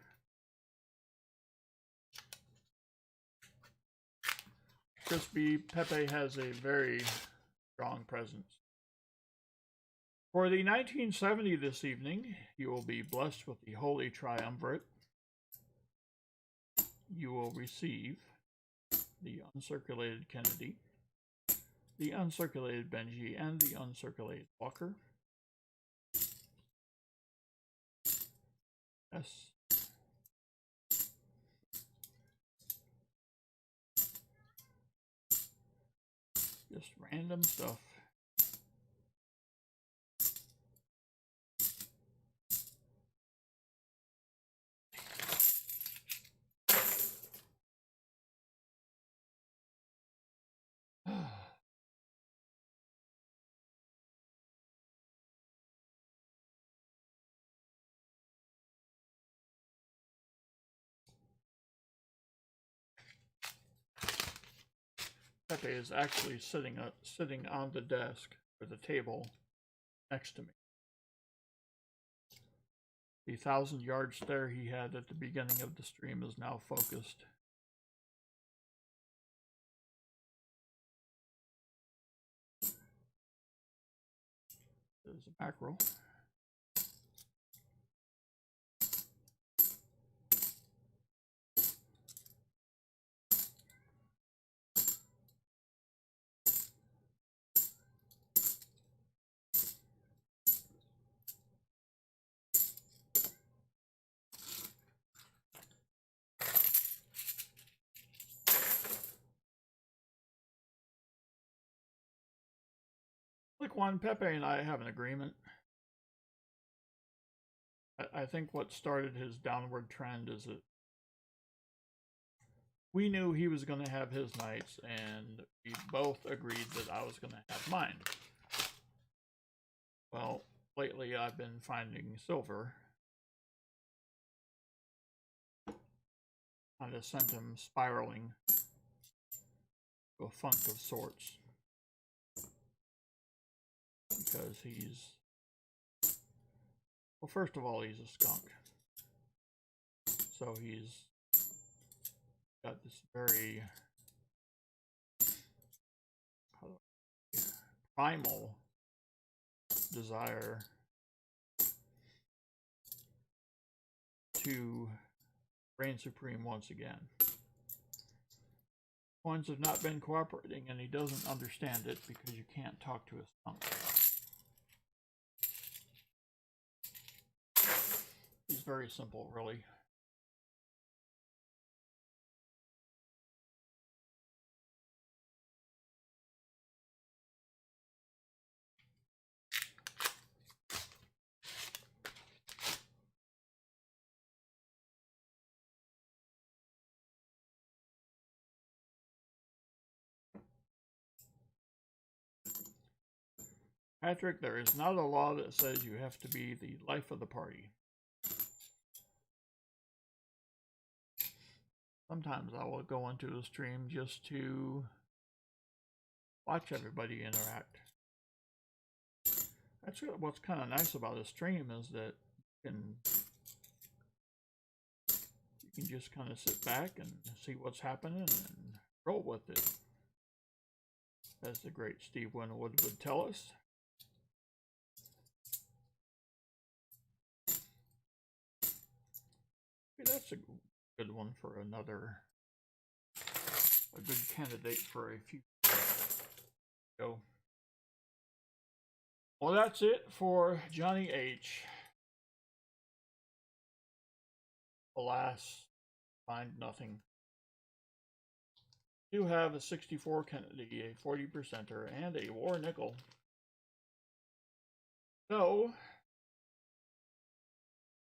Crispy Pepe has a very strong presence. For the 1970 this evening, you will be blessed with the Holy Triumvirate. You will receive the uncirculated Kennedy, the uncirculated Benji, and the uncirculated Walker. Yes. Just random stuff. Pepe is actually sitting on the desk or the table next to me. The 1,000-yard stare he had at the beginning of the stream is now focused. There's a mackerel. Like one, Pepe and I have an agreement. I think what started his downward trend is that we knew he was going to have his nights, and we both agreed that I was going to have mine. Well, lately I've been finding silver kind of sent him spiraling to a funk of sorts. Because he's, well, first of all, he's a skunk. So he's got this very primal desire to reign supreme once again. Coins have not been cooperating, and he doesn't understand it because you can't talk to a skunk. He's very simple, really. Patrick, there is not a law that says you have to be the life of the party. Sometimes I will go into a stream just to watch everybody interact. That's what's kind of nice about a stream, is that you can just kind of sit back and see what's happening and roll with it. As the great Steve Winwood would tell us. That's a good one for a good candidate for a future show. Well, that's it for Johnny H. Alas, find nothing. You have a 64 Kennedy, a 40%er, and a war nickel. So,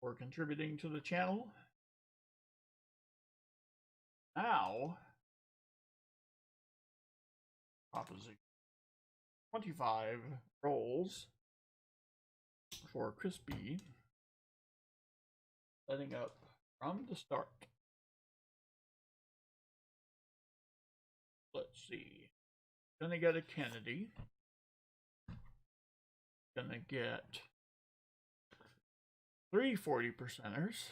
we're contributing to the channel. Now, proposition 25 rolls for Crispy, setting up from the start. Let's see. Gonna get a Kennedy. Gonna get 3 40%ers.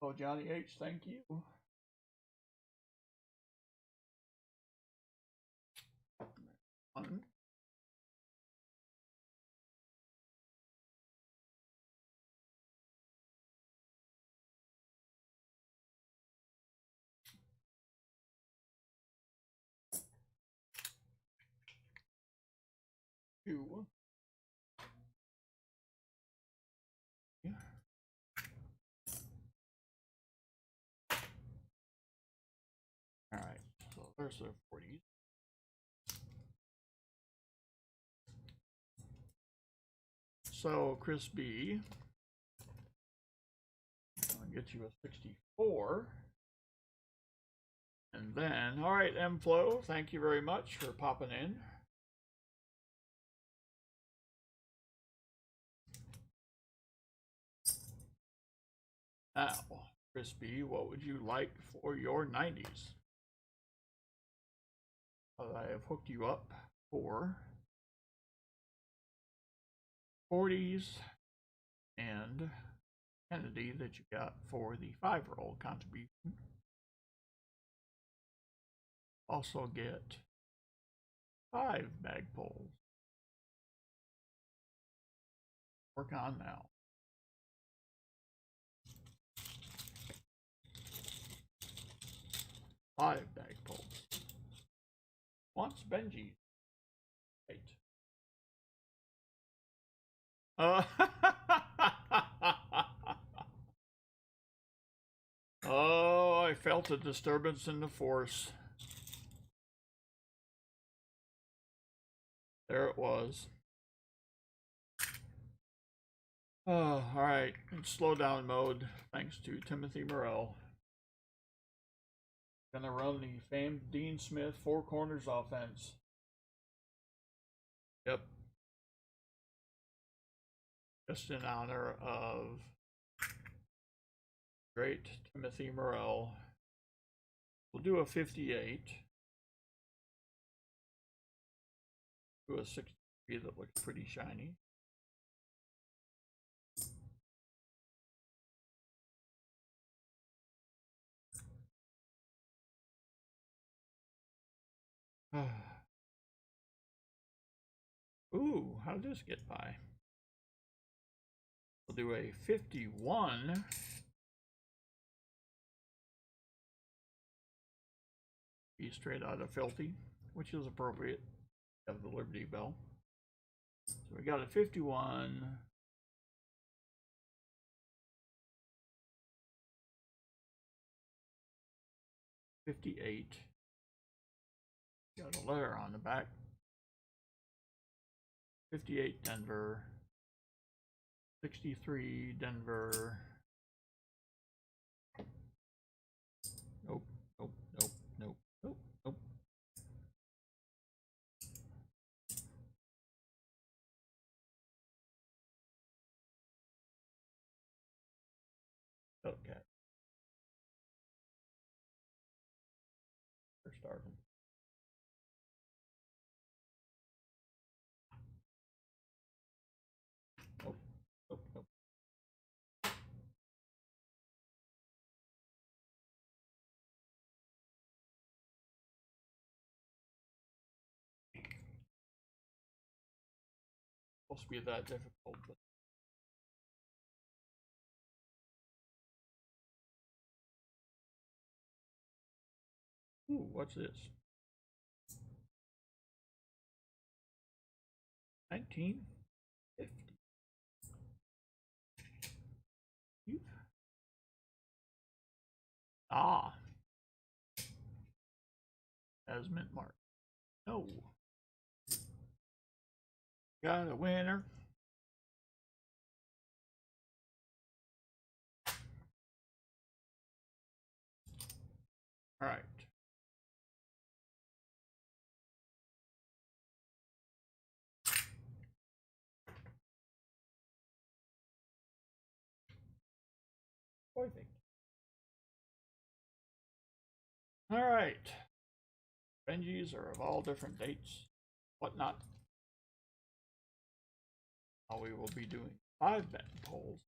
Oh, Johnny H, thank you. One. Two. Yeah. All right, so there's the 40s. So Chris B, I'll get you a 64. And then, all right, M Flow, thank you very much for popping in. Now, Chris B, what would you like for your 90s? I have hooked you up for 40s and Kennedy that you got for the 5-roll contribution. Also get 5 bag pulls. Work on now. Five bag pulls. Once Benji. 8. Oh, I felt a disturbance in the force. There it was. Oh, all right. In slow down mode, thanks to Timothy Morrell. Gonna run the famed Dean Smith 4 corners offense. Yep. Just in honor of Great, Timothy Morell. We'll do a 58. Do a 63 that looks pretty shiny. Ooh, how did this get by? We'll do a 51. Be straight out of Filthy, which is appropriate. Have the Liberty Bell. So we got a 51. $58. Got a letter on the back. 58 Denver. 63 Denver. Nope, nope, nope, nope, nope, nope. Okay. We're starting. Nope, nope, nope. Supposed to be that difficult, but ooh, what's this? 1950. Ah, as mint mark. No. Got a winner. All right. Perfect. All right. Benjis are of all different dates, whatnot. Now we will be doing 5 betting polls.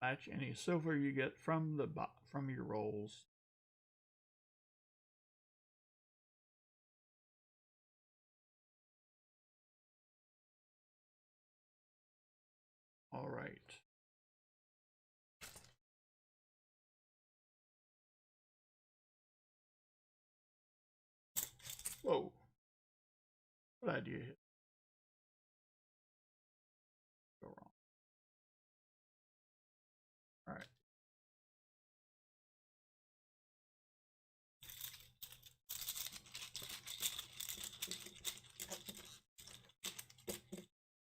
Match any silver you get from your rolls. All right. Whoa. What idea hit? Go wrong. All right.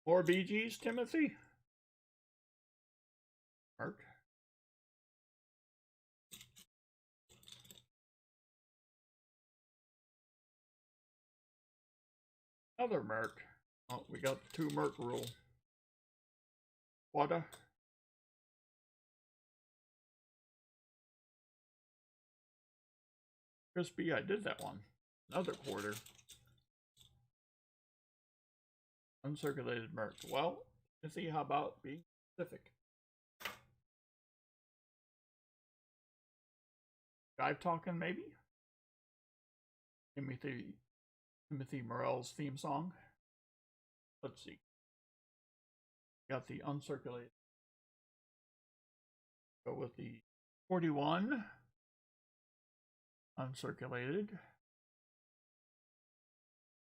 More BGs, Timothy? Mark? Another Merc. Oh, we got the 2 Merc rule. What a... Crispy, I did that one. Another quarter. Uncirculated Merc. Well, let's see how about being specific. Jive talking, maybe? Timothy Morell's theme song. Let's see. Got the uncirculated. Go with the 41. Uncirculated.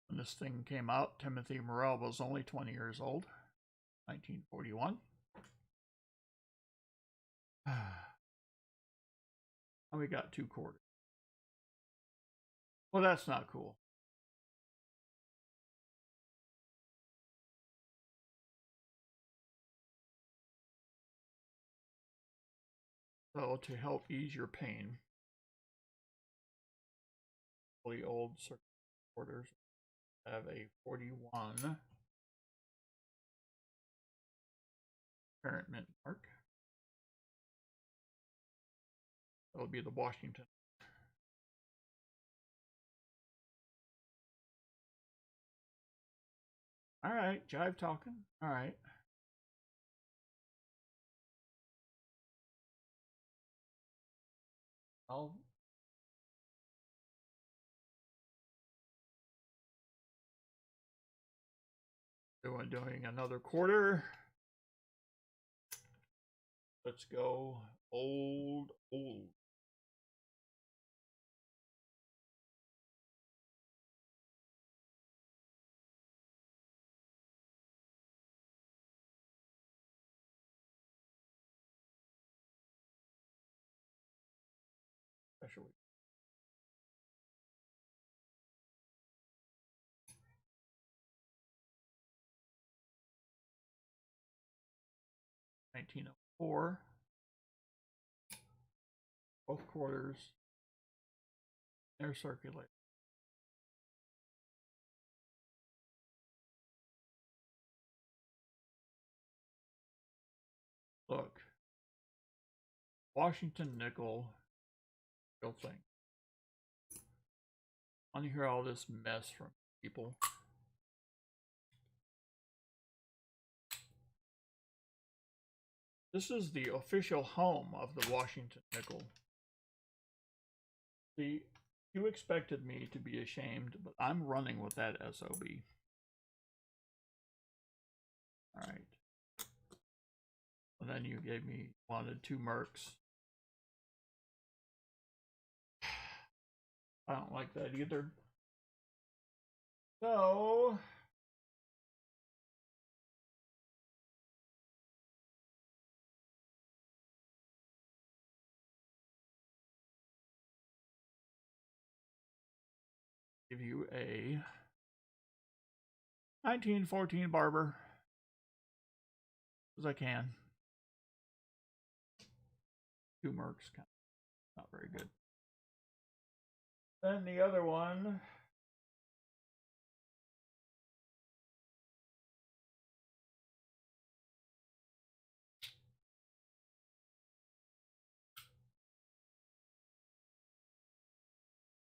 When this thing came out, Timothy Morell was only 20 years old. 1941. And we got 2 quarters. Well, that's not cool. So to help ease your pain, really old circuit quarters. have a 41 parent mint mark. That'll be the Washington. All right, jive talking. All right. I'll doing another quarter. Let's go old. Special week. $19.04. Both quarters. Air circulate. Look. Washington nickel. Real thing. I want to hear all this mess from people. This is the official home of the Washington nickel. See, you expected me to be ashamed, but I'm running with that SOB. All right. And then you wanted 2 mercs. I don't like that either. So give you a 1914 barber as I can. 2 mercs, not very good. Then the other one.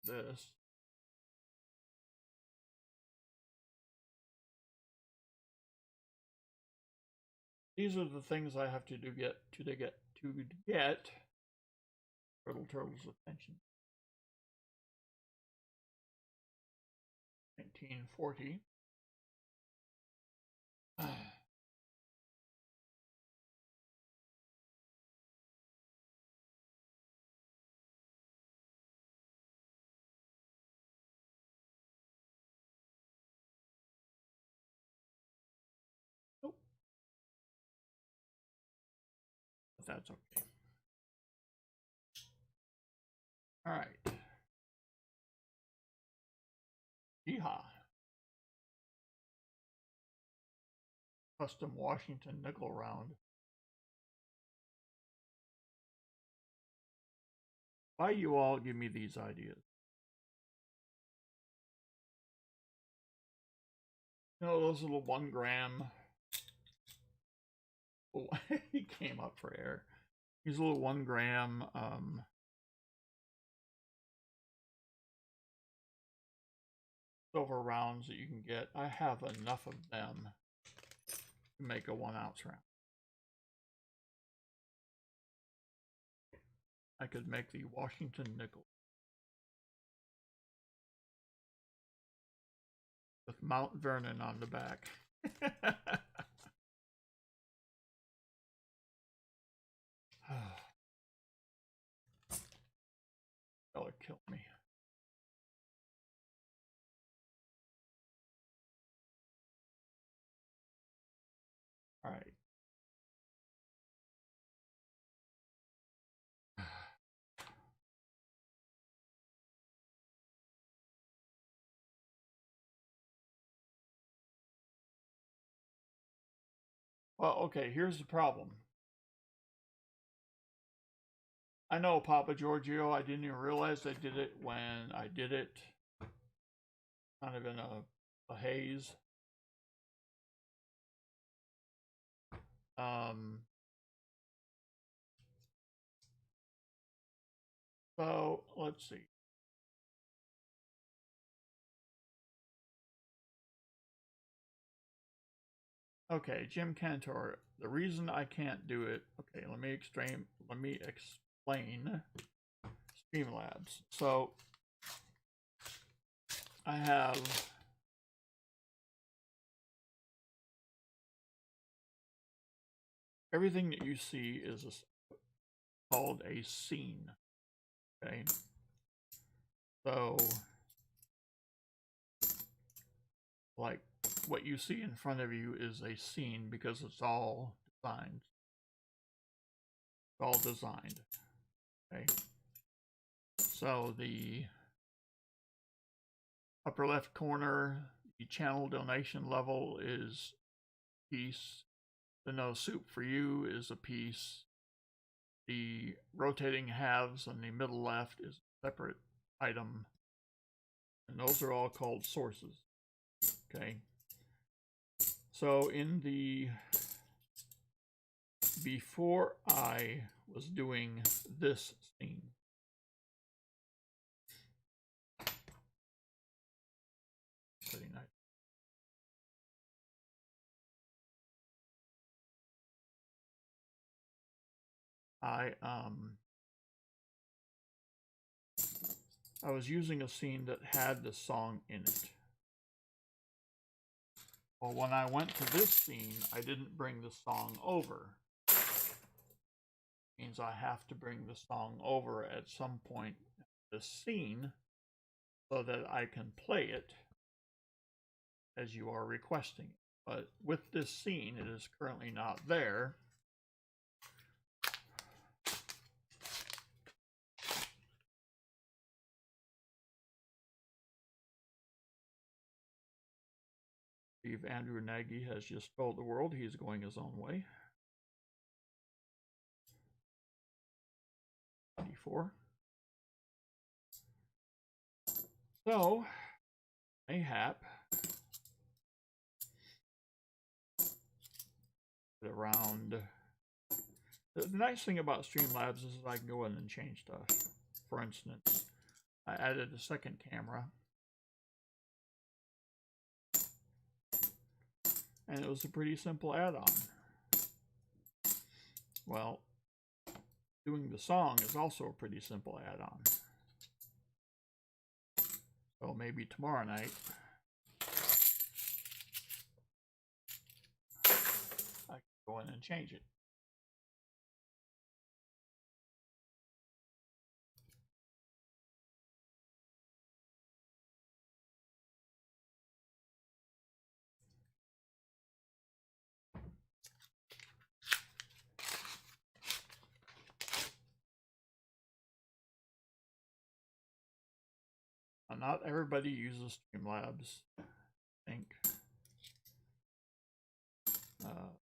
This. These are the things I have to do to get Turtle's attention. 1940. Nope. But that's okay. All right. Yeehaw. Custom Washington nickel round. Why you all give me these ideas? You know, those little 1 gram. Oh, he came up for air. These little 1 gram silver rounds that you can get. I have enough of them to make a 1 ounce round. I could make the Washington nickel with Mount Vernon on the back. That'll kill me. All right. Well, okay, here's the problem. I know Papa Giorgio, I didn't even realize I did it when I did it kind of in a a haze. So let's see. Okay, Jim Cantor. The reason I can't do it. Okay, let me explain Streamlabs. So I have everything that you see is called a scene. Okay, so like what you see in front of you is a scene because it's all designed. It's all designed. Okay, so the upper left corner, the channel donation level is piece. The no soup for you is a piece. The rotating halves on the middle left is a separate item. And those are all called sources. Okay. So in the before I was doing this scene, pretty nice. I was using a scene that had the song in it. Well, when I went to this scene, I didn't bring the song over. It means I have to bring the song over at some point in this scene so that I can play it as you are requesting it. But with this scene, it is currently not there. Andrew Nagy has just told the world he's going his own way. 24. So, mayhap around. The nice thing about Streamlabs is I can go in and change stuff. For instance, I added a second camera. And it was a pretty simple add-on. Well, doing the song is also a pretty simple add-on. So maybe tomorrow night I can go in and change it. Not everybody uses Streamlabs, I think.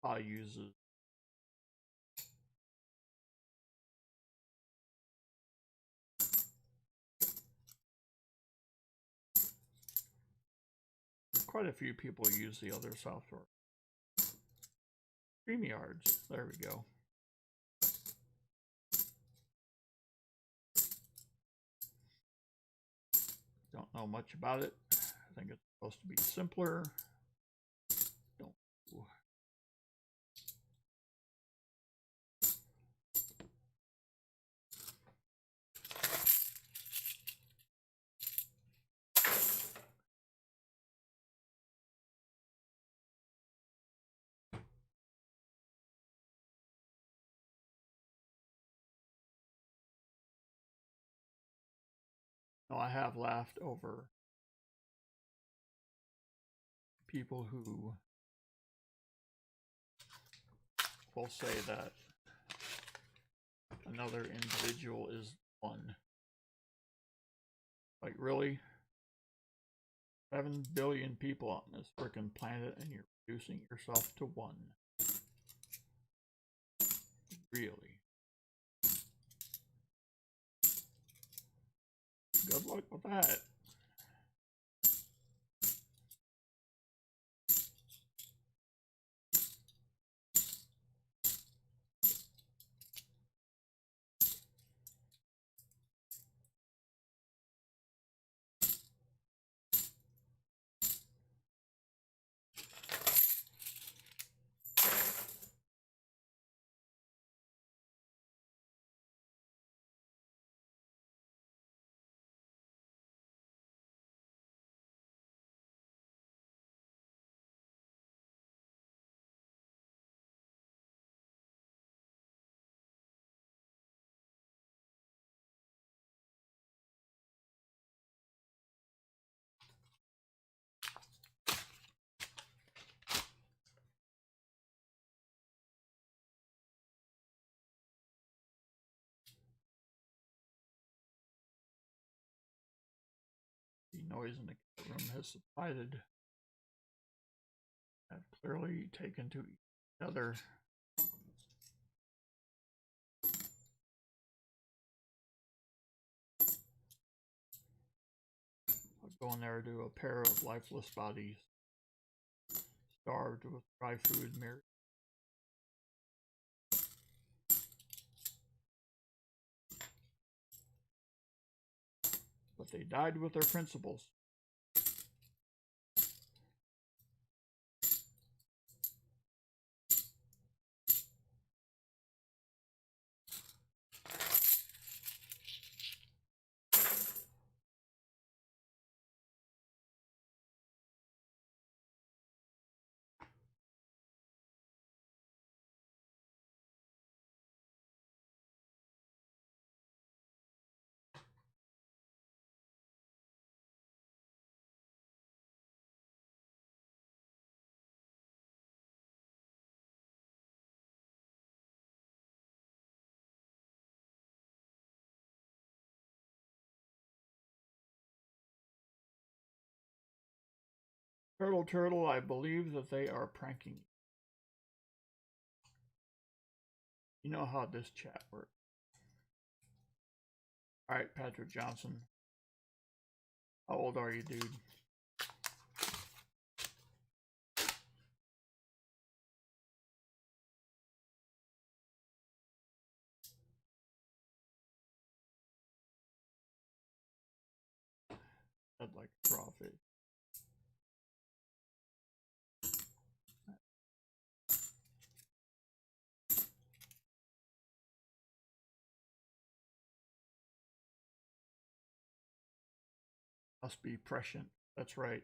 I use it. Quite a few people use the other software. StreamYards, there we go. Don't know much about it. I think it's supposed to be simpler. Don't. No, I have laughed over people who will say that another individual is one. Like, really? 7 billion people on this frickin' planet and you're reducing yourself to one. Really? Good luck with that. noise in the room has subsided. I've clearly taken to each other. I'll go in there to a pair of lifeless bodies, starved with dry food, mirrored. But they died with their principles. Turtle, turtle, I believe that they are pranking you. You know how this chat works. All right, Patrick Johnson. How old are you, dude? I'd like a crawfish. Must be prescient. That's right.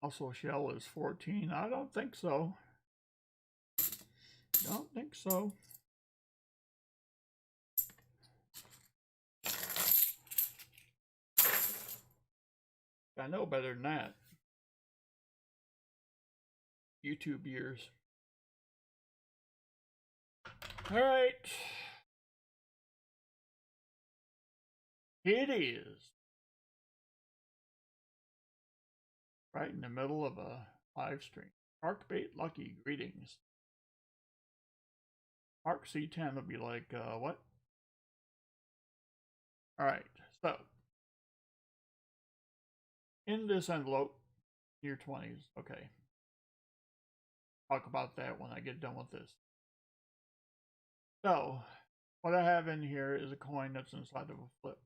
Also, Shell is 14. I don't think so. Don't think so. I know better than that. YouTube years. All right. It is. Right in the middle of a live stream. Parkbait Lucky, greetings. Mark C10 will be like, what? All right, so in this envelope, your 20s, okay. Talk about that when I get done with this. So, what I have in here is a coin that's inside of a flip.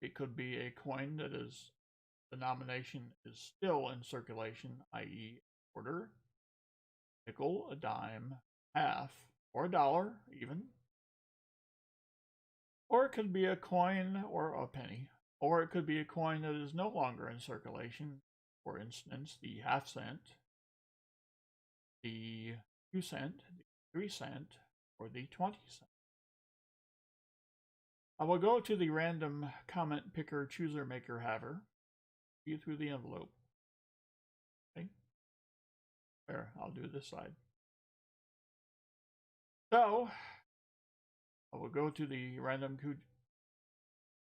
It could be a coin that is, the denomination is still in circulation, i.e. quarter, nickel, a dime, half, or a dollar even. Or it could be a coin or a penny. Or it could be a coin that is no longer in circulation. For instance, the half cent, the 2 cent, the 3 cent, or the 20 cent. I will go to the random comment picker, chooser, maker, haver. See through the envelope. Okay. There, I'll do this side. So, I will go to the random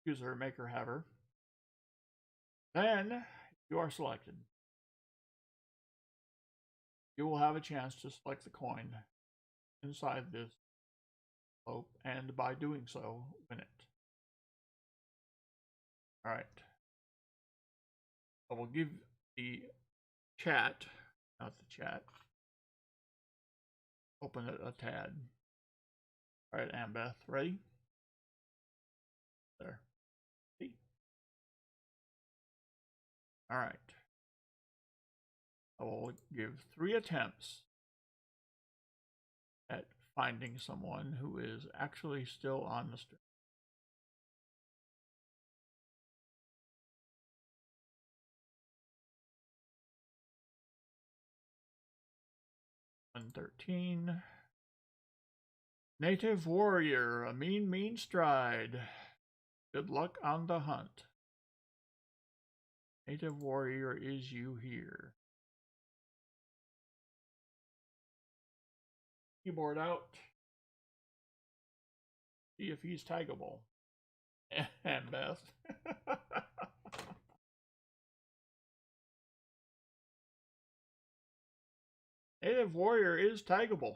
chooser, maker, haver. Then, you are selected. You will have a chance to select the coin inside this envelope, and by doing so, win it. All right. I will give the chat, not the chat, open it a tad. All right, Ambeth, ready? There. See? All right. I will give 3 attempts at finding someone who is actually still on the stream. 13. Native warrior, a mean stride. Good luck on the hunt. Native warrior, is you here? Keyboard out. See if he's taggable. And Beth. Native warrior is taggable.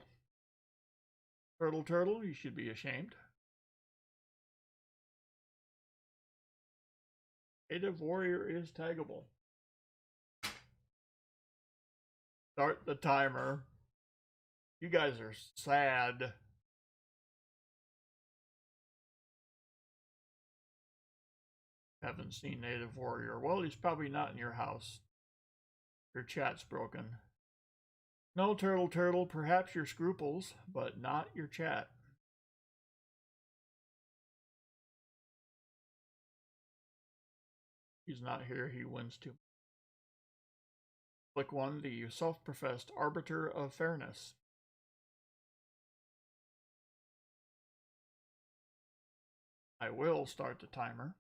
Turtle, you should be ashamed. Native warrior is taggable. Start the timer. You guys are sad. Haven't seen native warrior. Well, he's probably not in your house. Your chat's broken. No, turtle, perhaps your scruples, but not your chat. He's not here, he wins too. Click 1, the self-professed arbiter of fairness. I will start the timer.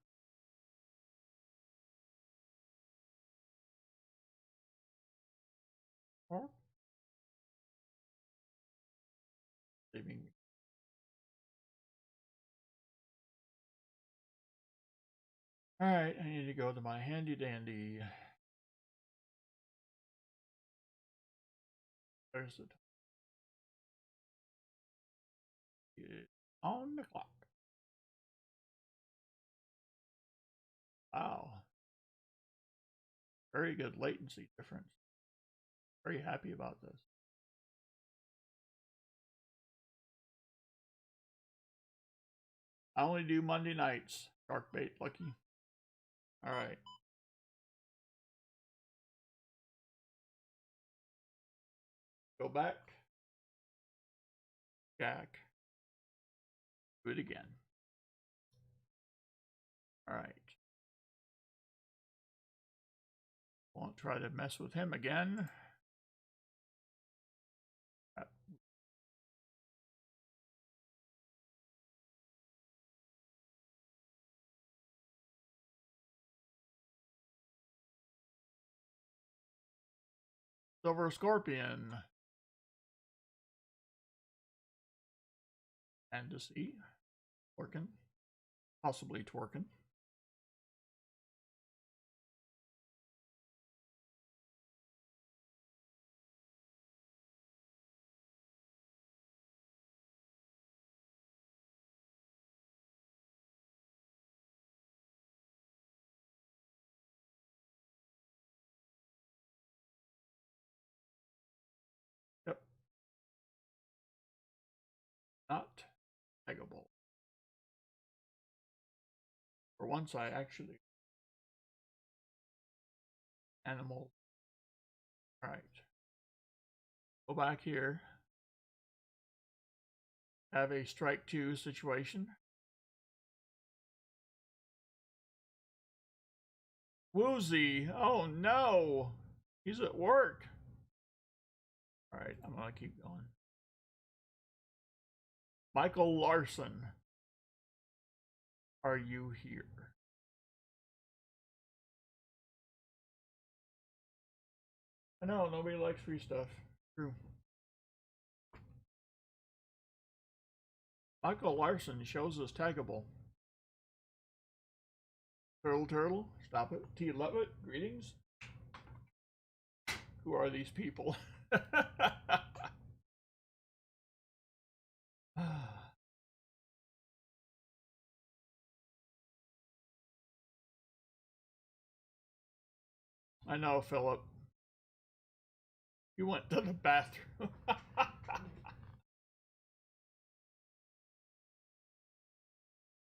Or leaving. All right, I need to go to my handy dandy. There's the on the clock. Wow. Very good latency difference. Very happy about this. I only do Monday nights. Shark bait, lucky. All right. Go back. Jack. Do it again. All right. Won't try to mess with him again. Silver Scorpion. And to see. Working. Possibly twerking. Yep. Not taggable. For once, I actually animal. All right. Go back here. Have a strike 2 situation. Woozy. Oh no. He's at work. All right, I'm going to keep going. Michael Larson. Are you here? I know, nobody likes free stuff. True. Michael Larson shows us taggable. Turtle, stop it. T. Levitt, greetings. Who are these people? I know, Philip. You went to the bathroom.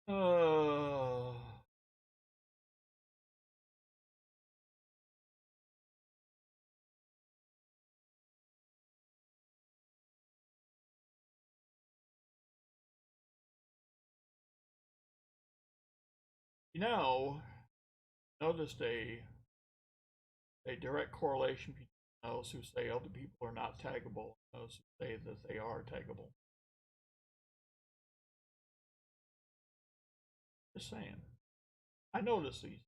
Oh. You know, noticed a direct correlation between Those who say other people are not taggable, those who say that they are taggable. Just saying. I notice these.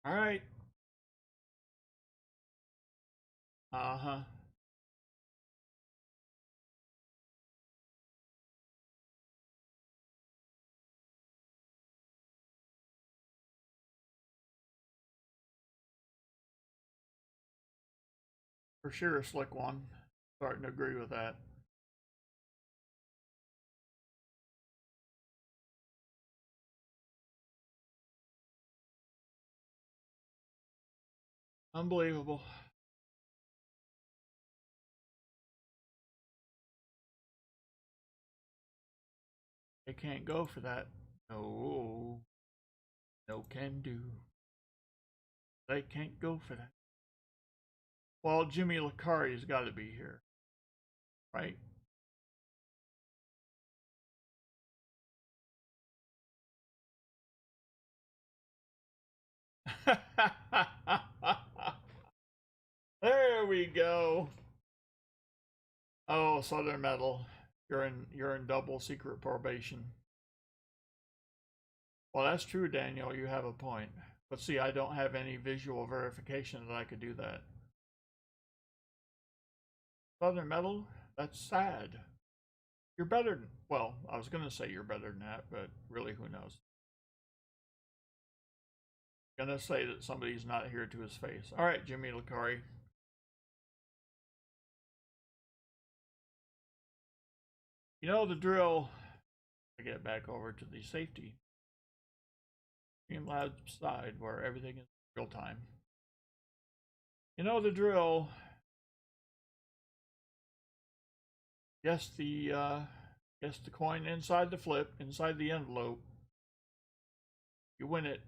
All right. Uh-huh. For sure, a slick one. Starting to agree with that. Unbelievable. They can't go for that. No. No can do. They can't go for that. Well, Jimmy Licari's got to be here, right? There we go. Oh, Southern Metal, you're in double secret probation. Well, that's true, Daniel. You have a point. But see, I don't have any visual verification that I could do that. Southern Metal, that's sad. You're better than, well, I was going to say you're better than that, but really, who knows? I'm going to say that somebody's not here to his face. All right, Jimmy Licari. You know the drill. I get back over to the safety Streamlabs side where everything is real time. You know the drill. Guess the coin inside the flip, inside the envelope. You win it.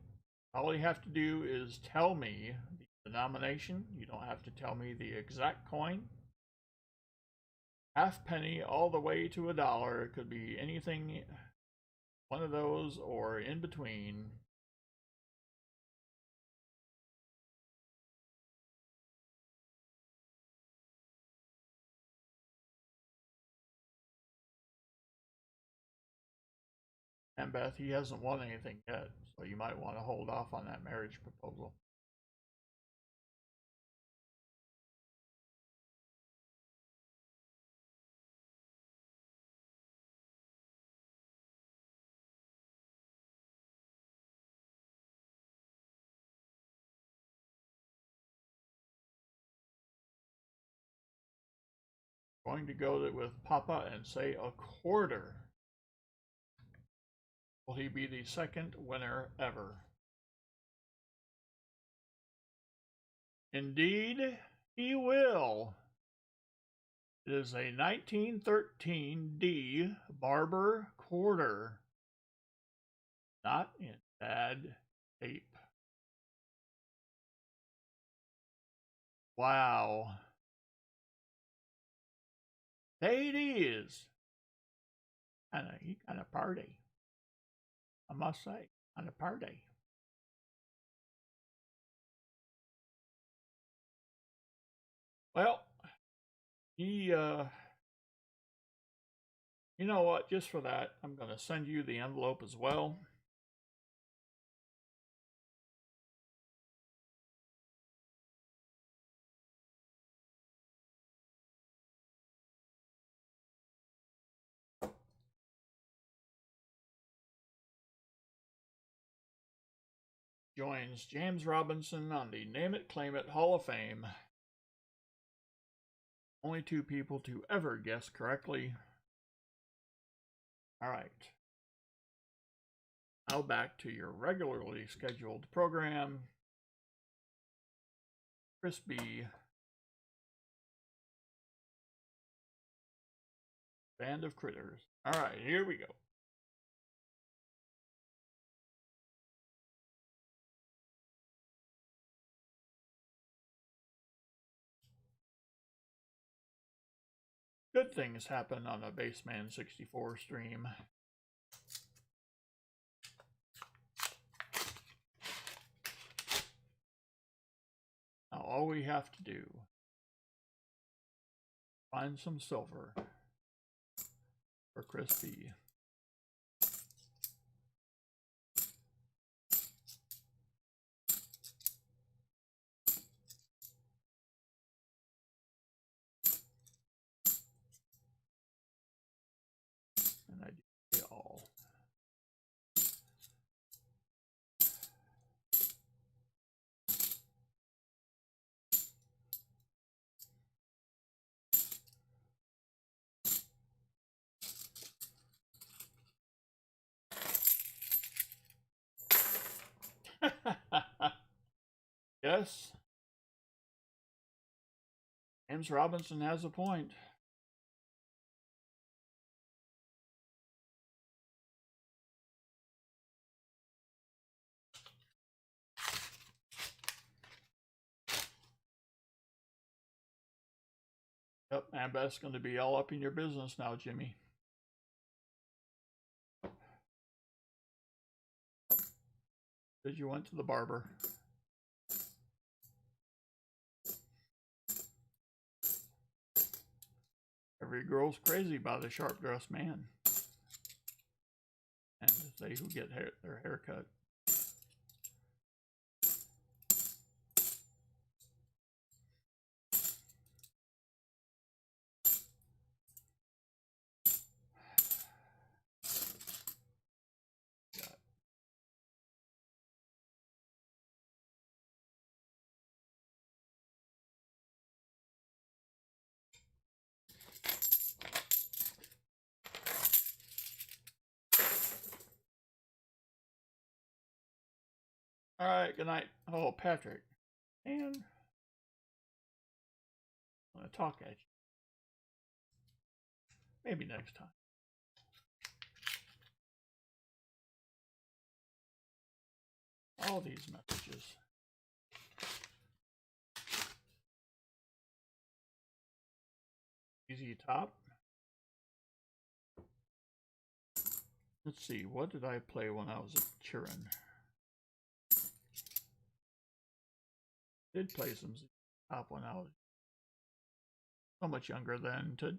All you have to do is tell me the denomination. You don't have to tell me the exact coin. Half penny all the way to $1. It could be anything, one of those or in between. And Beth, he hasn't won anything yet, so you might want to hold off on that marriage proposal. Going to go with Papa and say a quarter. Will he be the second winner ever? Indeed, he will. It is a 1913 D Barber quarter. Not in bad shape. Wow. It is. He kind of party. I must say, kind of party. Well, he, you know what? Just for that, I'm going to send you the envelope as well. Joins James Robinson on the Name It, Claim It Hall of Fame. Only 2 people to ever guess correctly. All right. Now back to your regularly scheduled program. Crispy. Band of Critters. All right, here we go. Good things happen on a Baseman 64 stream. all we have to do, find some silver for Crispy. And I do it all. Yes. James Robinson has a point. Yep, and that's going to be all up in your business now, Jimmy. Because you went to the barber. Every girl's crazy about a sharp-dressed man. And they who get their hair cut. All right, good night. Oh, Patrick. And I'm going to talk at you. Maybe next time. All these messages. Easy top. Let's see, what did I play when I was a children? Did play some top when I was so much younger than today.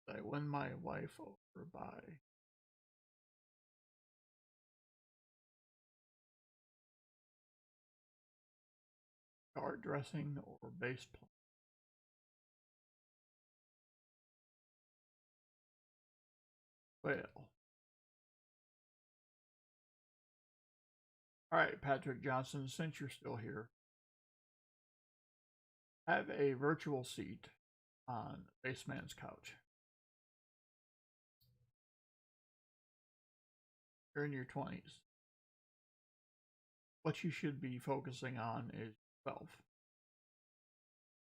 I win my wife over by card dressing or base play. Well, all right, Patrick Johnson, since you're still here, have a virtual seat on Baseman's couch. You're in your 20s. What you should be focusing on is yourself.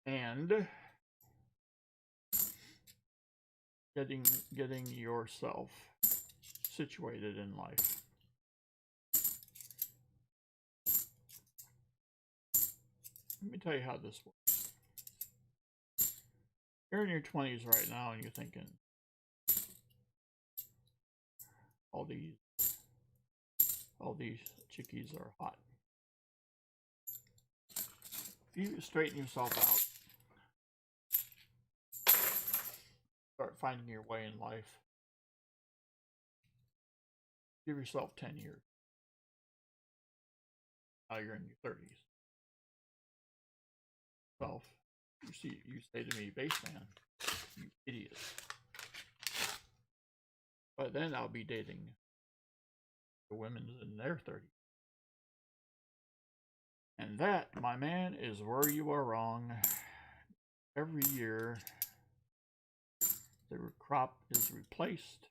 And getting yourself situated in life. Let me tell you how this works. You're in your 20s right now and you're thinking, all these chickies are hot. If you straighten yourself out, start finding your way in life, give yourself 10 years. Now you're in your 30s. Self, you say to me, Baseman, you idiot. But then I'll be dating the women in their 30s. And that, my man, is where you are wrong. Every year, the crop is replaced.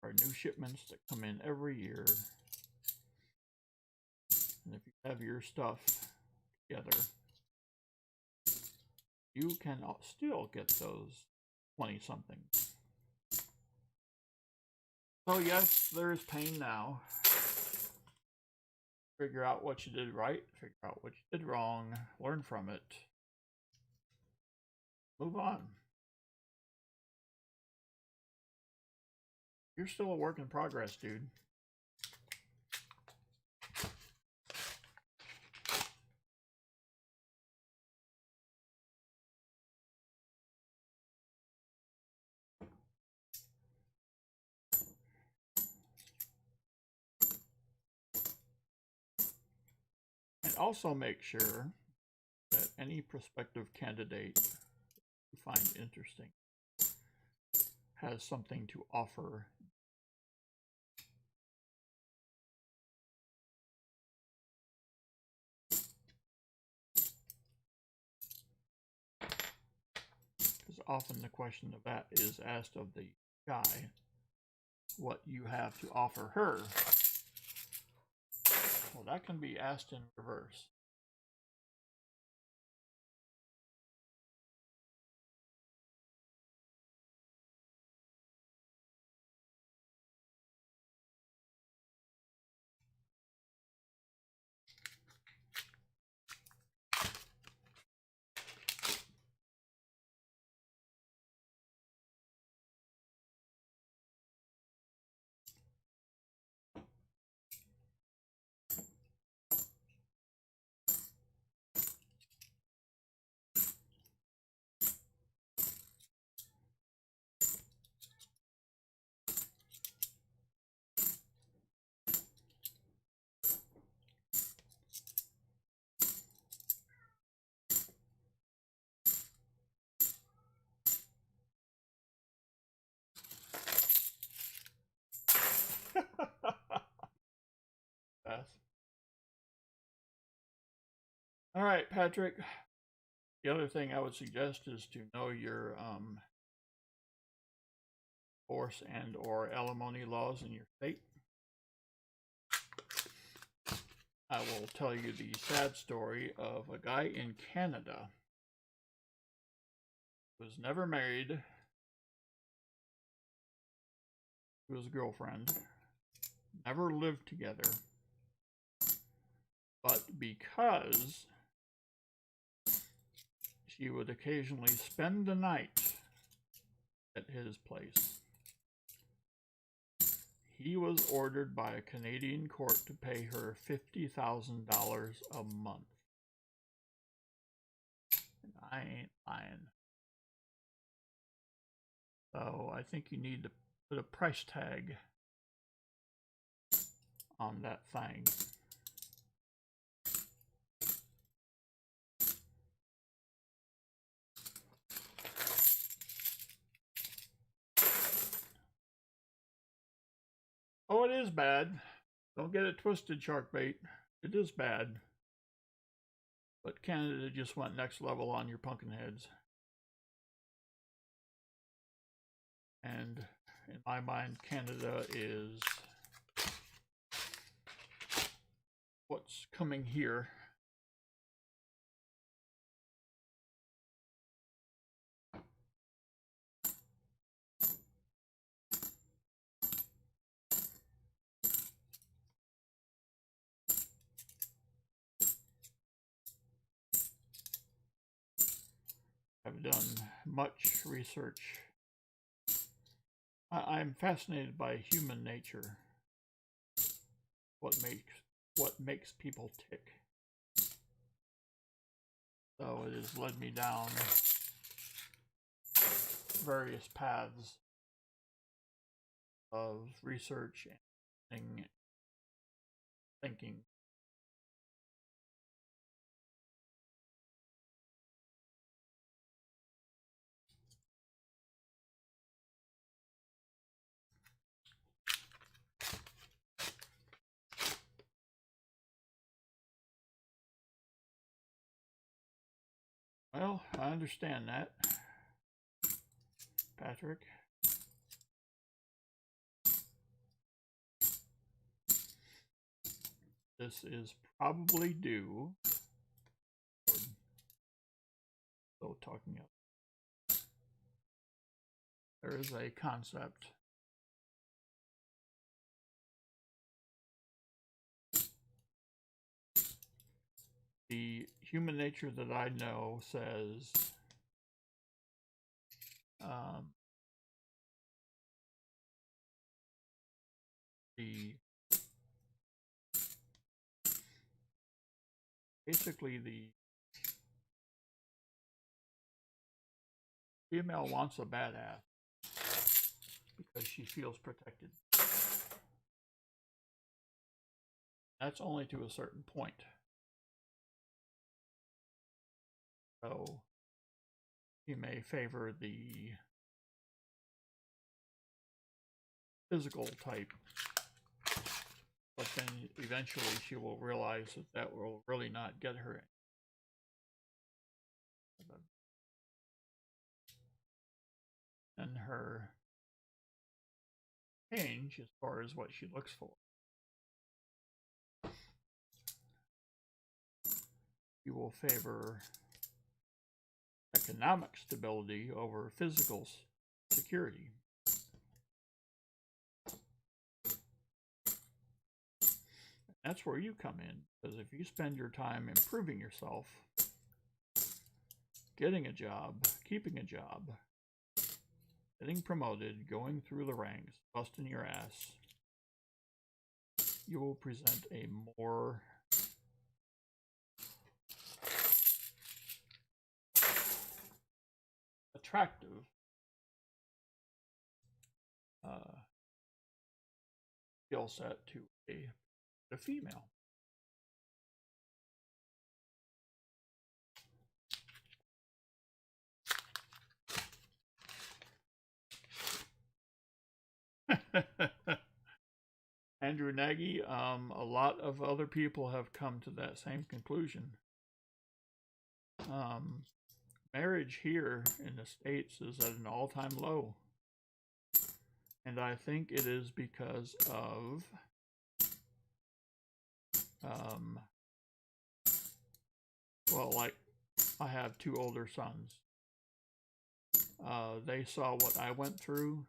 There are new shipments that come in every year. And if you have your stuff together, you can still get those 20-somethings. So yes, there is pain now. Figure out what you did right, figure out what you did wrong, learn from it, move on. You're still a work in progress, dude. And also make sure that any prospective candidate you find interesting has something to offer. Because often the question of that is asked of the guy, what you have to offer her. Well, that can be asked in reverse. Beth. All right, Patrick. The other thing I would suggest is to know your divorce and or alimony laws in your state. I will tell you the sad story of a guy in Canada who was never married to his girlfriend, never lived together, but because she would occasionally spend the night at his place, he was ordered by a Canadian court to pay her $50,000 a month. And I ain't lying. So I think you need to put a price tag on that thing. Oh, it is bad. Don't get it twisted, Sharkbait. It is bad. But Canada just went next level on your pumpkin heads. And in my mind, Canada is what's coming here. I've done much research. I'm fascinated by human nature. What makes people tick. So it has led me down various paths of research and thinking. Well, I understand that, Patrick. This is probably due. So talking up. There is a concept the human nature that I know says basically the female wants a badass because she feels protected. That's only to a certain point. So he may favor the physical type, but then eventually she will realize that that will really not get her. And her change as far as what she looks for. You will favor economic stability over physical security. That's where you come in, because if you spend your time improving yourself, getting a job, keeping a job, getting promoted, going through the ranks, busting your ass, you will present a more attractive skill set to a female. Andrew Nagy, a lot of other people have come to that same conclusion. Marriage here in the States is at an all-time low. And I think it is because of well, like, I have two older sons. They saw what I went through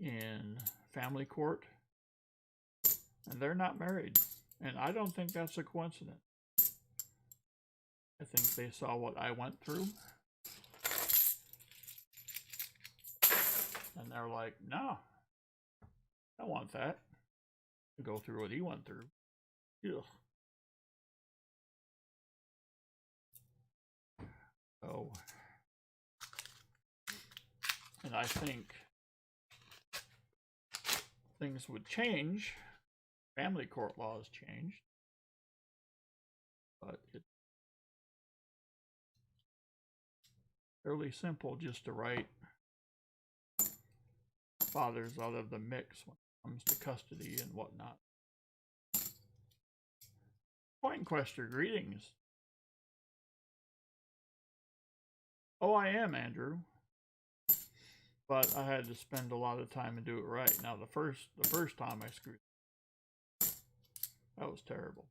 in family court, and they're not married. And I don't think that's a coincidence. I think they saw what I went through, and they're like, no, I want that. Go through what he went through. Ugh. Oh. And I think things would change. Family court laws changed. But it's fairly simple just to write fathers out of the mix when it comes to custody and whatnot. Pointquester, greetings. Oh, I am, Andrew. But I had to spend a lot of time and do it right. Now, the first time I screwed, that was terrible.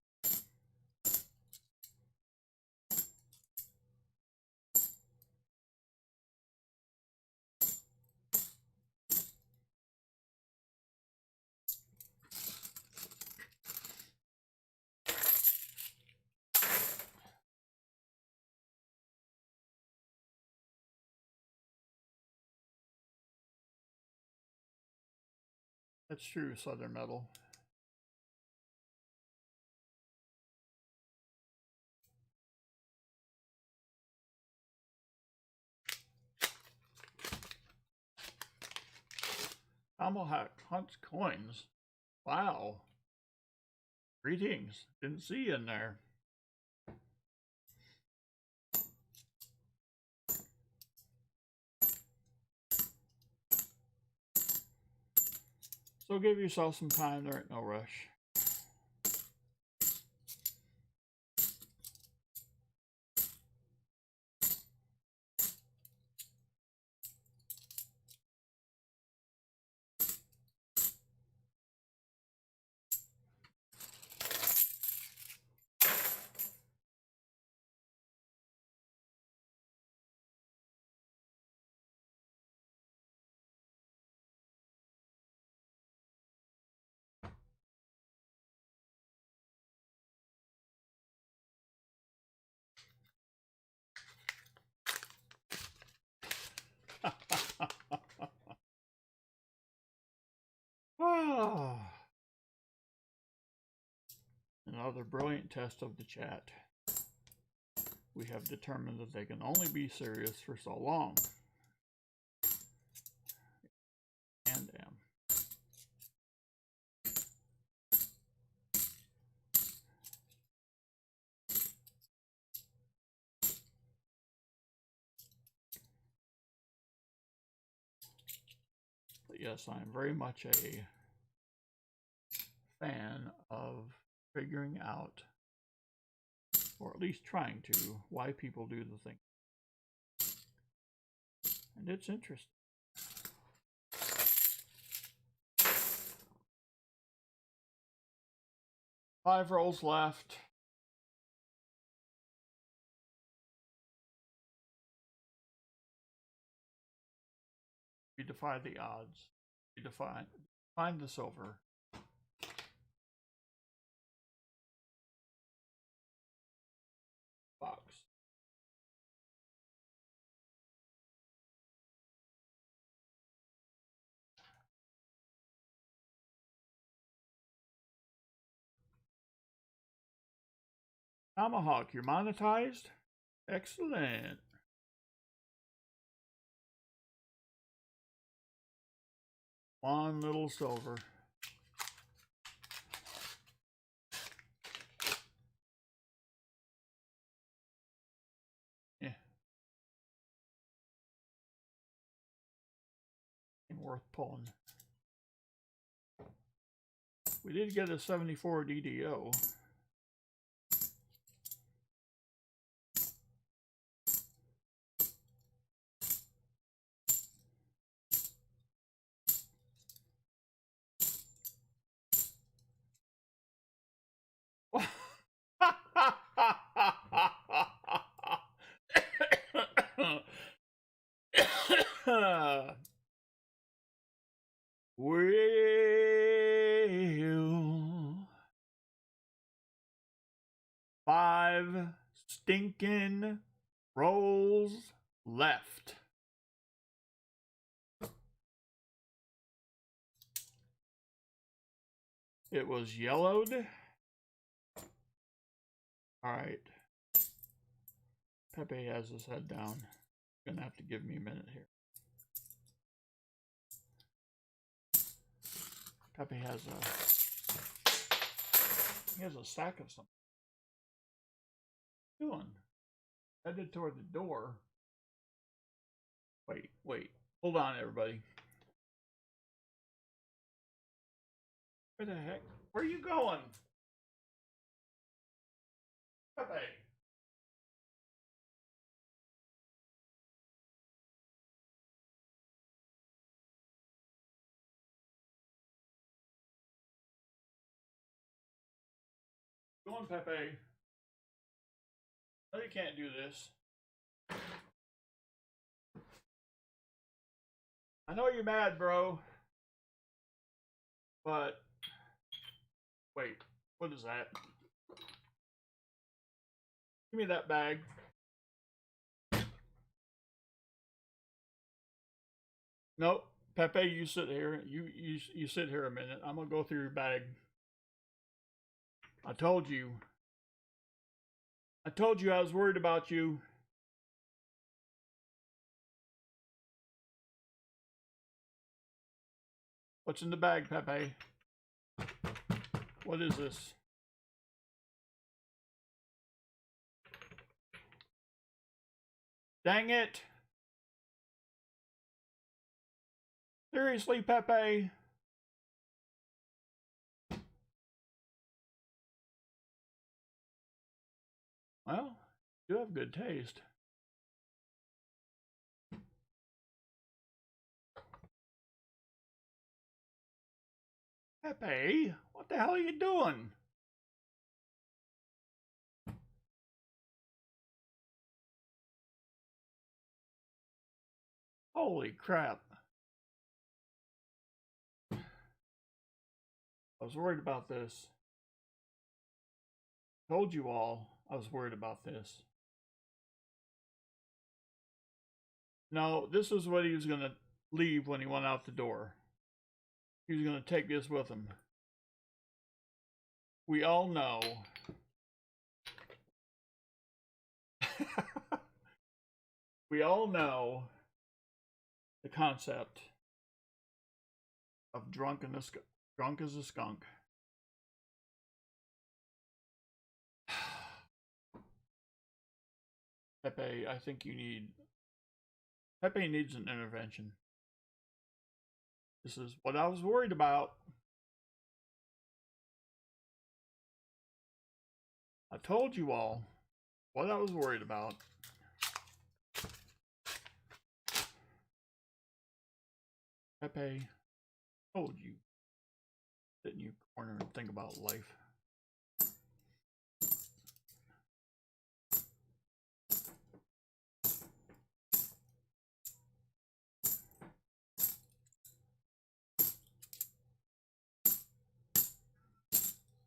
That's true, Southern Metal. Tomahawk hunts coins. Wow. Greetings. Didn't see you in there. So give yourself some time. There ain't no rush. another brilliant test of the chat. We have determined that they can only be serious for so long. And am. But yes, I am very much a fan of figuring out, or at least trying to, why people do the thing. And it's interesting. Five rolls left. We defy the odds. We find the silver. Box. Tomahawk, you're monetized? Excellent. One little silver. Yeah. Ain't worth pulling. We did get a 74 DDO. Well, 5 stinking rolls left. It was yellowed. All right. Pepe has his head down. Gonna have to give me a minute here. Pepe has a sack of something. What are you doing? Headed toward the door. Wait. Hold on, everybody. Where the heck? Where are you going? Pepe. Go on, Pepe. No, you can't do this. I know you're mad, bro. But wait, what is that? Give me that bag. Nope. Pepe, you sit here. You sit here a minute. I'm gonna go through your bag. I told you I was worried about you. What's in the bag, Pepe? What is this? Dang it! Seriously, Pepe? Well, you have good taste. Pepe, what the hell are you doing? Holy crap. I was worried about this. Told you all I was worried about this. No, this is what he was going to leave when he went out the door. He was going to take this with him. we all know. We all know the concept of drunk as a skunk. Pepe, I think Pepe needs an intervention. This is what I was worried about. I told you all what I was worried about. Pepe, told you. Sit in your corner and think about life.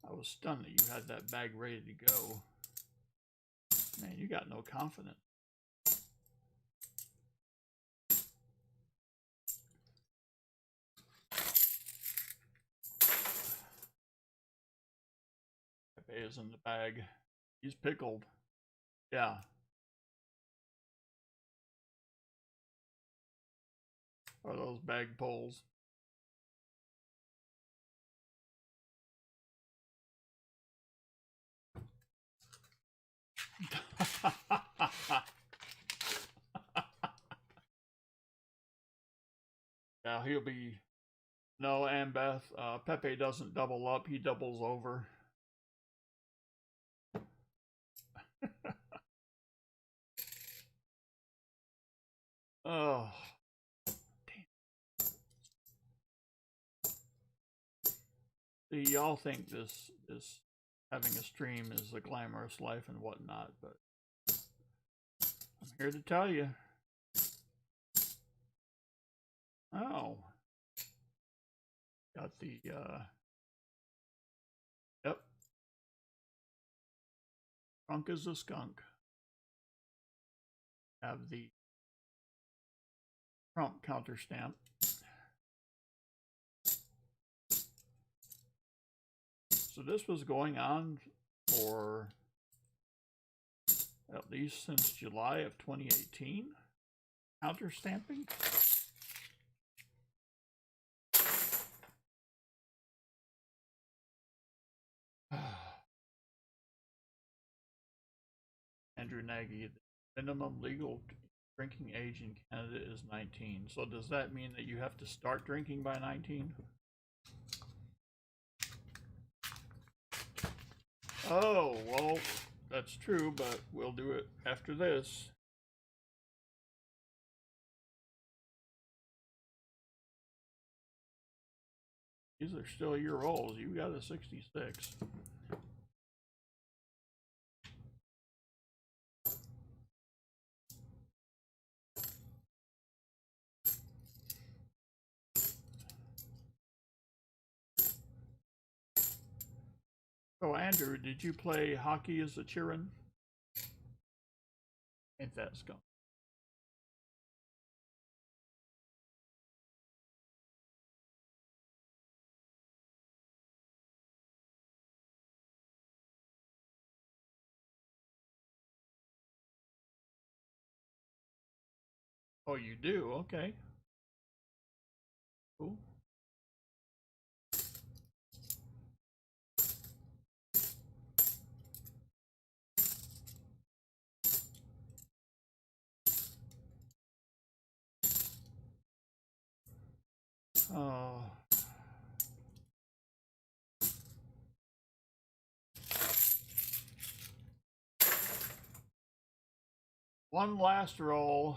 I was stunned that you had that bag ready to go. Man, you got no confidence. Pepe is in the bag. He's pickled. Yeah. Are those bag poles? Yeah, he'll be. No, Ambeth. Pepe doesn't double up, he doubles over. Oh. See, y'all think this having a stream is a glamorous life and whatnot, but I'm here to tell you. Oh. Got the, yep. Drunk as a skunk. Have the Trump counter stamp. So this was going on for at least since July of 2018. Counter stamping. Andrew Nagy, the minimum legal drinking age in Canada is 19. So does that mean that you have to start drinking by 19? Oh, well, that's true, but we'll do it after this. These are still year olds. You got a 66. So, Andrew, did you play hockey as a cheerin'? Ain't that skunk? Oh, you do? Okay. Cool. Oh. One last roll.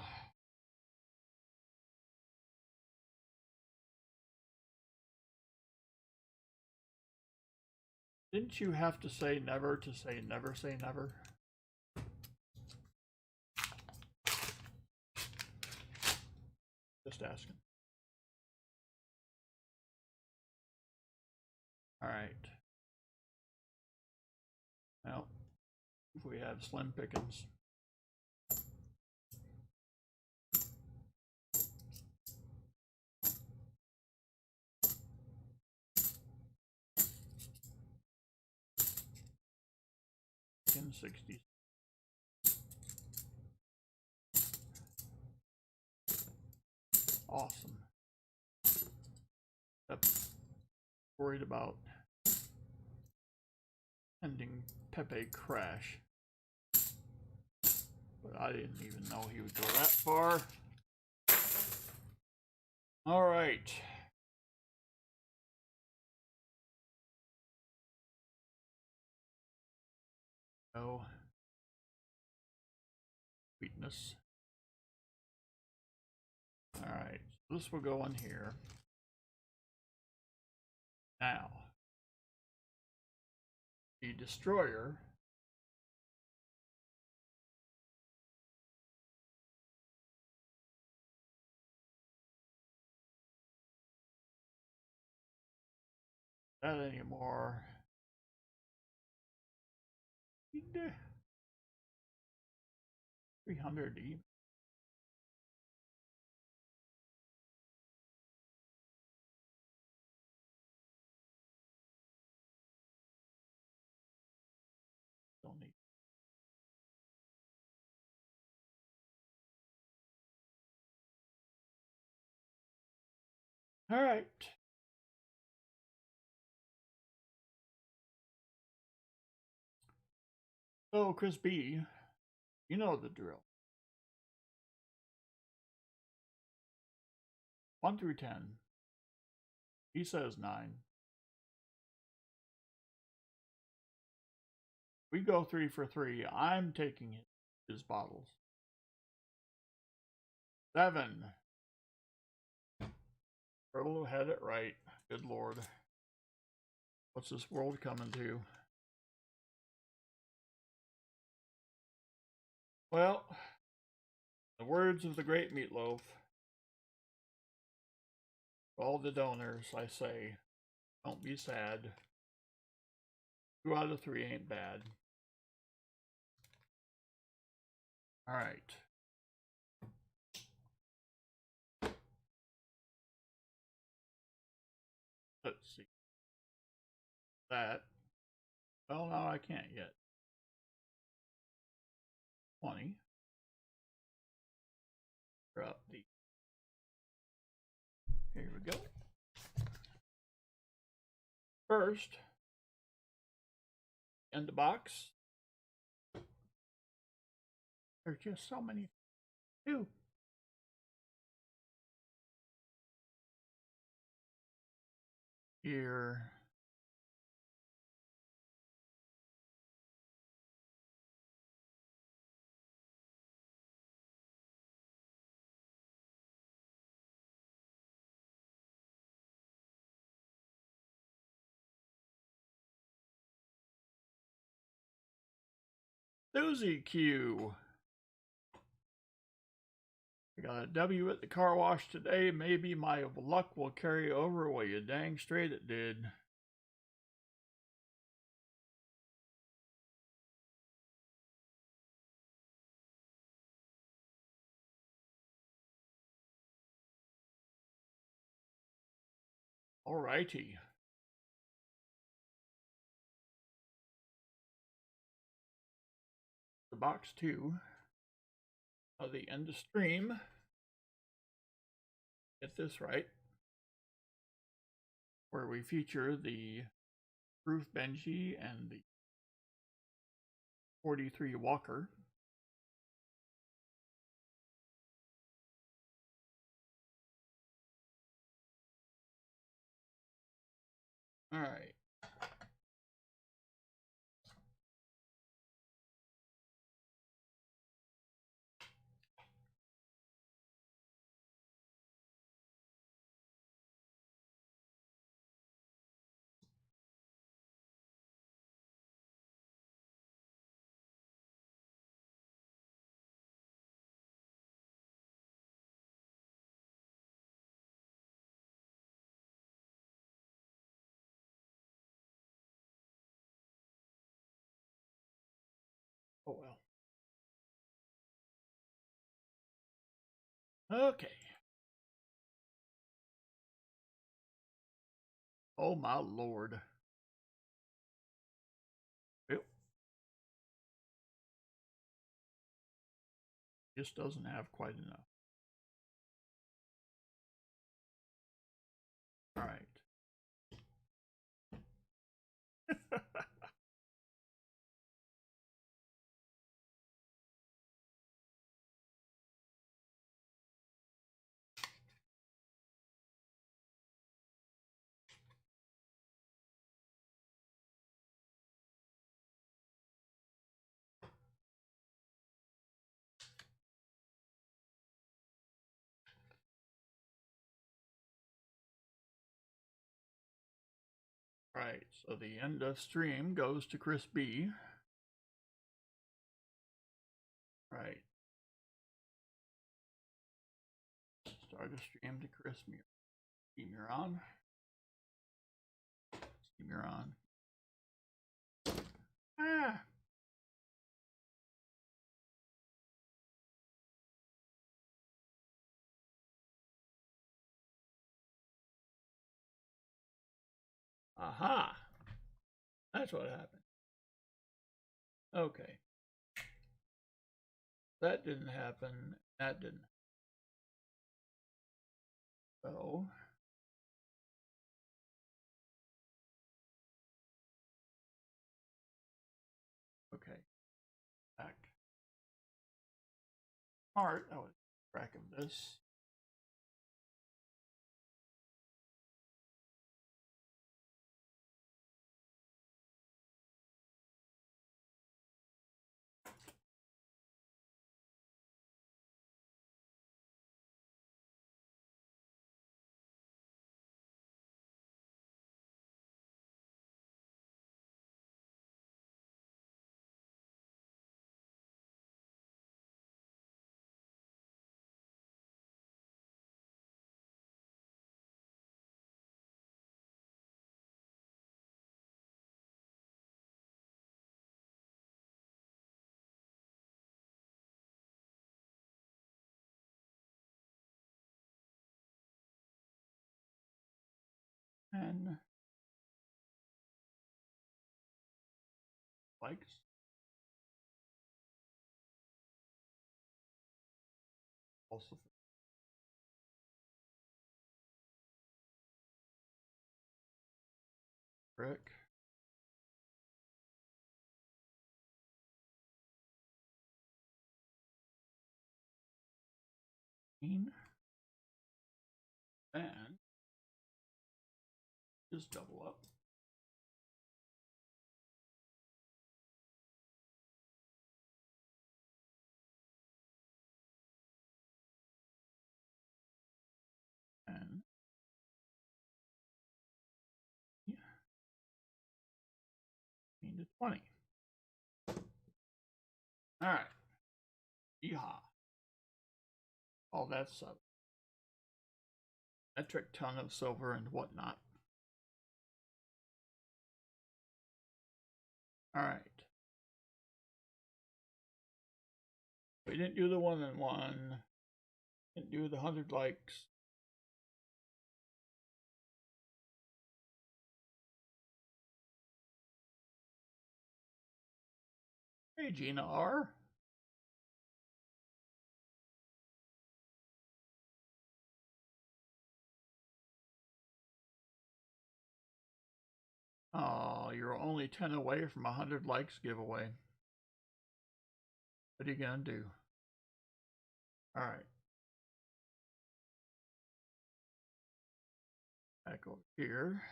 Didn't you have to say never to say never say never? Just asking. All right. Well, if we have slim pickings. in 60s. Awesome. Yep. Worried about ending Pepe crash. But I didn't even know he would go that far. All right. No. Weakness. All right. So this will go in here. Now. The destroyer. Not anymore. 300 even. Don't need. All right. So, Chris B, you know the drill. 1 through 10. He says 9. We go 3 for 3. I'm taking his bottles. 7. Turtle had it right. Good Lord. What's this world coming to? Well, the words of the great Meatloaf. All the donors, I say, don't be sad. 2 out of 3 ain't bad. All right. Let's see. That. Well, no, I can't yet. 20. Drop the. Here we go. First, in the box. There's just so many. Two. Here. Susie Q. I got a W at the car wash today. Maybe my luck will carry over. Well, you dang straight it did. Alrighty. The box 2 of the end of stream. Get this right. Where we feature the Proof Benji and the 43 Walker. All right. Oh well. Okay. Oh my Lord. Well, Just doesn't have quite enough. All right. Right, so the end of stream goes to Chris B. Right. Start a stream to Chris Steam, you're on. Steam, you're on. Ah. Aha. That's what happened. Okay. That didn't happen. That didn't. So. Okay. Back. Art. I was track of this. And likes. Also. Rick. And just double up. And yeah, to 20. All right. Yeehaw. All that stuff. Metric ton of silver and whatnot. All right. We didn't do the 1-on-1. Didn't do the 100 likes. Hey, Gina R. Oh, you're only 10 away from a 100 likes giveaway. What are you going to do? All right. Back over here.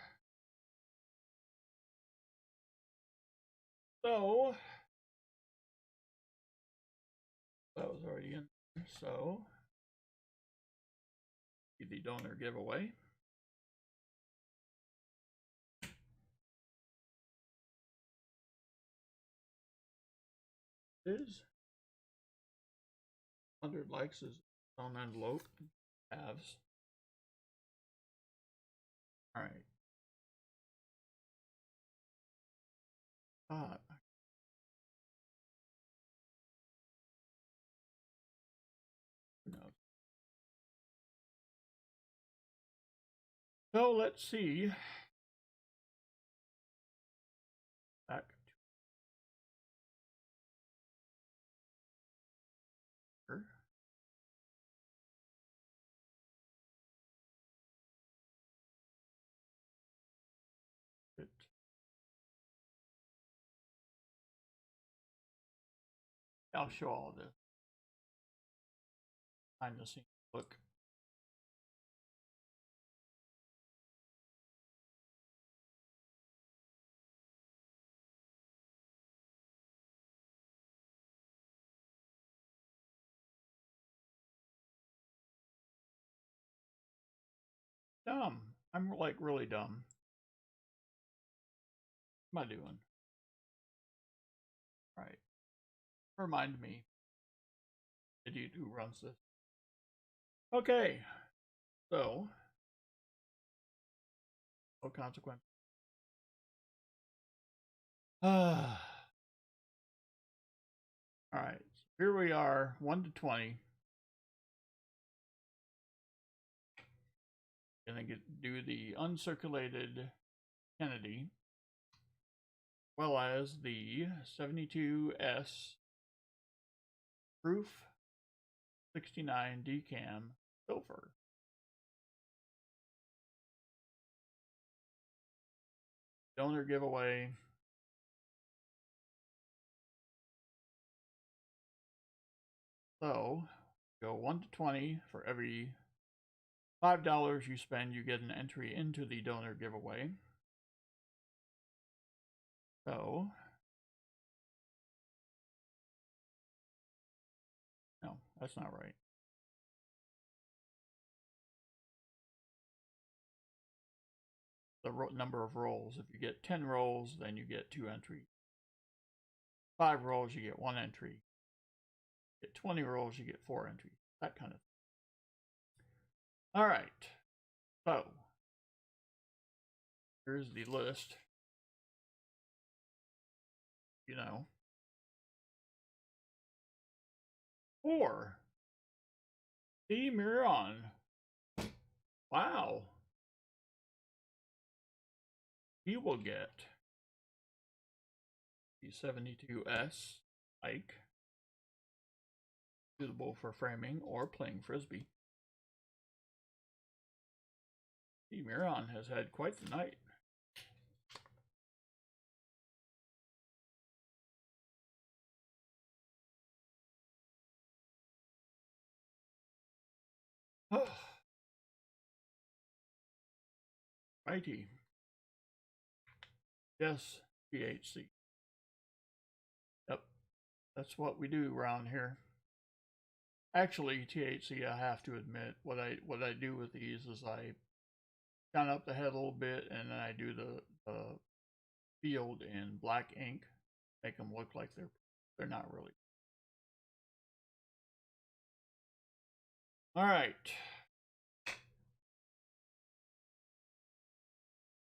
So, that was already in there. So, the donor giveaway. Is 100 likes is on envelope. Halves. All right. No. So let's see. Back. I'll show all this behind the scenes look. Dumb. I'm like really dumb. What am I doing? Right. Remind me. Idiot who runs this. Okay. So, no consequence. All right. So here we are, 1 to 20. Gonna do the uncirculated Kennedy, as well as the 72S proof 69 decam silver. Donor giveaway. So go 1 to 20. For every $5 you spend, you get an entry into the donor giveaway. So no, that's not right. The number of rolls. If you get 10 rolls, then you get 2 entries. 5 rolls, you get 1 entry. Get 20 rolls, you get 4 entries. That kind of thing. All right. So here's the list. You know. 4. D. Miron. Wow. You will get the 72S Ike, suitable for framing or playing frisbee. D. Miron has had quite the night. Oh. Righty. Yes, THC. Yep, that's what we do around here. Actually, THC, I have to admit, what I do with these is I shine up the head a little bit, and then I do the field in black ink, make them look like they're not really. All right.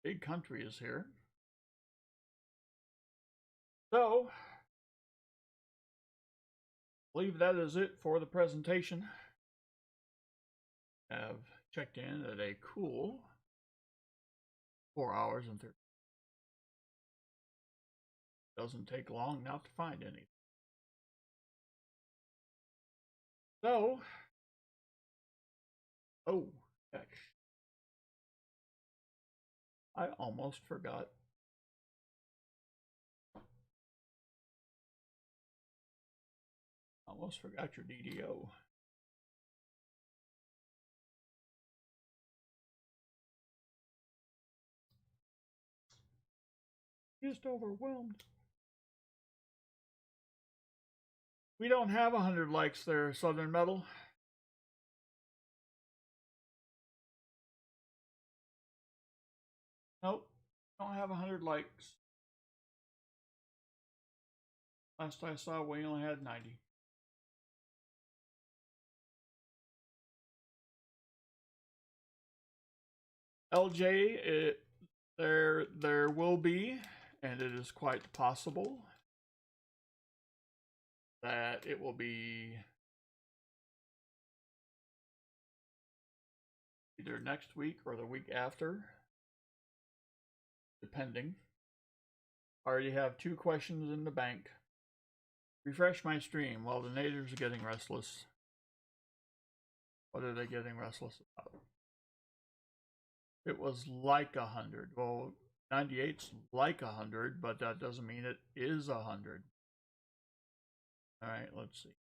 Big country is here. So, I believe that is it for the presentation. Have checked in at a cool 4 hours and 30. Doesn't take long not to find any. So, oh, heck. I almost forgot. Almost forgot your DDO. Just overwhelmed. We don't have 100 likes there, Southern Metal. Nope, don't have 100 likes. Last I saw, we only had 90. LJ, there will be, and it is quite possible that it will be either next week or the week after, depending. I already have 2 questions in the bank. Refresh my stream while the natives are getting restless. What are they getting restless about? It was like 100. Well, 98's like 100, but that doesn't mean it is 100. All right, let's see.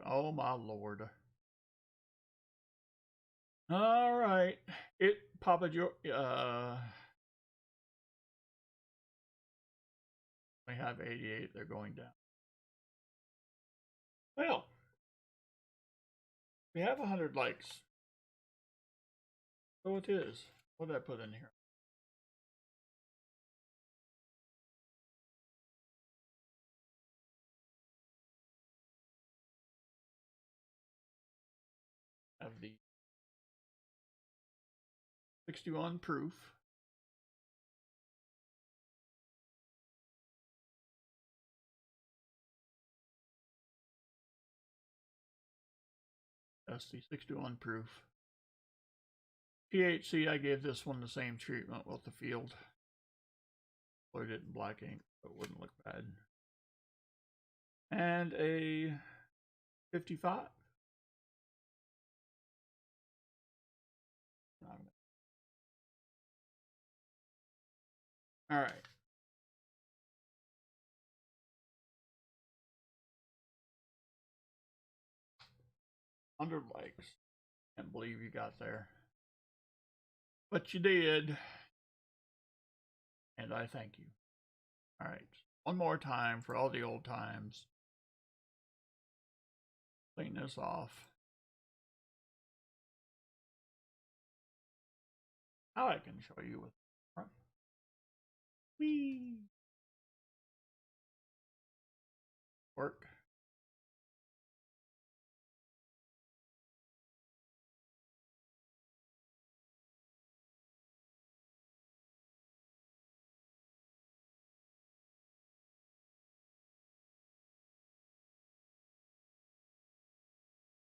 Oh my lord. All right. It Papa George. We have 88. They're going down. Well, we have 100 likes. So it is. What did I put in here? Have the 61 proof. That's the 61 proof. THC, I gave this one the same treatment with the field. Put it in black ink so it wouldn't look bad. And a 55. All right. Hundred likes. Can't believe you got there. But you did. And I thank you. All right. One more time for all the old times. Clean this off. Now I can show you with front. Whee! Work.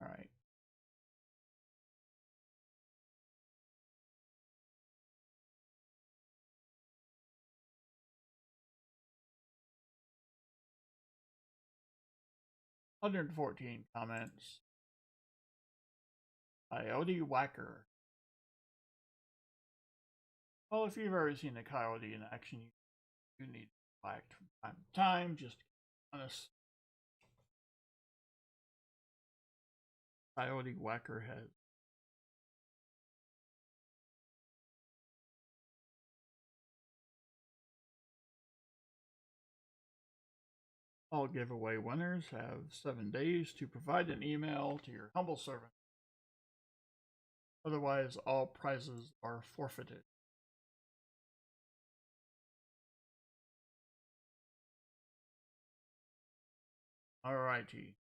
All right. $114 comments. Coyote Whacker. Well, if you've ever seen a coyote in action, you need to whack from time to time, just to be honest. Coyote Whacker has all giveaway winners have 7 days to provide an email to your humble servant. Otherwise, all prizes are forfeited. Alrighty.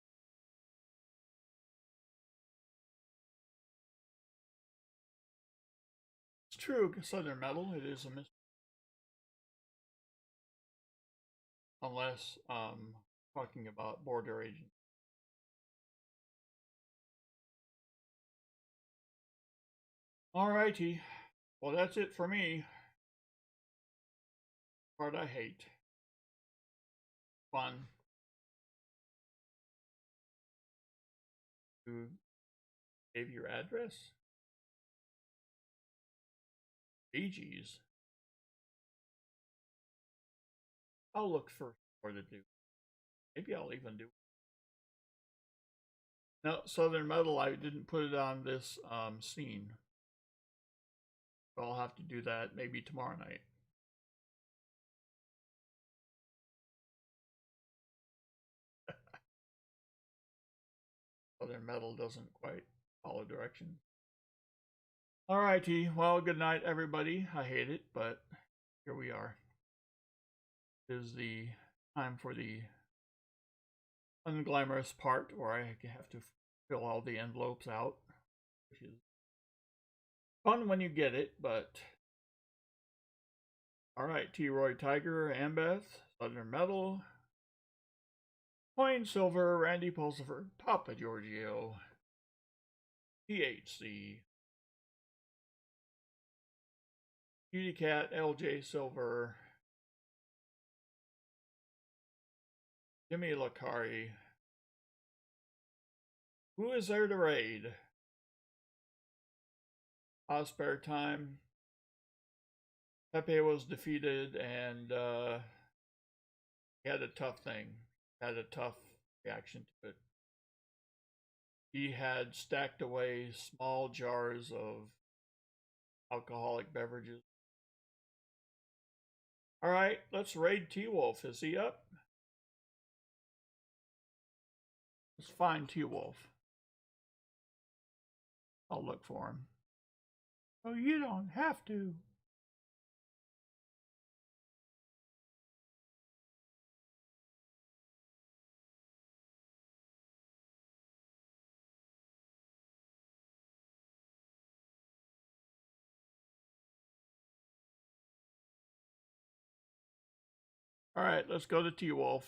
It's true, Southern Metal, it is a mystery. Unless talking about border agents. Alrighty. Well, that's it for me. Part I hate. Fun. Who gave your address? BG's. I'll look for more to do. Maybe I'll even do. No, Southern Metal, I didn't put it on this scene. So I'll have to do that maybe tomorrow night. Southern Metal doesn't quite follow direction. Alrighty, well, good night, everybody. I hate it, but here we are. It is the time for the unglamorous part where I have to fill all the envelopes out, which is fun when you get it, but alright, T. Roy Tiger, Ambeth, Southern Metal, Coin Silver, Randy Pulsifer, Papa Giorgio, THC, Cutie Cat, LJ Silver, Jimmy Lacari. Who is there to raid? Spare Time. Pepe was defeated, and He had a tough thing, had a tough reaction to it. He had stacked away small jars of alcoholic beverages. All right, let's raid T-Wolf. Is he up? Let's find T-Wolf. I'll look for him. Oh, you don't have to. All right, let's go to T-Wolf.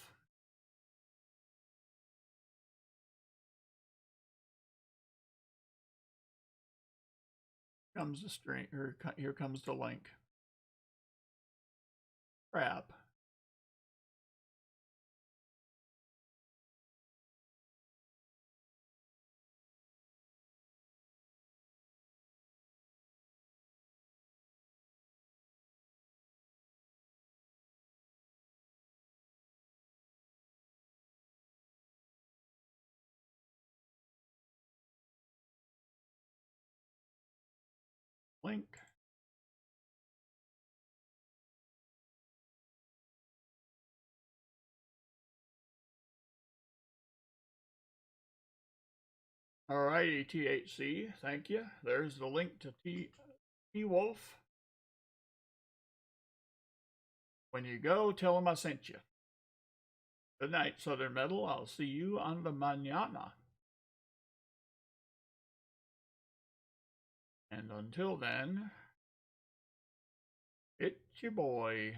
Comes the string, or here comes the link. Crap. Link. Alrighty, THC, thank you. There's the link to T-Wolf. When you go, tell him I sent you. Good night, Southern Metal. I'll see you on the mañana. And until then, it's your boy.